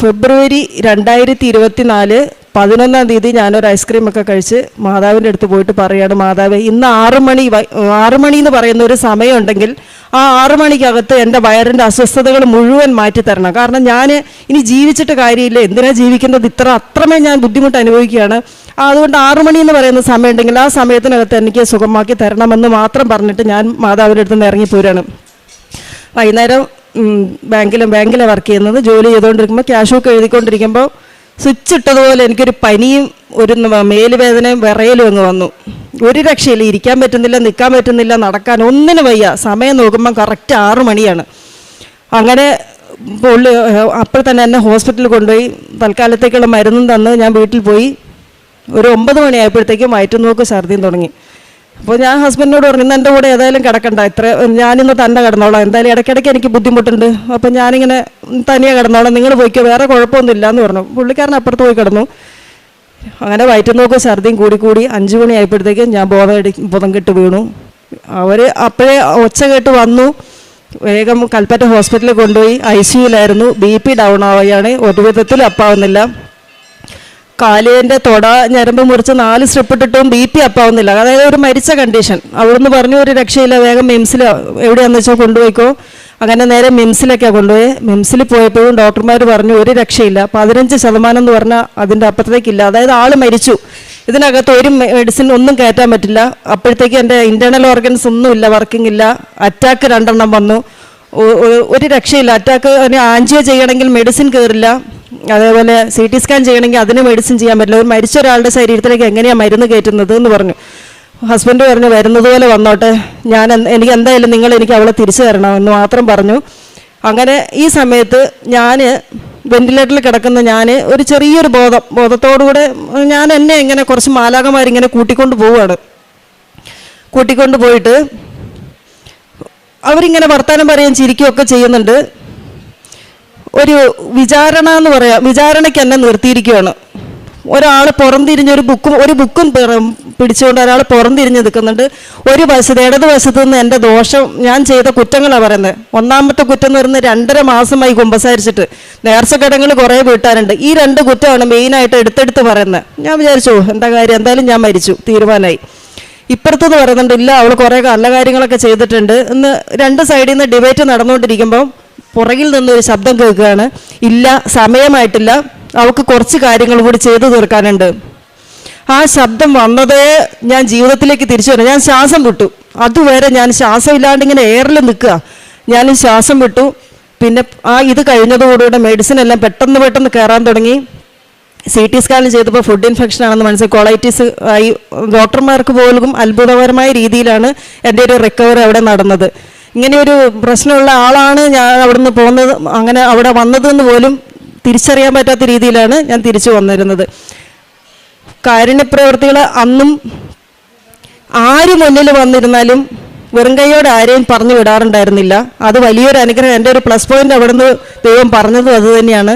ഫെബ്രുവരി 2024 11-ാം തീയതി ഞാനൊരു ഐസ്ക്രീമൊക്കെ കഴിച്ച് മാതാവിൻ്റെ അടുത്ത് പോയിട്ട് പറയുകയാണ്, മാതാവേ, ഇന്ന് 6 മണി എന്ന് പറയുന്ന ഒരു സമയമുണ്ടെങ്കിൽ ആ 6 മണിക്കകത്ത് എൻ്റെ വയറിൻ്റെ അസ്വസ്ഥതകൾ മുഴുവൻ മാറ്റിത്തരണം. കാരണം ഞാൻ ഇനി ജീവിച്ചിട്ട് കാര്യമില്ല, എന്തിനാ ജീവിക്കുന്നത്, അത്രമേ ഞാൻ ബുദ്ധിമുട്ട് അനുഭവിക്കുകയാണ്. അതുകൊണ്ട് 6 മണി എന്ന് പറയുന്ന സമയം ഉണ്ടെങ്കിൽ ആ സമയത്തിനകത്ത് എനിക്ക് സുഖമാക്കി തരണമെന്ന് മാത്രം പറഞ്ഞിട്ട് ഞാൻ മാതാവിൻ്റെ അടുത്ത് നിന്ന് ഇറങ്ങിപ്പോരാണ്. വൈകുന്നേരം ബാങ്കിലാണ് വർക്ക് ചെയ്യുന്നത്. ജോലി ചെയ്തുകൊണ്ടിരിക്കുമ്പോൾ ക്യാഷൊക്കെ എഴുതിക്കൊണ്ടിരിക്കുമ്പോൾ സ്വിച്ച് ഇട്ടതുപോലെ എനിക്കൊരു പനിയും ഒരു മേലുവേദനയും വിറയലും അങ്ങ് വന്നു. ഒരു രക്ഷയില്ല, ഇരിക്കാൻ പറ്റുന്നില്ല, നിൽക്കാൻ പറ്റുന്നില്ല, നടക്കാൻ ഒന്നിനും വയ്യ. സമയം നോക്കുമ്പം കറക്റ്റ് 6 മണിയാണ്. അങ്ങനെ അപ്പോൾ തന്നെ എന്നെ ഹോസ്പിറ്റലിൽ കൊണ്ടുപോയി തൽക്കാലത്തേക്കുള്ള മരുന്നും തന്ന് ഞാൻ വീട്ടിൽ പോയി. ഒരു 9 മണിയായപ്പോഴത്തേക്കും വയറ്റുനോക്ക് ഛർദിയും തുടങ്ങി. അപ്പോൾ ഞാൻ ഹസ്ബൻഡിനോട് പറഞ്ഞു, ഇന്ന് എൻ്റെ കൂടെ ഏതായാലും കിടക്കണ്ട, ഞാനിന്ന് തന്നെ കിടന്നോളാം, എന്തായാലും ഇടയ്ക്കിടയ്ക്ക് എനിക്ക് ബുദ്ധിമുട്ടുണ്ട്, അപ്പോൾ ഞാനിങ്ങനെ തനിയെ കിടന്നോളാം, നിങ്ങൾ പോയിക്കോ, വേറെ കുഴപ്പമൊന്നുമില്ല എന്ന് പറഞ്ഞു. പുള്ളിക്കാരൻ അപ്പുറത്ത് പോയി കിടന്നു. അങ്ങനെ വയറ്റുന്നോക്കും ഛർദിയും കൂടി 5 മണിയായപ്പോഴത്തേക്കും ഞാൻ ബോധം കെട്ട് വീണു. അവർ അപ്പോഴേ ഒച്ച കേട്ട് വന്നു, വേഗം കൽപ്പറ്റ ഹോസ്പിറ്റലിൽ കൊണ്ടുപോയി. ICUലായിരുന്നു. BP ഡൗൺ ആവുകയാണ്, ഒരു വിധത്തിൽ അപ്പാവുന്നില്ല. കാലിൻ്റെ തൊട ഞരമ്പ് മുറിച്ച് 4 സ്ട്രിപ്പ് ഇട്ടിട്ടും BP അപ്പാവുന്നില്ല. അതായത് ഒരു മരിച്ച കണ്ടീഷൻ. അവിടുന്ന് പറഞ്ഞു ഒരു രക്ഷയില്ല, വേഗം മിംസിൽ എവിടെയാണെന്ന് വെച്ചാൽ കൊണ്ടുപോയിക്കോ. അങ്ങനെ നേരെ മിംസിലേക്കാണ് കൊണ്ടുപോയി. മിംസിൽ പോയപ്പോഴും ഡോക്ടർമാർ പറഞ്ഞു ഒരു രക്ഷയില്ല, 15% എന്ന് പറഞ്ഞാൽ അതിൻ്റെ അപ്പുറത്തേക്കില്ല. അതായത് ആൾ മരിച്ചു, ഇതിനകത്ത് ഒരു മെഡിസിൻ ഒന്നും കയറ്റാൻ പറ്റില്ല. അപ്പോഴത്തേക്ക് എൻ്റെ ഇൻറ്റേർണൽ ഓർഗൻസ് ഒന്നുമില്ല, വർക്കിംഗ് ഇല്ല. അറ്റാക്ക് 2 എണ്ണം വന്നു, ഒരു രക്ഷയില്ല. അറ്റാക്ക് ആൻജിയോ ചെയ്യണമെങ്കിൽ മെഡിസിൻ കയറില്ല, അതേപോലെ CT സ്കാൻ ചെയ്യണമെങ്കിൽ അതിന് മെഡിസിൻ ചെയ്യാൻ പറ്റില്ല. ഒരു മരിച്ച ഒരാളുടെ ശരീരത്തിലേക്ക് എങ്ങനെയാണ് മരുന്ന് കയറ്റുന്നത് എന്ന് പറഞ്ഞു. ഹസ്ബൻഡ് പറഞ്ഞു വരുന്നത് പോലെ വന്നോട്ടെ, എനിക്ക് എന്തായാലും എനിക്ക് അവളെ തിരിച്ചു തരണമെന്ന് മാത്രം പറഞ്ഞു. അങ്ങനെ ഈ സമയത്ത് ഞാൻ വെന്റിലേറ്ററിൽ കിടക്കുന്ന ഒരു ചെറിയൊരു ബോധത്തോടുകൂടെ ഞാൻ എന്നെ ഇങ്ങനെ കുറച്ച് മാലാകമാരിങ്ങനെ കൂട്ടിക്കൊണ്ട് പോവുകയാണ്. കൂട്ടിക്കൊണ്ട് പോയിട്ട് അവരിങ്ങനെ വർത്താനം പറയുകയും ചിരിക്കുകയൊക്കെ ചെയ്യുന്നുണ്ട്. ഒരു വിചാരണ എന്ന് പറയാം, വിചാരണയ്ക്ക് എന്നെ നിർത്തിയിരിക്കുകയാണ്. ഒരാൾ പുറംതിരിഞ്ഞ് ഒരു ബുക്കും പിടിച്ചുകൊണ്ട് ഒരാൾ പുറംതിരിഞ്ഞ് നിൽക്കുന്നുണ്ട്. ഒരു വശത്ത് ഇടതുവശത്ത് നിന്ന് എൻ്റെ ദോഷം, ഞാൻ ചെയ്ത കുറ്റങ്ങളാണ് പറയുന്നത്. ഒന്നാമത്തെ കുറ്റം എന്ന് പറയുന്നത് 2.5 മാസമായി കുമ്പസാരിച്ചിട്ട് നേർച്ചക്കടങ്ങൾ കുറേ വീട്ടാനുണ്ട്. ഈ 2 കുറ്റമാണ് മെയിനായിട്ട് എടുത്തെടുത്ത് പറയുന്നത്. ഞാൻ വിചാരിച്ചു എന്താ കാര്യം, എന്തായാലും ഞാൻ മരിച്ചു, തീരുമാനമായി. ഇപ്പുറത്തുനിന്ന് പറയുന്നുണ്ട് ഇല്ല അവൾ കുറേ നല്ല കാര്യങ്ങളൊക്കെ ചെയ്തിട്ടുണ്ട് എന്ന്. 2 സൈഡിൽ നിന്ന് ഡിബേറ്റ് നടന്നുകൊണ്ടിരിക്കുമ്പോൾ പുറകിൽ നിന്നൊരു ശബ്ദം കേൾക്കുകയാണ്, ഇല്ല സമയമായിട്ടില്ല, അവൾക്ക് കുറച്ച് കാര്യങ്ങൾ കൂടി ചെയ്തു തീർക്കാനുണ്ട്. ആ ശബ്ദം വന്നതേ ഞാൻ ജീവിതത്തിലേക്ക് തിരിച്ചു വരണം. ഞാൻ ശ്വാസം വിട്ടു. അതുവരെ ഞാൻ ശ്വാസമില്ലാണ്ട് ഇങ്ങനെ എയറിൽ നിൽക്കുക. ഞാൻ ശ്വാസം വിട്ടു. പിന്നെ ഇത് കഴിഞ്ഞതോടുകൂടെ മെഡിസിൻ എല്ലാം പെട്ടെന്ന് കയറാൻ തുടങ്ങി. CT സ്കാൻ ചെയ്തപ്പോൾ ഫുഡ് ഇൻഫെക്ഷൻ ആണെന്ന് മനസ്സിലായി, കൊളൈറ്റിസ് ആയി. ഡോക്ടർമാർക്ക് പോലും അത്ഭുതകരമായ രീതിയിലാണ് എൻ്റെ ഒരു റിക്കവറി അവിടെ നടന്നത്. ഇങ്ങനെയൊരു പ്രശ്നമുള്ള ആളാണ് ഞാൻ അവിടെ നിന്ന് പോകുന്നത്, അങ്ങനെ അവിടെ വന്നതെന്ന് പോലും തിരിച്ചറിയാൻ പറ്റാത്ത രീതിയിലാണ് ഞാൻ തിരിച്ചു വന്നിരുന്നത്. കാരുണ്യപ്രവർത്തികൾ അന്നും ആര് മുന്നിൽ വന്നിരുന്നാലും വെറും കൈയോടെ ആരെയും പറഞ്ഞു വിടാറുണ്ടായിരുന്നില്ല. അത് വലിയൊരു അനുഗ്രഹം. എൻ്റെ ഒരു പ്ലസ് പോയിന്റ് അവിടെ നിന്ന് ദൈവം പറഞ്ഞതും അത് തന്നെയാണ്.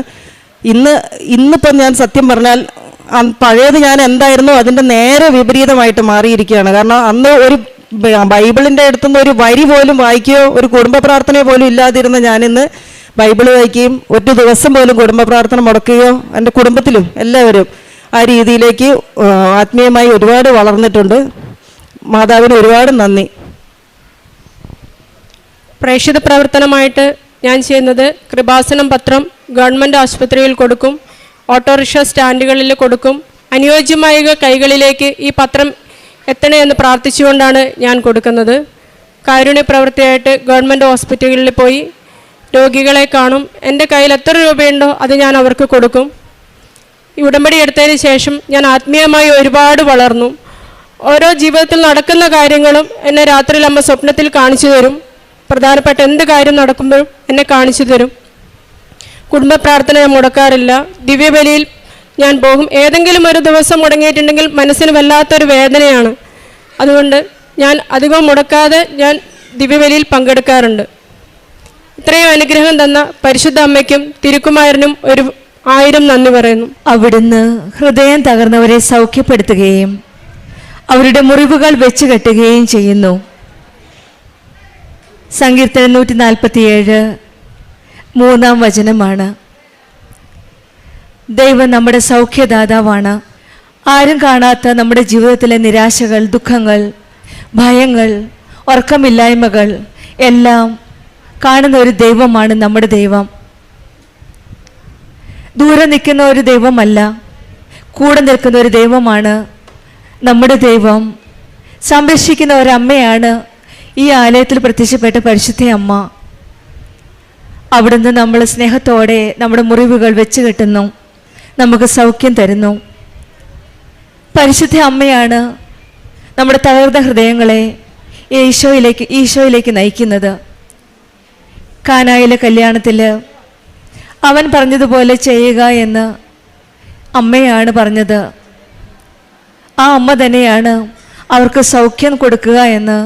ഇന്നിപ്പം ഞാൻ സത്യം പറഞ്ഞാൽ പഴയത് ഞാൻ എന്തായിരുന്നോ അതിൻ്റെ നേരെ വിപരീതമായിട്ട് മാറിയിരിക്കുകയാണ്. കാരണം അന്ന് ഒരു ബൈബിളിൻ്റെ അടുത്തുനിന്ന് ഒരു വരി പോലും വായിക്കുകയോ ഒരു കുടുംബ പ്രാർത്ഥനയോ പോലും ഇല്ലാതിരുന്ന ഞാനിന്ന് ബൈബിൾ വായിക്കുകയും ഒരു ദിവസം പോലും കുടുംബ പ്രാർത്ഥന മുടക്കുകയോ എൻ്റെ കുടുംബത്തിലും എല്ലാവരും ആ രീതിയിലേക്ക് ആത്മീയമായി ഒരുപാട് വളർന്നിട്ടുണ്ട്. മാതാവിന് ഒരുപാട് നന്ദി. പ്രേക്ഷിത പ്രവർത്തനമായിട്ട് ഞാൻ ചെയ്യുന്നത് കൃപാസനം പത്രം ഗവൺമെൻറ് ആശുപത്രിയിൽ കൊടുക്കും, ഓട്ടോറിക്ഷ സ്റ്റാൻഡുകളിൽ കൊടുക്കും. അനുയോജ്യമായ കൈകളിലേക്ക് ഈ പത്രം എത്തണേ എന്ന് പ്രാർത്ഥിച്ചുകൊണ്ടാണ് ഞാൻ കൊടുക്കുന്നത്. കാരുണ്യ പ്രവൃത്തിയായിട്ട് ഗവൺമെൻറ് ഹോസ്പിറ്റലുകളിൽ പോയി രോഗികളെ കാണും. എൻ്റെ കയ്യിൽ എത്ര രൂപയുണ്ടോ അത് ഞാൻ അവർക്ക് കൊടുക്കും. ഈ ഉടമ്പടി എടുത്തതിന് ശേഷം ഞാൻ ആത്മീയമായി ഒരുപാട് വളർന്നു. ഓരോ ജീവിതത്തിൽ നടക്കുന്ന കാര്യങ്ങളും എന്നെ രാത്രിയിൽ അമ്മ സ്വപ്നത്തിൽ കാണിച്ചു തരും. പ്രധാനപ്പെട്ട എന്ത് കാര്യം നടക്കുമ്പോഴും എന്നെ കാണിച്ചു തരും. കുടുംബ പ്രാർത്ഥന ഞാൻ മുടക്കാറില്ല. ദിവ്യബലിയിൽ ഞാൻ പോകും. ഏതെങ്കിലും ഒരു ദിവസം മുടങ്ങിയിട്ടുണ്ടെങ്കിൽ മനസ്സിന് വല്ലാത്തൊരു വേദനയാണ്. അതുകൊണ്ട് ഞാൻ അധികം മുടക്കാതെ ഞാൻ ദിവ്യബലിയിൽ പങ്കെടുക്കാറുണ്ട്. ഇത്രയും അനുഗ്രഹം തന്ന പരിശുദ്ധ അമ്മയ്ക്കും തിരുക്കുമാരനും 1000 നന്ദി പറയുന്നു. അവിടുന്ന് ഹൃദയം തകർന്നവരെ സൗഖ്യപ്പെടുത്തുകയും അവരുടെ മുറിവുകൾ വെച്ച് കെട്ടുകയും ചെയ്യുന്നു. സങ്കീർത്തനം 147 3-ാം വചനമാണ്. ദൈവം നമ്മുടെ സൗഖ്യദാതാവാണ്. ആരും കാണാത്ത നമ്മുടെ ജീവിതത്തിലെ നിരാശകൾ, ദുഃഖങ്ങൾ, ഭയങ്ങൾ, ഉറക്കമില്ലായ്മകൾ എല്ലാം കാണുന്ന ഒരു ദൈവമാണ് നമ്മുടെ ദൈവം. ദൂരെ നിൽക്കുന്ന ഒരു ദൈവമല്ല, കൂടെ നിൽക്കുന്ന ഒരു ദൈവമാണ് നമ്മുടെ ദൈവം. സംരക്ഷിക്കുന്ന ഒരമ്മയാണ് ഈ ആലയത്തിൽ പ്രത്യക്ഷപ്പെട്ട പരിശുദ്ധ അമ്മ. അവിടുന്ന് നമ്മൾ സ്നേഹത്തോടെ നമ്മുടെ മുറിവുകൾ വെച്ച് കെട്ടുന്നു, നമുക്ക് സൗഖ്യം തരുന്നു. പരിശുദ്ധ അമ്മയാണ് നമ്മുടെ തകർന്ന ഹൃദയങ്ങളെ ഈശോയിലേക്ക് നയിക്കുന്നത്. കാനായിലെ കല്യാണത്തിൽ അവൻ പറഞ്ഞതുപോലെ ചെയ്യുക എന്ന് അമ്മയാണ് പറഞ്ഞത്. ആ അമ്മ തന്നെയാണ് അവർക്ക് സൗഖ്യം കൊടുക്കുക എന്ന്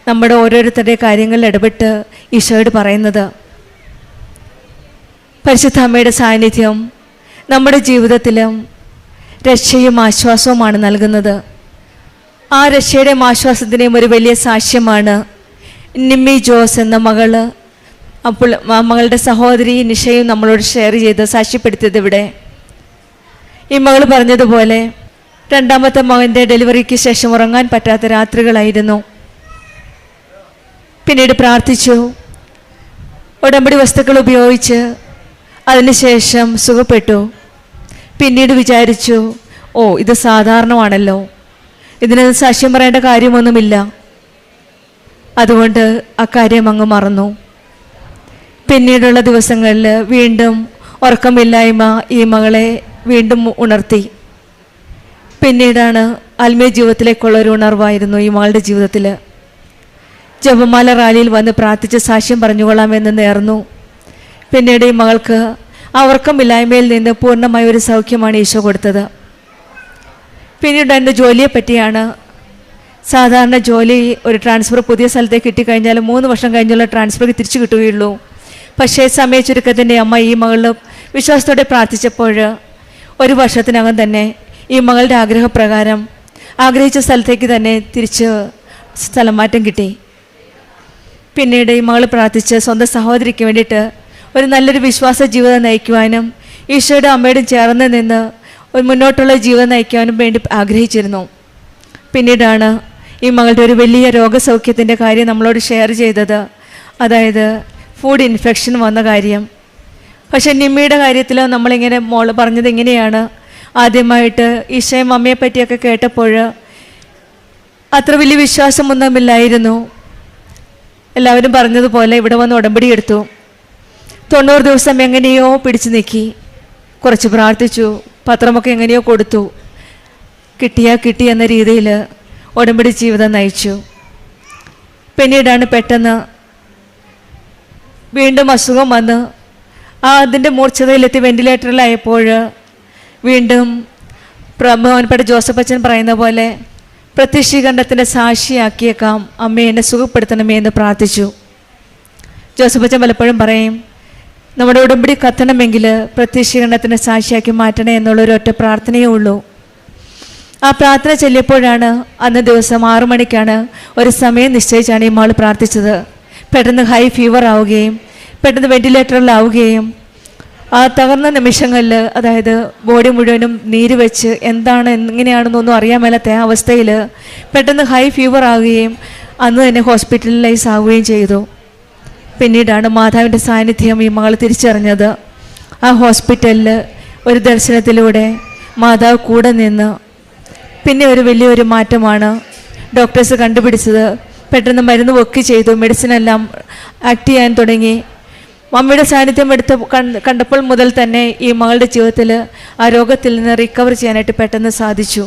നമ്മുടെ ഓരോരുത്തരുടെ കാര്യങ്ങളിൽ ഇടപെട്ട് ഈശോയോട് പറയുന്നത്. പരിശുദ്ധ അമ്മയുടെ സാന്നിധ്യം നമ്മുടെ ജീവിതത്തിലും രക്ഷയും ആശ്വാസവുമാണ് നൽകുന്നത്. ആ രക്ഷയുടെയും ആശ്വാസത്തിൻ്റെയും ഒരു വലിയ സാക്ഷ്യമാണ് നിമ്മി ജോസ് എന്ന മകള് അപ്പോൾ മകളുടെ സഹോദരി നിഷയും നമ്മളോട് ഷെയർ ചെയ്ത് സാക്ഷ്യപ്പെടുത്തിയത്. ഇവിടെ ഈ മകൾ പറഞ്ഞതുപോലെ രണ്ടാമത്തെ മകൻ്റെ ഡെലിവറിക്ക് ശേഷം ഉറങ്ങാൻ പറ്റാത്ത രാത്രികളായിരുന്നു. പിന്നീട് പ്രാർത്ഥിച്ചു, ഉടമ്പടി വസ്തുക്കൾ ഉപയോഗിച്ച് അതിനുശേഷം സുഖപ്പെട്ടു. പിന്നീട് വിചാരിച്ചു, ഇത് സാധാരണമാണല്ലോ, ഇതിന് സാക്ഷ്യം പറയേണ്ട കാര്യമൊന്നുമില്ല. അതുകൊണ്ട് അക്കാര്യം അങ്ങ് മറന്നു. പിന്നീടുള്ള ദിവസങ്ങളിൽ വീണ്ടും ഉറക്കമില്ലായ്മ ഈ മകളെ വീണ്ടും ഉണർത്തി. പിന്നീടാണ് ആത്മീയ ജീവിതത്തിലേക്കുള്ള ഒരു ഉണർവായിരുന്നു ഈ മകളുടെ ജീവിതത്തിൽ. ജപമാല റാലിയിൽ വന്ന് പ്രാർത്ഥിച്ച് സാക്ഷ്യം പറഞ്ഞുകൊള്ളാമെന്ന് നേർന്നു. പിന്നീട് ഈ മകൾക്ക് ആ ഉറക്കമില്ലായ്മയിൽ നിന്ന് പൂർണ്ണമായ ഒരു സൗഖ്യമാണ് ഈശോ കൊടുത്തത്. പിന്നീട് എൻ്റെ ജോലിയെ പറ്റിയാണ്. സാധാരണ ജോലി ഒരു ട്രാൻസ്ഫർ പുതിയ സ്ഥലത്തേക്ക് കിട്ടിക്കഴിഞ്ഞാൽ 3 വർഷം കഴിഞ്ഞുള്ള ട്രാൻസ്ഫർ തിരിച്ചു കിട്ടുകയുള്ളൂ. പക്ഷേ സമയ ചുരുക്കത്തിൻ്റെ അമ്മ ഈ മകൾ വിശ്വാസത്തോടെ പ്രാർത്ഥിച്ചപ്പോൾ 1 വർഷത്തിനകം തന്നെ ഈ മകളുടെ ആഗ്രഹപ്രകാരം ആഗ്രഹിച്ച സ്ഥലത്തേക്ക് തന്നെ തിരിച്ച് സ്ഥലം മാറ്റം കിട്ടി. പിന്നീട് ഈ മകൾ പ്രാർത്ഥിച്ച് സ്വന്തം സഹോദരിക്ക് വേണ്ടിയിട്ട് ഒരു നല്ലൊരു വിശ്വാസ ജീവിതം നയിക്കുവാനും ഈശോയുടെ അമ്മയോടും ചേർന്ന് നിന്ന് ഒരു മുന്നോട്ടുള്ള ജീവിതം നയിക്കാനും വേണ്ടി ആഗ്രഹിച്ചിരുന്നു. പിന്നീടാണ് ഈ മകളുടെ ഒരു വലിയ രോഗസൗഖ്യത്തിൻ്റെ കാര്യം നമ്മളോട് ഷെയർ ചെയ്തത്, അതായത് ഫുഡ് ഇൻഫെക്ഷൻ വന്ന കാര്യം. പക്ഷെ നിമ്മിയുടെ കാര്യത്തിൽ നമ്മളിങ്ങനെ മോള് പറഞ്ഞത് ഇങ്ങനെയാണ്, ആദ്യമായിട്ട് ഈശോയും അമ്മയെ പറ്റിയൊക്കെ കേട്ടപ്പോൾ അത്ര വലിയ വിശ്വാസമൊന്നുമില്ലായിരുന്നു. എല്ലാവരും പറഞ്ഞതുപോലെ ഇവിടെ വന്ന് ഉടമ്പടി എടുത്തു. 90 ദിവസം എങ്ങനെയോ പിടിച്ചു നീക്കി, കുറച്ച് പ്രാർത്ഥിച്ചു, പത്രമൊക്കെ എങ്ങനെയോ കൊടുത്തു, കിട്ടി എന്ന രീതിയിൽ ഉടമ്പടി ജീവിതം നയിച്ചു. പിന്നീടാണ് പെട്ടെന്ന് വീണ്ടും അസുഖം വന്ന് അതിൻ്റെ മൂർച്ഛതയിലെത്തി വെന്റിലേറ്ററിലായപ്പോൾ വീണ്ടും ബഹുമാനപ്പെട്ട ജോസഫ് അച്ഛൻ പറയുന്ന പോലെ പ്രത്യക്ഷീകരണത്തിൻ്റെ സാക്ഷിയാക്കിയേക്കാം, അമ്മയെ എന്നെ സുഖപ്പെടുത്തണമേ എന്ന് പ്രാർത്ഥിച്ചു. ജോസഫ് അച്ഛൻ പലപ്പോഴും പറയും, നമ്മുടെ ഉടമ്പടി കത്തണമെങ്കിൽ പ്രത്യക്ഷീകരണത്തിൻ്റെ സാക്ഷിയാക്കി മാറ്റണേ എന്നുള്ളൊരു ഒറ്റ പ്രാർത്ഥനയേ ഉള്ളൂ. ആ പ്രാർത്ഥന ചൊല്ലിയപ്പോഴാണ് അന്ന് ദിവസം 6 മണിക്കാണ് ഒരു സമയം നിശ്ചയിച്ചാണ് ഈ മകൾ പ്രാർത്ഥിച്ചത്. പെട്ടെന്ന് ഹൈ ഫീവർ ആവുകയും പെട്ടെന്ന് വെന്റിലേറ്ററിലാവുകയും ആ തകർന്ന നിമിഷങ്ങളിൽ, അതായത് ബോഡി മുഴുവനും നീര് വെച്ച് എന്താണ് എങ്ങനെയാണെന്നൊന്നും അറിയാൻ മേലാത്ത ആ അവസ്ഥയിൽ പെട്ടെന്ന് ഹൈ ഫീവർ ആവുകയും അന്ന് തന്നെ ഹോസ്പിറ്റലൈസ് ആവുകയും ചെയ്തു. പിന്നീടാണ് മാതാവിൻ്റെ സാന്നിധ്യം ഈ മകൾ തിരിച്ചറിഞ്ഞത്. ആ ഹോസ്പിറ്റലിൽ ഒരു ദർശനത്തിലൂടെ മാതാവ് കൂടെ നിന്ന് പിന്നെ ഒരു വലിയൊരു മാറ്റമാണ് ഡോക്ടേഴ്സ് കണ്ടുപിടിച്ചത്. പെട്ടെന്ന് മരുന്ന് വൊക്കെ ചെയ്തു, മെഡിസിനെല്ലാം ആക്ട് ചെയ്യാൻ തുടങ്ങി. മമ്മിയുടെ സാന്നിധ്യം കണ്ടപ്പോൾ മുതൽ തന്നെ ഈ മകളുടെ ജീവിതത്തിൽ ആ രോഗത്തിൽ നിന്ന് റിക്കവർ ചെയ്യാനായിട്ട് പെട്ടെന്ന് സാധിച്ചു.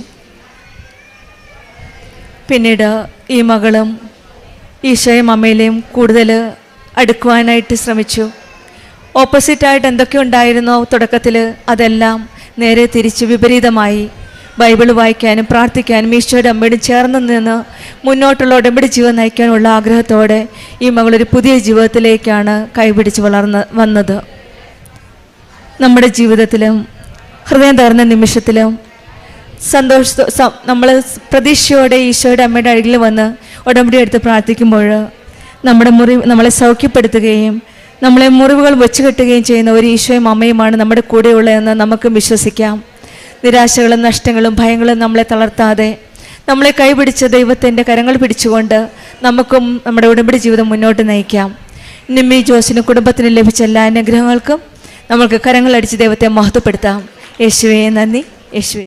പിന്നീട് ഈ മകളും ഈശോയും അമ്മയിലെയും കൂടുതൽ അടുക്കുവാനായിട്ട് ശ്രമിച്ചു. ഓപ്പോസിറ്റായിട്ട് എന്തൊക്കെ ഉണ്ടായിരുന്നോ തുടക്കത്തിൽ, അതെല്ലാം നേരെ തിരിച്ച് വിപരീതമായി. ബൈബിൾ വായിക്കാനും പ്രാർത്ഥിക്കാനും ഈശോയുടെ അമ്മയോടും ചേർന്ന് നിന്ന് മുന്നോട്ടുള്ള ഉടമ്പടി ജീവിതം നയിക്കാനുള്ള ആഗ്രഹത്തോടെ ഈ മകളൊരു പുതിയ ജീവിതത്തിലേക്കാണ് കൈപിടിച്ച് വന്നത്. നമ്മുടെ ജീവിതത്തിലും ഹൃദയം തകർന്ന നിമിഷത്തിലും നമ്മൾ പ്രതീക്ഷയോടെ ഈശോയുടെ അമ്മയുടെ അരികിൽ വന്ന് ഉടമ്പടി എടുത്ത് പ്രാർത്ഥിക്കുമ്പോൾ നമ്മളെ സൗഖ്യപ്പെടുത്തുകയും നമ്മളെ മുറിവുകൾ വെച്ച് കെട്ടുകയും ചെയ്യുന്ന ഒരു ഈശോയും അമ്മയുമാണ് നമ്മുടെ കൂടെയുള്ളതെന്ന് നമുക്ക് വിശ്വസിക്കാം. നിരാശകളും നഷ്ടങ്ങളും ഭയങ്ങളും നമ്മളെ തളർത്താതെ നമ്മളെ കൈപിടിച്ച ദൈവത്തിൻ്റെ കരങ്ങൾ പിടിച്ചുകൊണ്ട് നമുക്കും നമ്മുടെ ഉടമ്പടി ജീവിതം മുന്നോട്ട് നയിക്കാം. നിമ്മി ജോസിനും കുടുംബത്തിനും ലഭിച്ച എല്ലാ അനുഗ്രഹങ്ങൾക്കും നമ്മൾക്ക് കരങ്ങളടിച്ച് ദൈവത്തെ മഹത്വപ്പെടുത്താം. യേശുവേ നന്ദി. യേശുവേ